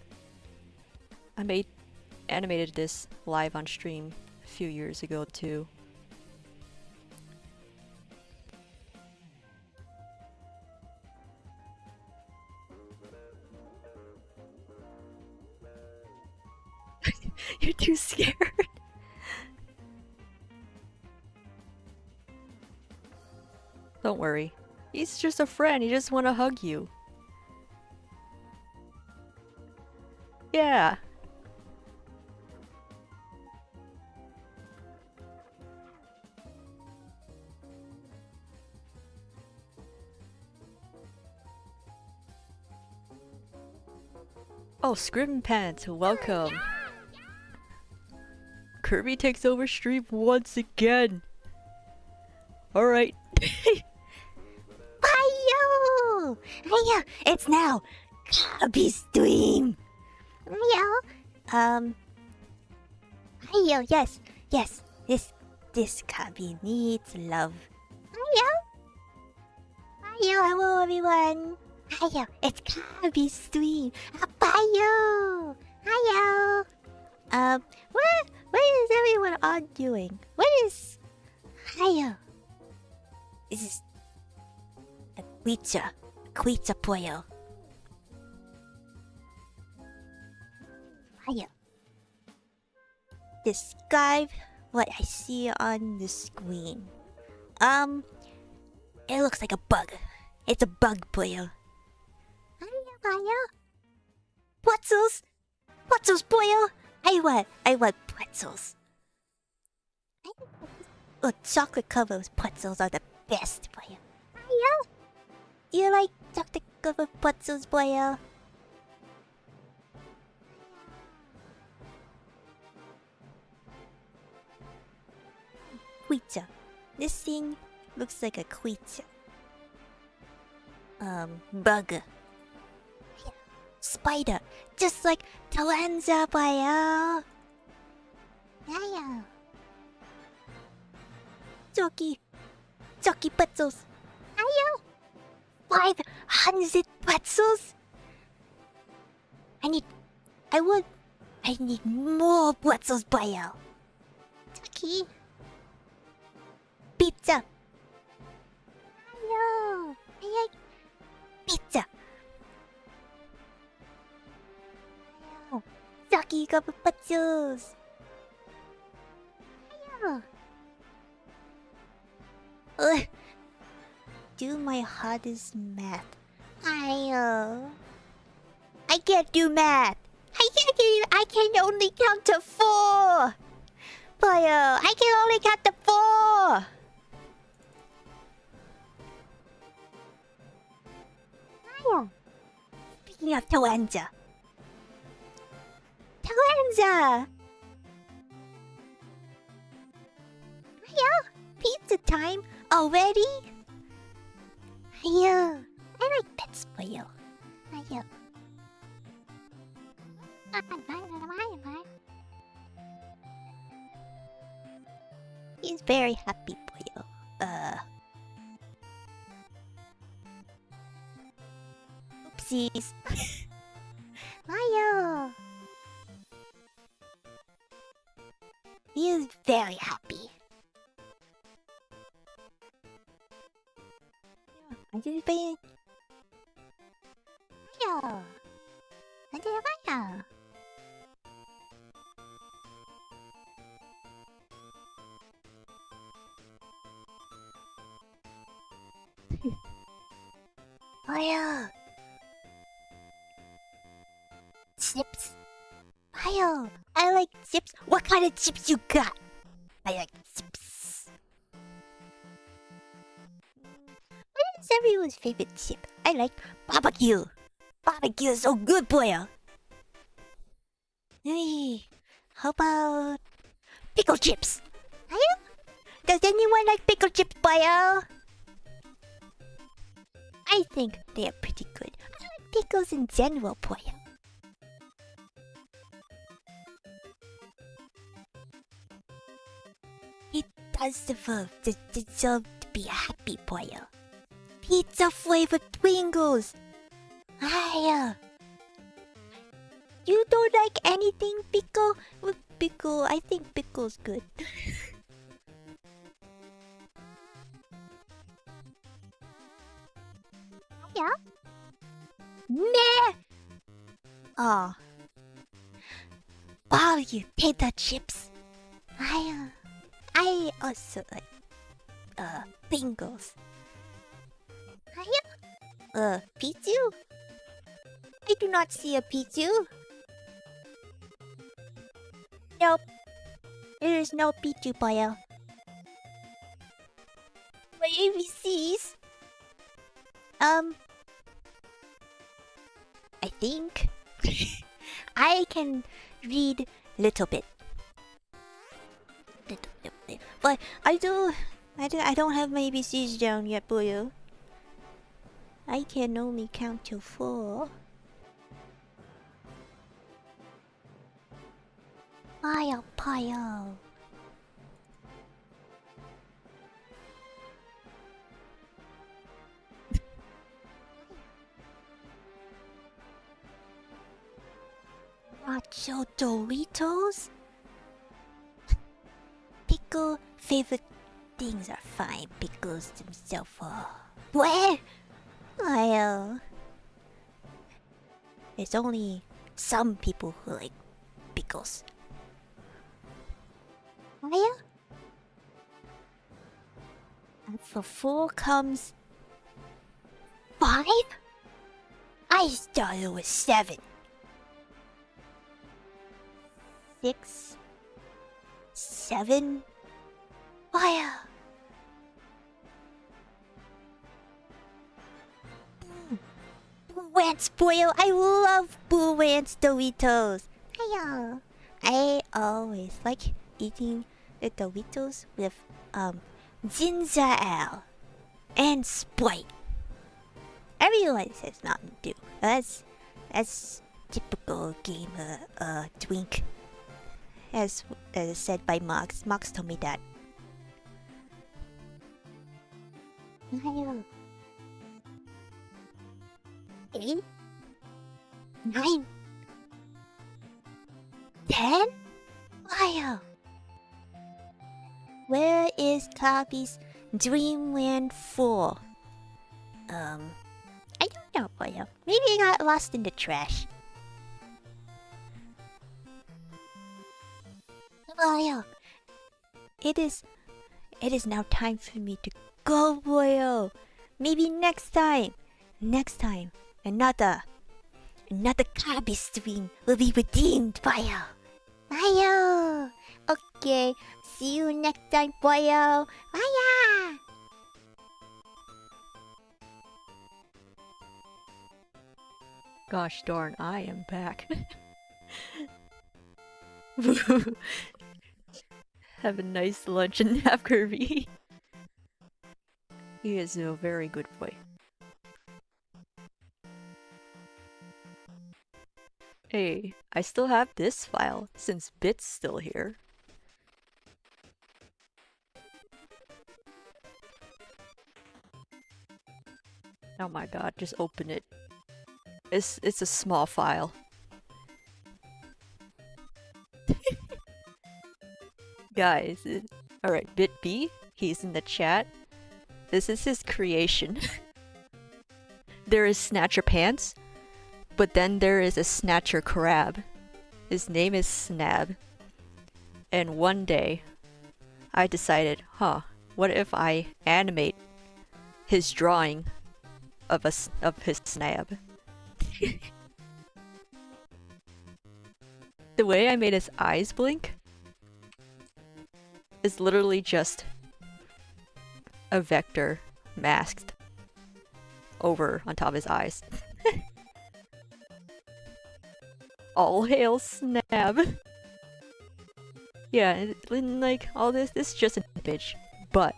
I animated this live on stream a few years ago too. You're too scared. Don't worry. He's just a friend. He just want to hug you. Yeah. Oh, Scriven Pants, welcome. Kirby takes over stream once again. Alright. Hiyo! Hiyo! It's now Kirby stream! Hiyo! Hiyo, yes, yes. This Kirby needs love. Hiyo! Hiyo, hello everyone! Hiyo, it's Kirby stream! Hiyo! Hiyo! What is everyone on doing? What is... Hiyo! This is... a Quita pollo. Hiyo. Describe what I see on the screen. It looks like a bug. It's a bug pollo. Hiyo. Pretzels! Pretzels, pollo! I want pretzels. Oh, chocolate covered pretzels are the best, pollo. Hiyo. You like chocolate covered pretzels, pollo? Quita. This thing looks like a quita. Bug. Spider. Just like Talenza, pollo. Yeah. Jockey pretzels. Hiyo. 500 pretzels? I need more pretzels, boyo. Chucky. Pizza. Hello. I like pizza. Hello. Chucky, got the pretzels. Hello. Do my hardest math. I can't do math. I can only count to 4. Boyo, I can only count to 4. Hiya. Speaking of Toenza. Hiya. Pizza time already? Hiya. I like pets, Boyo. Hiya. He's very happy, Boyo. Oopsies. Mayo. He is very happy. Anticipate. Mayo. Mayo. Mayo. Chips. Mayo. I like chips. What kind of chips you got? I like chips. What is everyone's favorite chip? I like barbecue. Barbecue is so good, boyo. Hey, how about pickle chips? Mayo? Does anyone like pickle chips, boyo? I think they are pretty good. I like pickles in general, boyo. He does deserve to be happy, boyo. Pizza flavored Pringles. Hiya. You don't like anything pickle? With pickle, I think pickle's good. Yeah. Meh. Oh. Barbecue potato chips. I also like Pringles. Hiya. Pichu? I do not see a Pichu. Nope. There is no Pichu, boyo. My ABCs. I think I can read little bit. But I don't have my ABCs down yet, boyo. I can only count to 4. Pio. Nacho Doritos? Pickle favorite things are fine. Pickles themselves are. Where? Well, there's only some people who like pickles. Yeah? And for 4 comes 5? I thought it was 7. 6, 7. Fire. Blue Ranch boyo. I love Blue Ranch Doritos. Hiya. I always like eating the Doritos with ginger ale and Sprite. Everyone says Mountain Dew. That's typical gamer twink. As said by Mox. Mox told me that. 8, 9, 10? Wow. Where is Kirby's Dreamland 4? I don't know, Boyo. Maybe it got lost in the trash. Boyo. It is now time for me to go, Boyo. Maybe next time. Next time, another Kirby stream will be redeemed, Boyo. Boyo. Okay, see you next time, Boyo. Bye. Gosh darn, I am back. Have a nice lunch and nap, Kirby. He is a very good boy. Hey, I still have this file, since Bit's still here. Oh my god, just open it. It's a small file. Guys, alright, Bit B, he's in the chat. This is his creation. There is Snatcher Pants, but then there is a Snatcher Crab. His name is Snab. And one day, I decided, what if I animate his drawing of his Snab? The way I made his eyes blink is literally just a vector masked over on top of his eyes. All hail Snab! Yeah, and like all this is just an image, but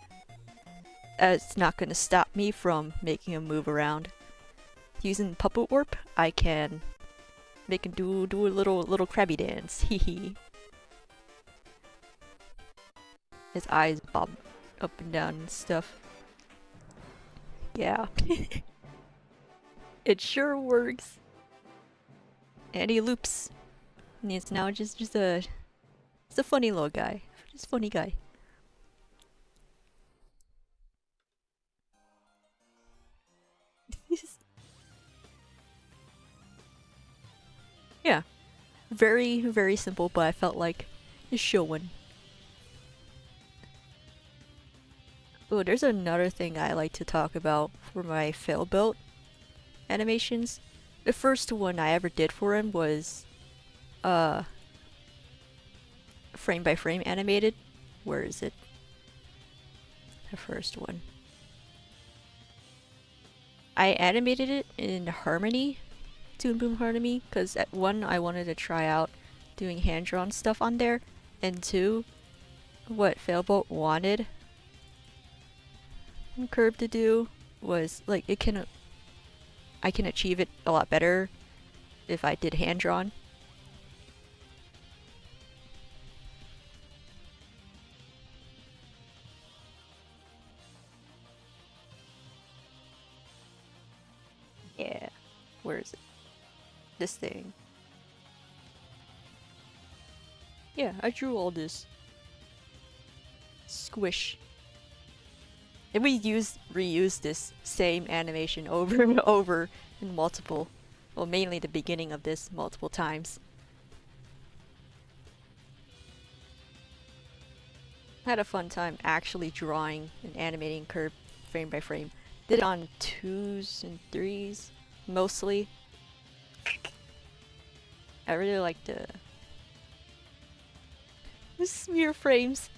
it's not gonna stop me from making him move around. Using Puppet Warp, I can make him do a little crabby dance. Hee. His eyes bob up and down and stuff. Yeah. It sure works. And he loops. And it's now just a funny little guy. Just funny guy. Yeah. Very, very simple, but I felt like just showing. Oh, there's another thing I like to talk about for my fail build animations. The first one I ever did for him was frame by frame animated. Where is it? The first one. I animated it in Harmony, Toon Boom Harmony, because at one I wanted to try out doing hand-drawn stuff on there, and two, what Failbolt wanted Curb to do was like I can achieve it a lot better if I did hand-drawn. Yeah, where is it? This thing. Yeah, I drew all this. Squish. And we reused this same animation over and over in multiple, well, mainly the beginning of this multiple times. Had a fun time actually drawing and animating Curb frame by frame. Did it on 2s and 3s, mostly. I really like the smear frames.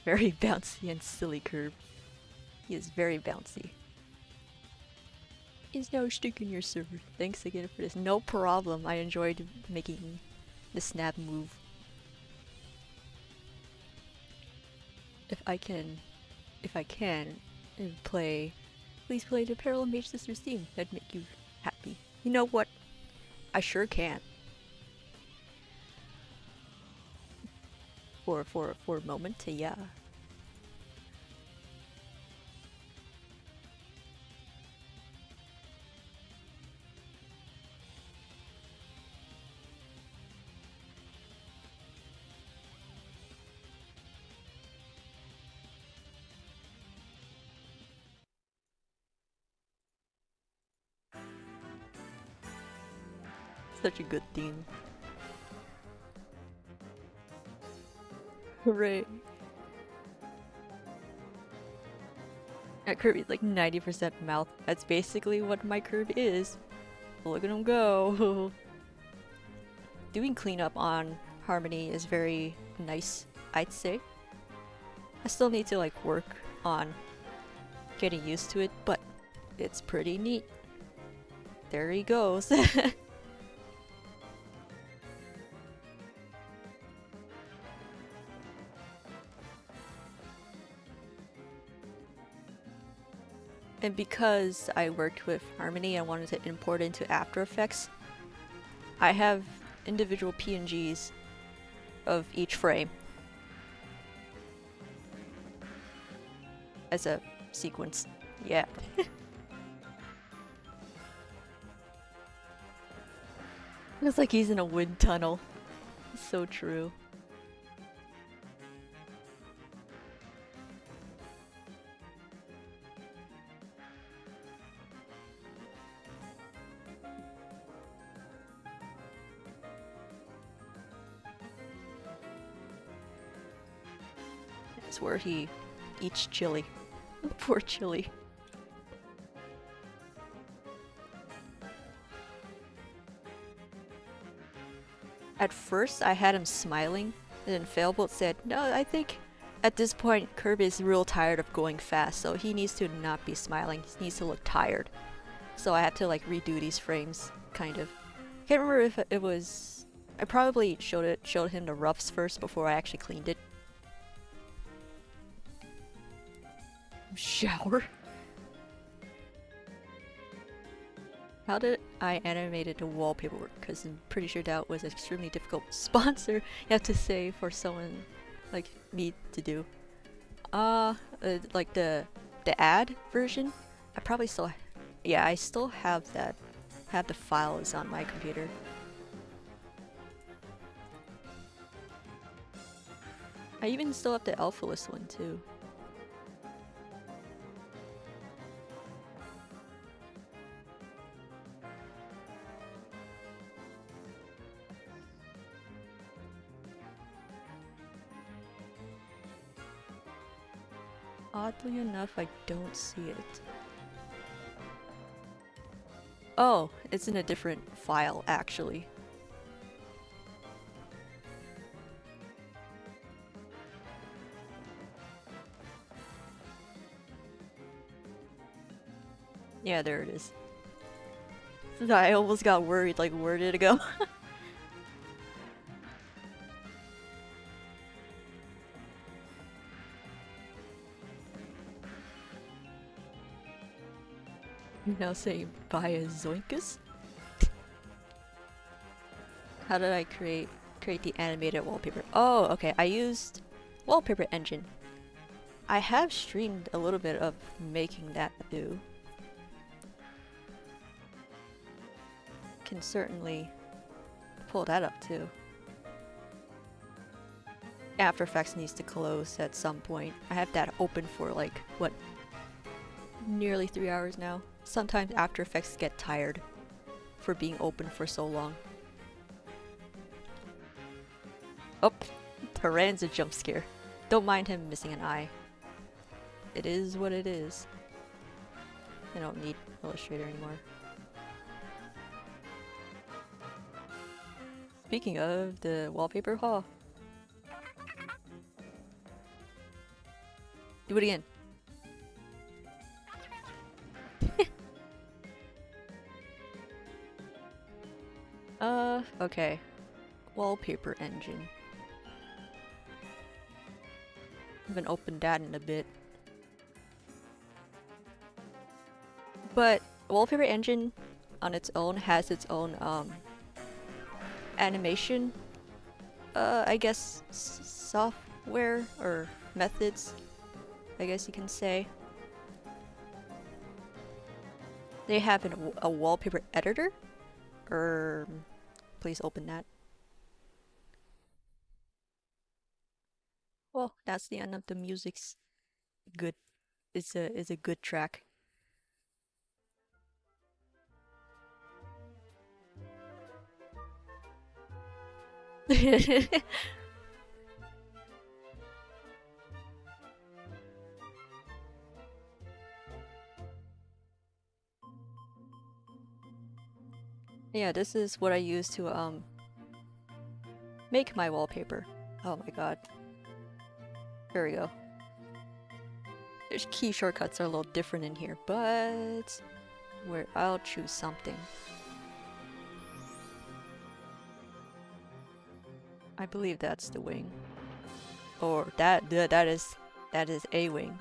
Very bouncy and silly Curb. He is very bouncy. He's now stuck in your server. Thanks again for this. No problem. I enjoyed making the snap move. If I can, play, please play the Parallel Mage Sisters theme. That'd make you happy. You know what? I sure can. For a moment, yeah. Such a good theme. Hooray. That Kirby's like 90% mouth. That's basically what my Kirby is. Look at him go. Doing cleanup on Harmony is very nice, I'd say. I still need to like work on getting used to it, but it's pretty neat. There he goes. And because I worked with Harmony and wanted to import into After Effects, I have individual PNGs of each frame as a sequence. Yeah. It's like he's in a wind tunnel. So true. It's where he eats chili. Poor chili. At first, I had him smiling, and then Failbolt said, "No, I think at this point Kirby is real tired of going fast, so he needs to not be smiling. He needs to look tired." So I had to like redo these frames, kind of. Can't remember if it was. I probably showed him the roughs first before I actually cleaned it. Shower. How did I animate the wallpaper work? Because I'm pretty sure that was an extremely difficult sponsor you have to say for someone like me to do. Like the ad version, I probably still, yeah, I still have that. Have the files on my computer. I even still have the Alpha List one too. Oddly enough, I don't see it. Oh, it's in a different file, actually. Yeah, there it is. I almost got worried, like, where did it go? Now saying buy a Zoinkus? How did I create the animated wallpaper? Oh, okay, I used Wallpaper Engine. I have streamed a little bit of making that do. Can certainly pull that up too. After Effects needs to close at some point. I have that open for like, what, nearly 3 hours now. Sometimes After Effects get tired for being open for so long. Oh, Taran's a jump scare. Don't mind him missing an eye. It is what it is. I don't need Illustrator anymore. Speaking of the wallpaper haul. Do it again. Okay. Wallpaper engine. Haven't opened that in a bit. But Wallpaper Engine on its own has its own animation, I guess software or methods, I guess you can say. They have a wallpaper editor, or please open that. Well, that's the end of the music's good. It's a good track. Yeah, this is what I use to make my wallpaper. Oh my god. Here we go. There's key shortcuts are a little different in here, but where I'll choose something. I believe that's the wing. Or that is a wing.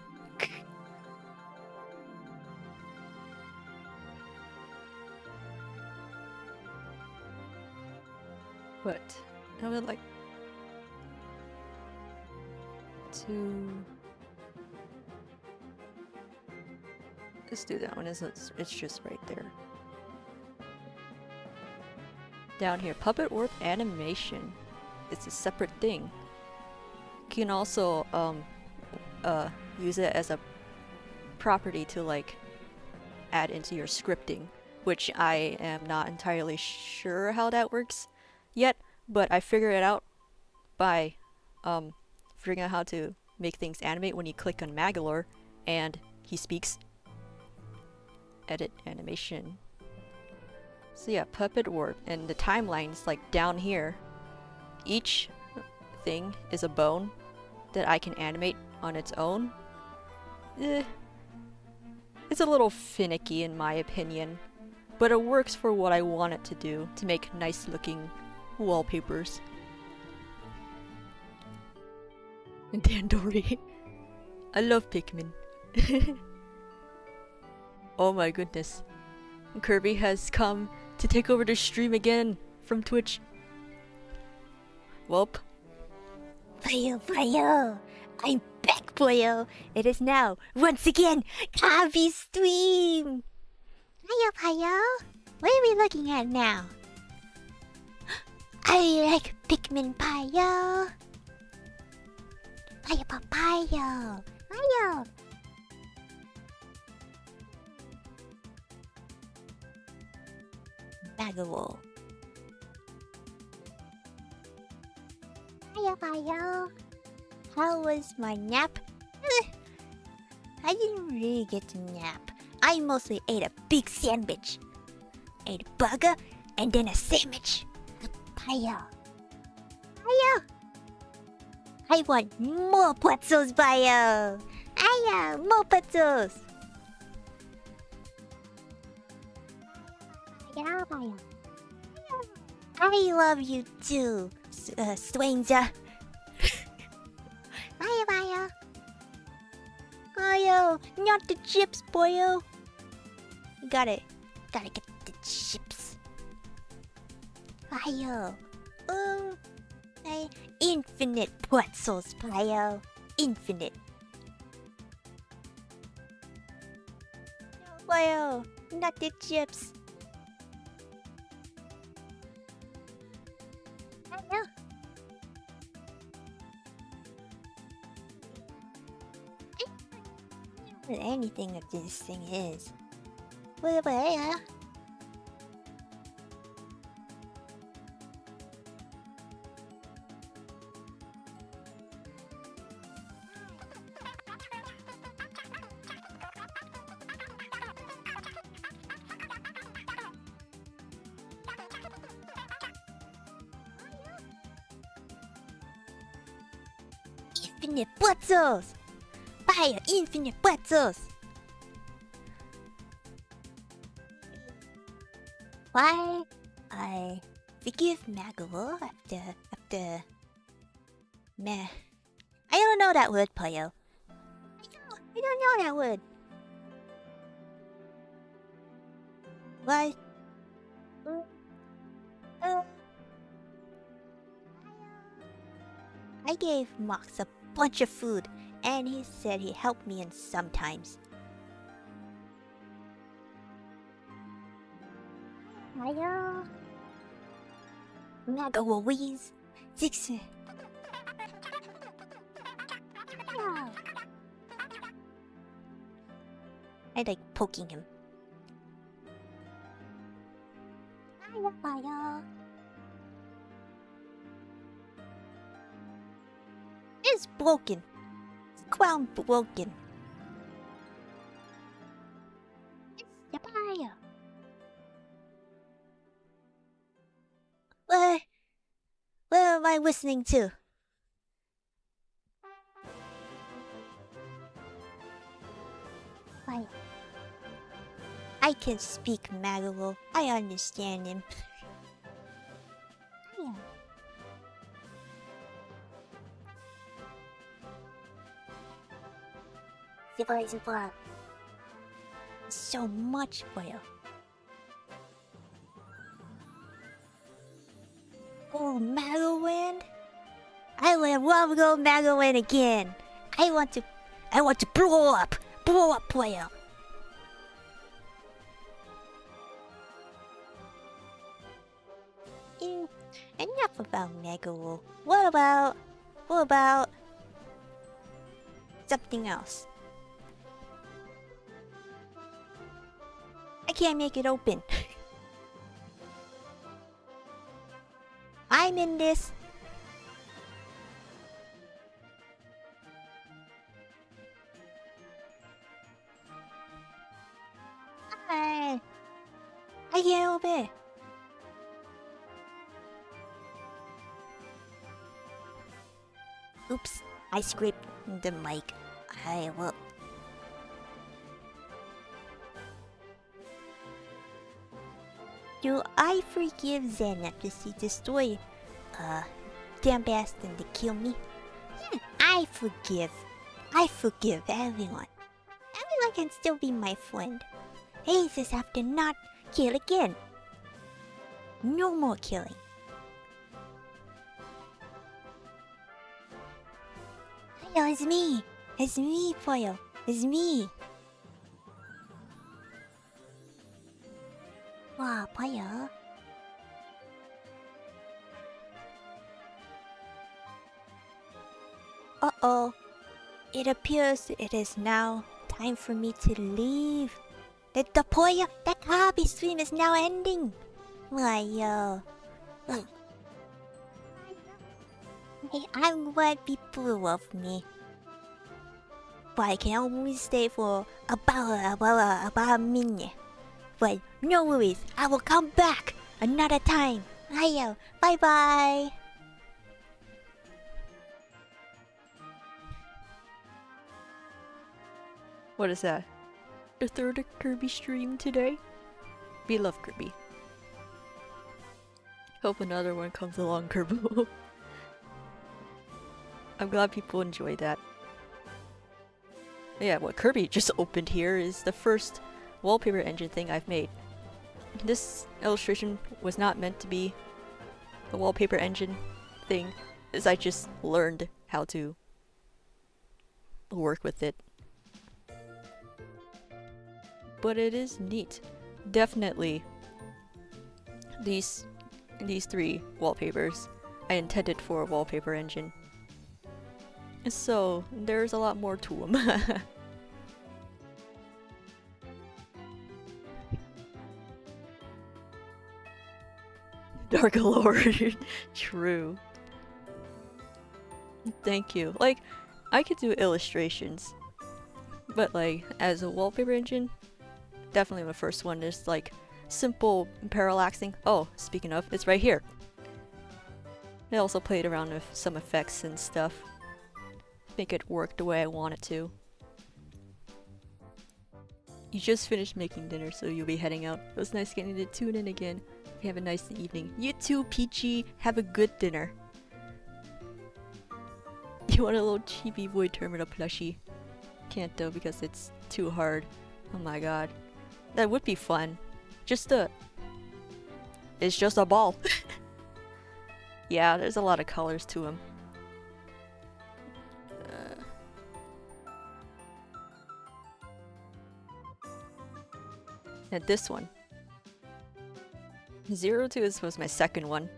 But I would like to let's do that one. It's just right there. Down here, puppet work animation. It's a separate thing. You can also use it as a property to like add into your scripting, which I am not entirely sure how that works yet, but I figured it out by figuring out how to make things animate when you click on Magolor and he speaks. Edit animation. So yeah, puppet warp, and the timeline's like down here. Each thing is a bone that I can animate on its own. It's a little finicky in my opinion, but it works for what I want it to do, to make nice looking wallpapers. And Dandori. I love Pikmin. Oh my goodness. Kirby has come to take over the stream again from Twitch. Welp. Boyo, I'm back, boyo. It is now, once again, Kirby's stream. Boyo. What are we looking at now? I like Pikmin, boyo. Boyo. Magolor. Boyo. How was my nap? I didn't really get to nap. I mostly ate a big sandwich. Ate a burger and then a sandwich. Boyo. I want more pretzels, boyo. More pretzels. Boyo. I love you too, stranger. Boyo. Boyo, not the chips, boyo. Gotta get the chips. Boyo. Infinite pretzels, boyo. Infinite. Boyo, not the chips. Boyo. What anything that this thing is. Boyo. Infinite pretzels! Fire infinite pretzels! Why I forgive Magolor after meh. I don't know that word, Poyo. I don't know that word. Why? I gave Mox a bunch of food, and he said he helped me in sometimes. Hiya. Magolor wheeze. Six. I like poking him. Hiya. It's broken. It's crown broken. Yapaya. What am I listening to? Why? I can speak Magolor. I understand him. Yeah. Super. So much for you. Oh, Magoland! I would love to go Magoland again. I want to blow up for you. Enough about Magolor. What about something else? I can't make it open. I'm in this. I can't open it. Oops, I scraped the mic. I will. Do I forgive Zen after she destroyed damn bastard to kill me? I forgive. I forgive everyone. Everyone can still be my friend. I just have to not kill again. No more killing. Hello, it's me. It's me, Poyo. It's me. Wow, Poyo. Uh-oh. It appears it is now time for me to leave. The Poyo, the Kirby stream is now ending. Why, yo. Hey, I'm glad people love me. But I can only stay for about a minute. But no worries, I will come back another time. Hiyo, bye bye. What is that? The third Kirby stream today? We love Kirby. Hope another one comes along, Kirby. I'm glad people enjoy that. Yeah, what Kirby just opened here is the first wallpaper engine thing I've made. This illustration was not meant to be a wallpaper engine thing, as I just learned how to work with it. But it is neat. Definitely these three wallpapers I intended for a wallpaper engine. So there's a lot more to them. Dark Lord. True. Thank you. Like, I could do illustrations, but like as a wallpaper engine, definitely my first one is like simple parallaxing. Oh, speaking of, it's right here. I also played around with some effects and stuff. Make it work the way I want it to. You just finished making dinner, so you'll be heading out. It was nice getting to tune in again. Have a nice evening. You too, Peachy. Have a good dinner. You want a little chibi Void Terminal plushie? Can't though because it's too hard. Oh my god. That would be fun. It's just a ball. Yeah, there's a lot of colors to him. And this one. 02 was my second one.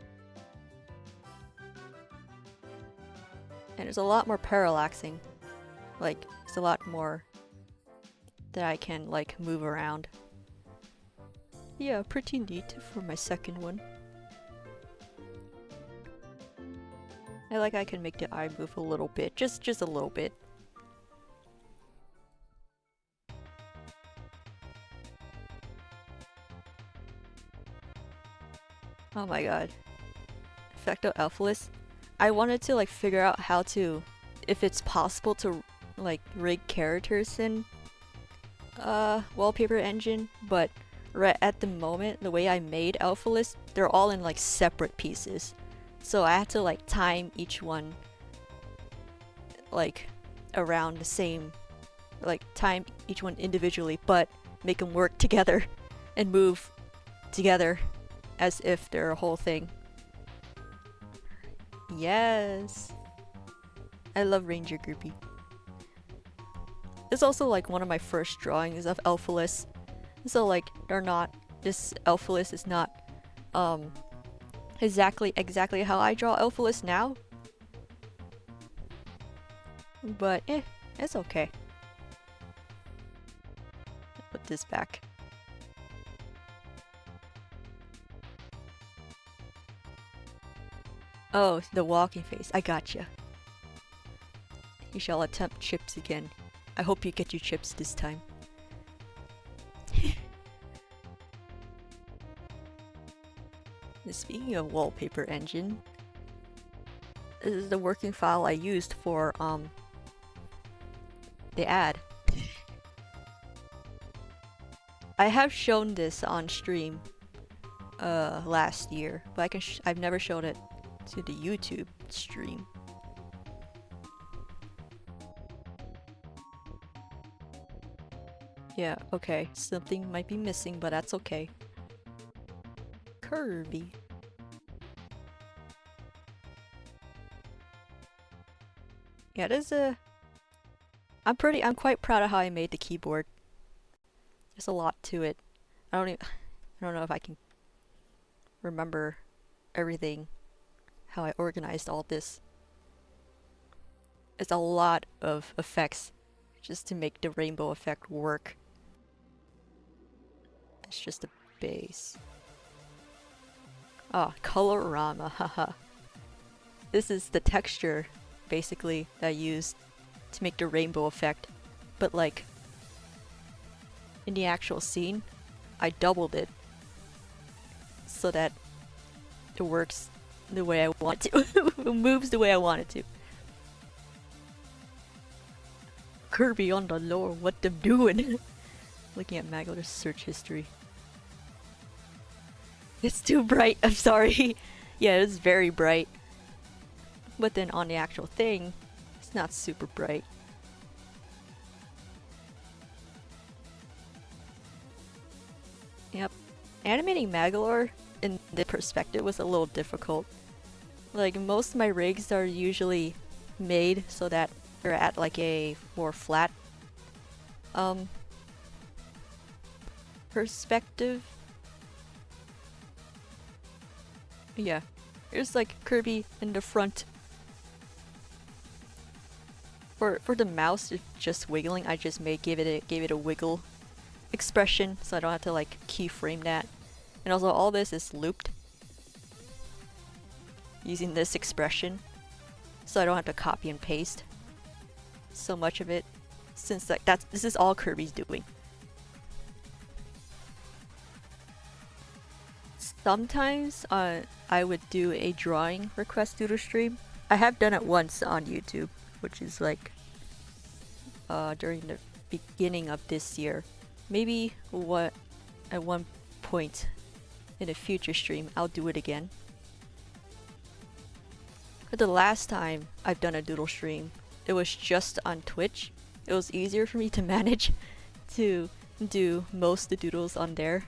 And there's a lot more parallaxing. Like, there's a lot more that I can, like, move around. Yeah, pretty neat for my second one. I can make the eye move a little bit, just a little bit. Oh my god. Effecto Elfless. I wanted to like figure out how to, if it's possible to like rig characters in Wallpaper Engine, but right at the moment, the way I made Elfless, they're all in like separate pieces. So I had to like time each one like around the same, like time each one individually, but make them work together and move together as if they're a whole thing. Yes! I love Ranger Kirby. It's also like one of my first drawings of Elfless. So like this Elfless is not exactly how I draw Elfless now. But it's okay. Put this back. Oh, the walking face. I gotcha. You shall attempt chips again. I hope you get your chips this time. Speaking of Wallpaper Engine, this is the working file I used for the ad. I have shown this on stream last year, but I've never shown it to the YouTube stream. Yeah, okay, something might be missing, but that's okay. Kirby. Yeah, there's a... I'm quite proud of how I made the keyboard. There's a lot to it. I don't know if I can remember everything, how I organized all this. It's a lot of effects just to make the rainbow effect work. It's just a base. Ah, Colorama, haha. This is the texture, basically, that I used to make the rainbow effect. But like, in the actual scene, I doubled it so that it works the way I want it to. It moves the way I want it to. Kirby on the lore, what them doing? Looking at Magolor's search history. It's too bright, I'm sorry. Yeah, it's very bright. But then on the actual thing, it's not super bright. Yep. Animating Magolor in the perspective was a little difficult. Like, most of my rigs are usually made so that they're at like a more flat perspective. Yeah, here's like Kirby in the front. For the mouse, it's just wiggling. I just gave it a wiggle expression, so I don't have to like keyframe that. And also, all this is looped using this expression, so I don't have to copy and paste so much of it, since like this is all Kirby's doing. Sometimes I would do a drawing request doodle stream. I have done it once on YouTube, which is like during the beginning of this year. Maybe at one point in a future stream I'll do it again. But the last time I've done a doodle stream, it was just on Twitch. It was easier for me to manage to do most of the doodles on there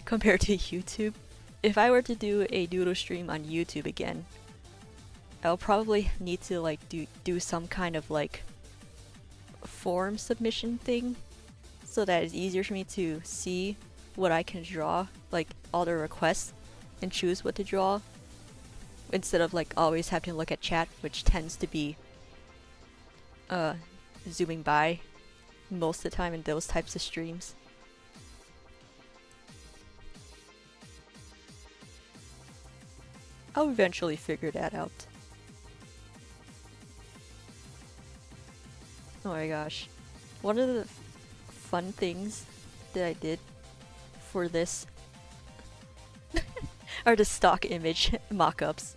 compared to YouTube. If I were to do a doodle stream on YouTube again, I'll probably need to like do some kind of like form submission thing, so that it's easier for me to see what I can draw, like all the requests, and choose what to draw, instead of like always having to look at chat, which tends to be zooming by most of the time in those types of streams. I'll eventually figure that out. my gosh. One of the fun things that I did for this are the stock image mock-ups.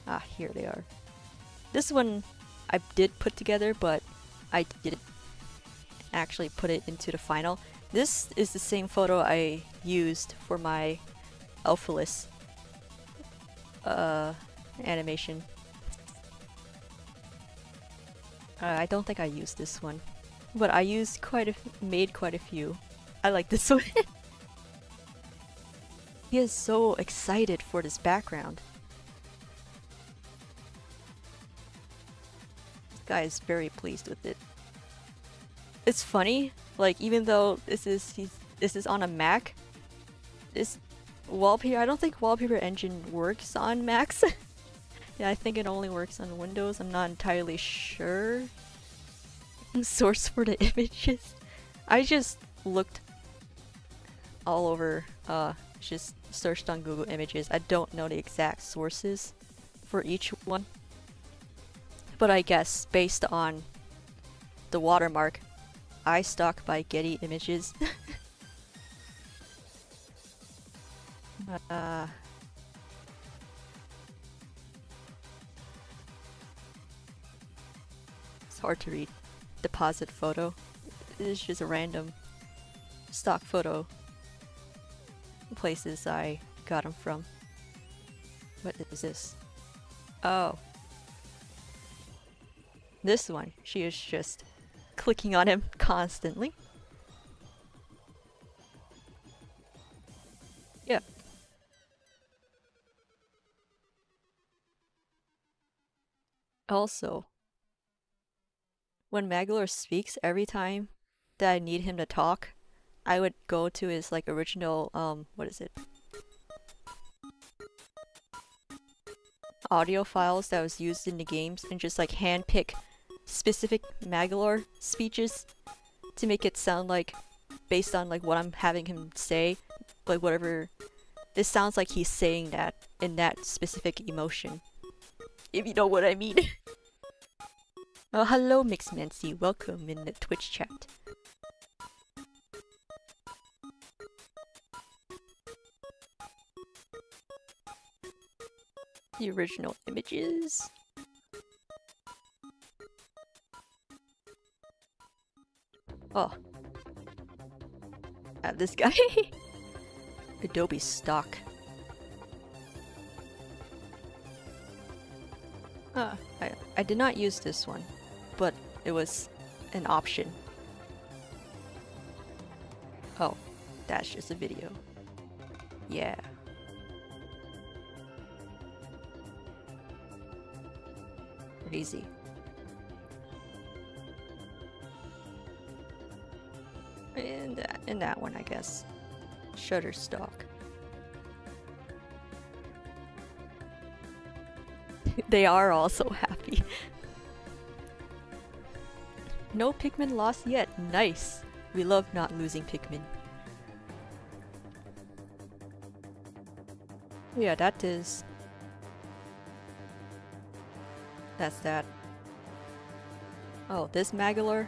Ah, here they are. This one I did put together, but I didn't actually put it into the final. This is the same photo I used for my Alphaless animation. I don't think I used this one, but I used made quite a few. I like this one. He is so excited for this background. This guy is very pleased with it. It's funny, like even though this is on a Mac, this wallpaper, I don't think Wallpaper Engine works on Macs. Yeah, I think it only works on Windows. I'm not entirely sure. Source for the images. I just looked all over, just searched on Google Images. I don't know the exact sources for each one. But I guess based on the watermark, iStock by Getty Images. It's hard to read. Deposit photo. It's just a random stock photo. Places I got them from. What is this? Oh. This one. She is just clicking on him constantly. Yeah. Also, when Magolor speaks, every time that I need him to talk, I would go to his like original what is it? Audio files that was used in the games and just like handpick specific Magolor speeches to make it sound like based on like what I'm having him say, like whatever it sounds like he's saying that in that specific emotion. If you know what I mean. Oh, hello Mixmancy, welcome in the Twitch chat. The original images. Oh. This guy. Adobe stock. I did not use this one, but it was an option. Oh, that's just a video. Yeah. Crazy. And that one, I guess. Shutterstock. They are all so happy. No Pikmin lost yet. Nice. We love not losing Pikmin. Yeah, that is... That's that. Oh, this Magolor?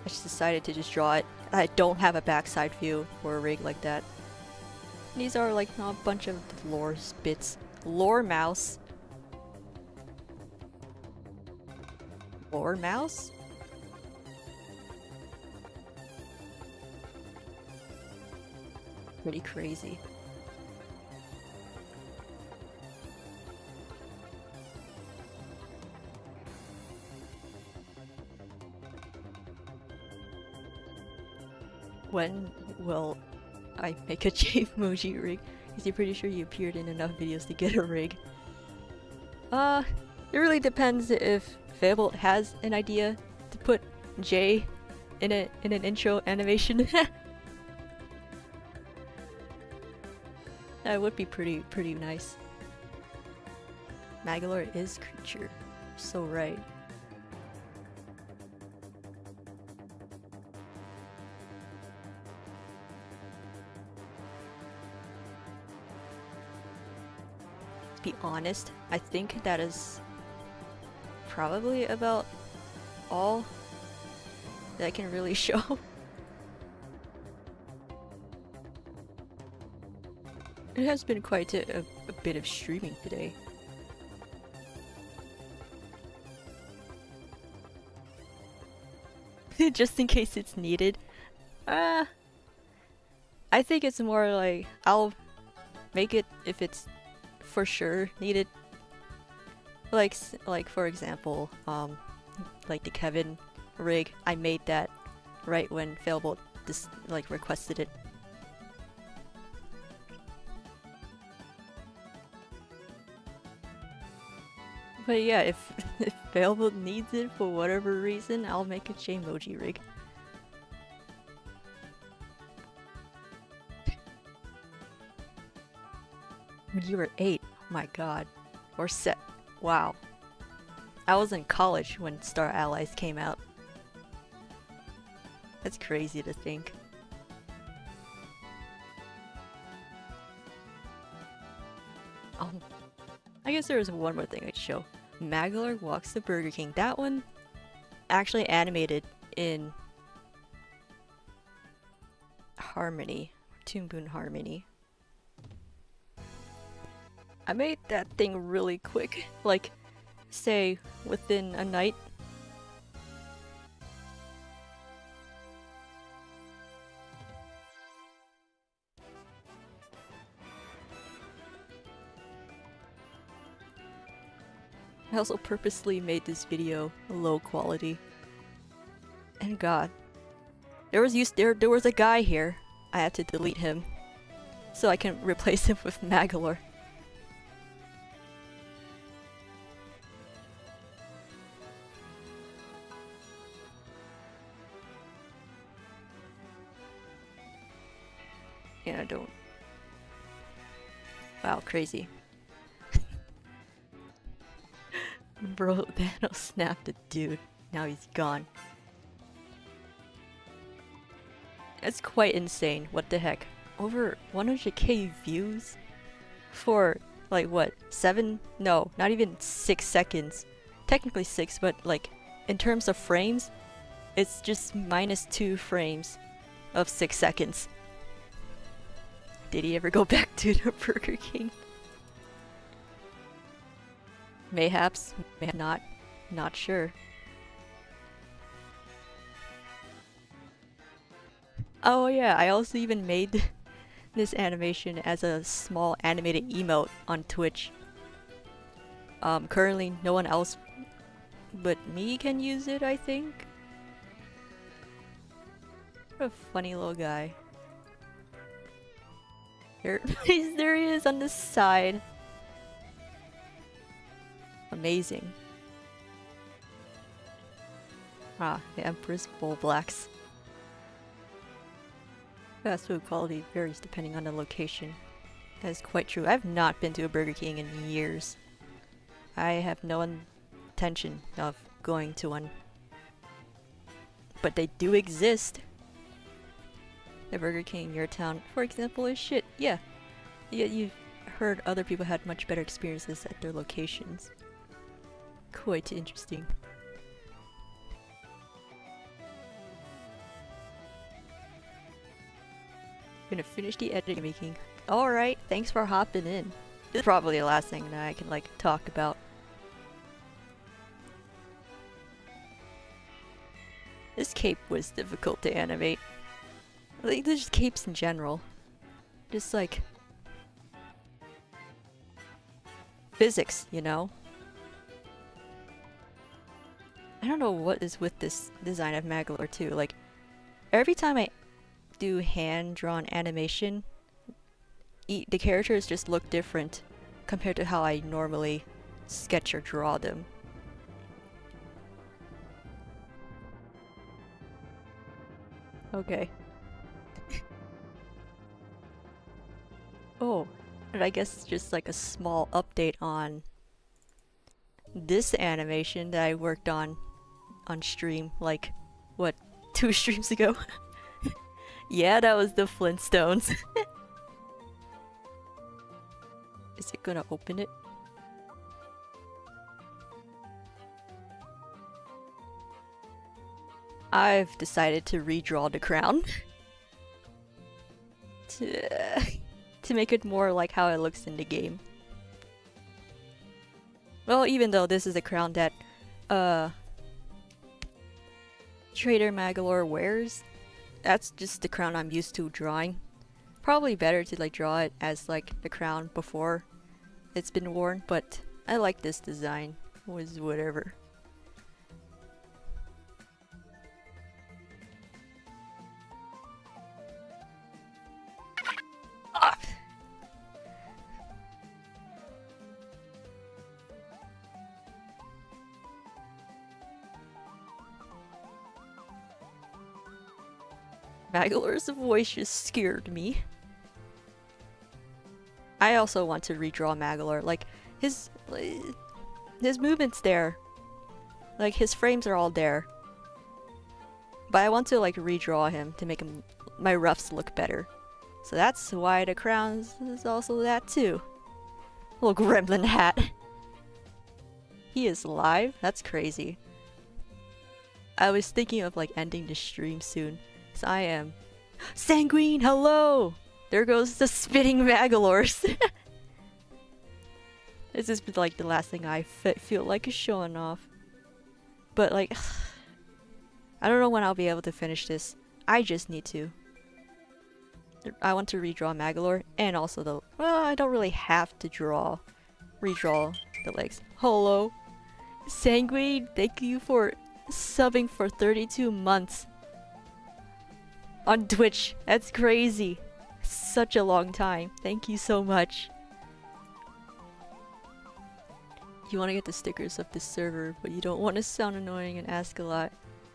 I just decided to just draw it. I don't have a backside view for a rig like that. These are like a bunch of lore bits. Lore mouse? Lore mouse? Pretty crazy. When will I make a J-Moji rig? Because you're pretty sure you appeared in enough videos to get a rig. It really depends if Fable has an idea to put J in an intro animation. That would be pretty nice. Magolor is creature. So right. To be honest, I think that is probably about all that I can really show. It has been quite a bit of streaming today. Just in case it's needed. I think it's more like I'll make it if it's for sure needed. Like for example, like the Kevin rig, I made that right when Failbolt just like requested it. But yeah, if Failbolt needs it for whatever reason, I'll make a J-Moji rig. When you were 8, my god. Or set. Wow. I was in college when Star Allies came out. That's crazy to think. I guess there was one more thing I'd show. Magolor walks the Burger King. That one actually animated in Harmony. Toon Boom Harmony. I made that thing really quick. Like, say, within a night. I also purposely made this video low quality. And god. There was a guy here. I had to delete him. So I can replace him with Magolor. Yeah, I don't. Wow, crazy. Bro, Thanos snapped a dude. Now he's gone. That's quite insane. What the heck? Over 100k views? For, like, what? 7? No, not even 6 seconds. Technically 6, but, like, in terms of frames, it's just -2 frames of 6 seconds. Did he ever go back to the Burger King? Mayhaps, mayhap not. Not sure. Oh yeah, I also even made this animation as a small animated emote on Twitch. Currently no one else but me can use it, I think. What a funny little guy. Here, there he is on the side. Amazing. Ah, the Empress Bull Blacks. Fast food quality varies depending on the location. That is quite true. I've not been to a Burger King in years. I have no intention of going to one. But they do exist. The Burger King in your town, for example, is shit. Yeah. You've heard other people had much better experiences at their locations. Quite interesting. Gonna finish the editing making. Alright, thanks for hopping in. This is probably the last thing that I can, like, talk about. This cape was difficult to animate. Like, there's just capes in general. Just, like... physics, you know? I don't know what is with this design of Magolor too. Like, every time I do hand-drawn animation, the characters just look different compared to how I normally sketch or draw them. Okay. Oh, and I guess just like a small update on this animation that I worked on stream, like, what, 2 streams ago? Yeah, that was the Flintstones. Is it gonna open it? I've decided to redraw the crown to make it more like how it looks in the game. Well, even though this is a crown that Trader Magolor wears, that's just the crown I'm used to drawing. Probably better to like draw it as like the crown before it's been worn, but I like this design. Was whatever. Ah! Magolor's voice just scared me. I also want to redraw Magolor. Like his movement's there. Like his frames are all there. But I want to like redraw him to make him my roughs look better. So that's why the crown is also that too. Little gremlin hat. He is live? That's crazy. I was thinking of like ending the stream soon. So I am. Sanguine, hello! There goes the spitting Magolors. This is like the last thing I feel like is showing off. But like, I don't know when I'll be able to finish this. I just need to. I want to redraw Magolor and also the. Well, I don't really have to redraw the legs. Hello, Sanguine. Thank you for subbing for 32 months on Twitch. That's crazy. Such a long time. Thank you so much. You want to get the stickers of this server, but you don't want to sound annoying and ask a lot.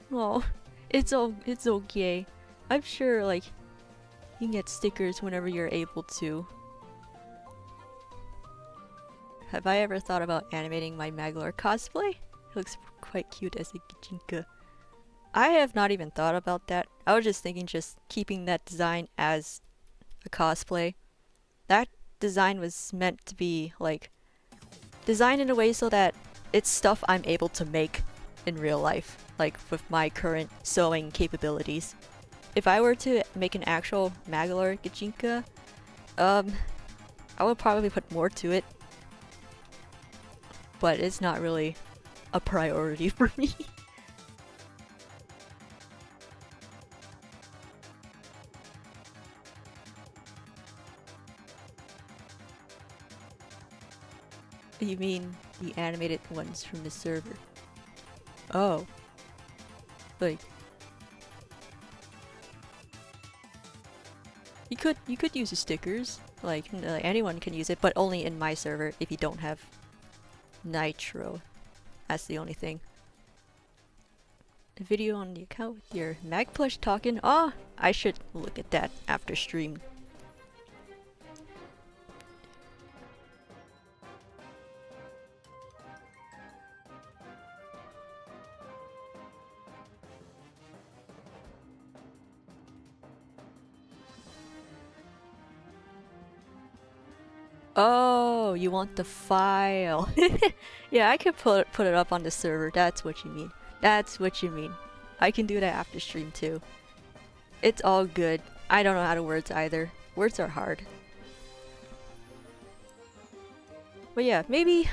Well, it's okay. I'm sure like you can get stickers whenever you're able to. Have I ever thought about animating my Magolor cosplay? It looks quite cute as a Gijinka. I have not even thought about that. I was just thinking just keeping that design as a cosplay. That design was meant to be like designed in a way so that it's stuff I'm able to make in real life, like with my current sewing capabilities. If I were to make an actual Magolor Gijinka, I would probably put more to it, but it's not really a priority for me. You mean the animated ones from the server? Oh. Like you could use the stickers. Like anyone can use it, but only in my server if you don't have Nitro. That's the only thing. A video on the account with your mag plush talking. Oh, I should look at that after stream. Oh, you want the file. Yeah, I could put it up on the server. That's what you mean. That's what you mean. I can do that after stream too. It's all good. I don't know how to words either. Words are hard. But yeah, maybe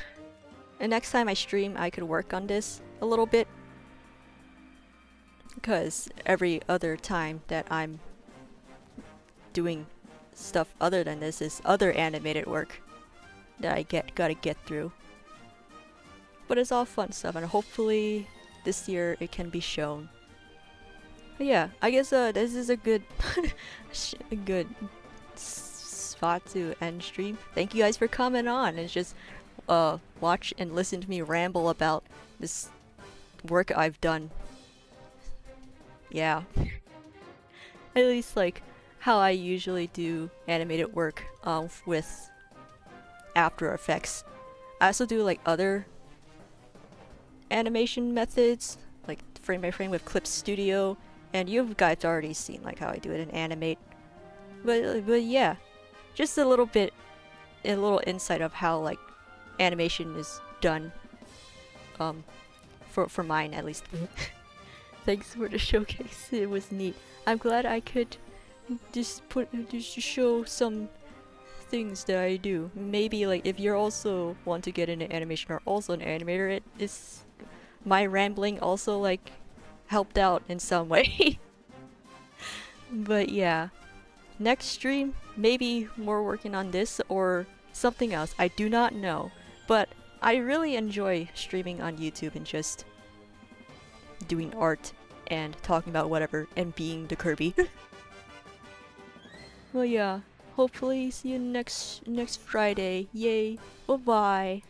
the next time I stream I could work on this a little bit. Because every other time that I'm doing stuff other than this is other animated work that I gotta get through. But it's all fun stuff, and hopefully this year it can be shown. But yeah, I guess this is a good a good spot to end stream. Thank you guys for coming on and just watch and listen to me ramble about this work I've done. Yeah. At least like how I usually do animated work with After Effects. I also do like other animation methods, like frame by frame with Clip Studio, and you guys already seen like how I do it in Animate. But yeah, just a little insight of how like animation is done. For mine at least. Thanks for the showcase. It was neat. I'm glad I could just show some things that I do. Maybe like if you're also want to get into animation or also an animator, it is my rambling also like helped out in some way. But yeah, next stream maybe more working on this or something else. I do not know, but I really enjoy streaming on YouTube and just doing art and talking about whatever and being the Kirby. Well, yeah. Hopefully see you next Friday. Yay. Bye bye.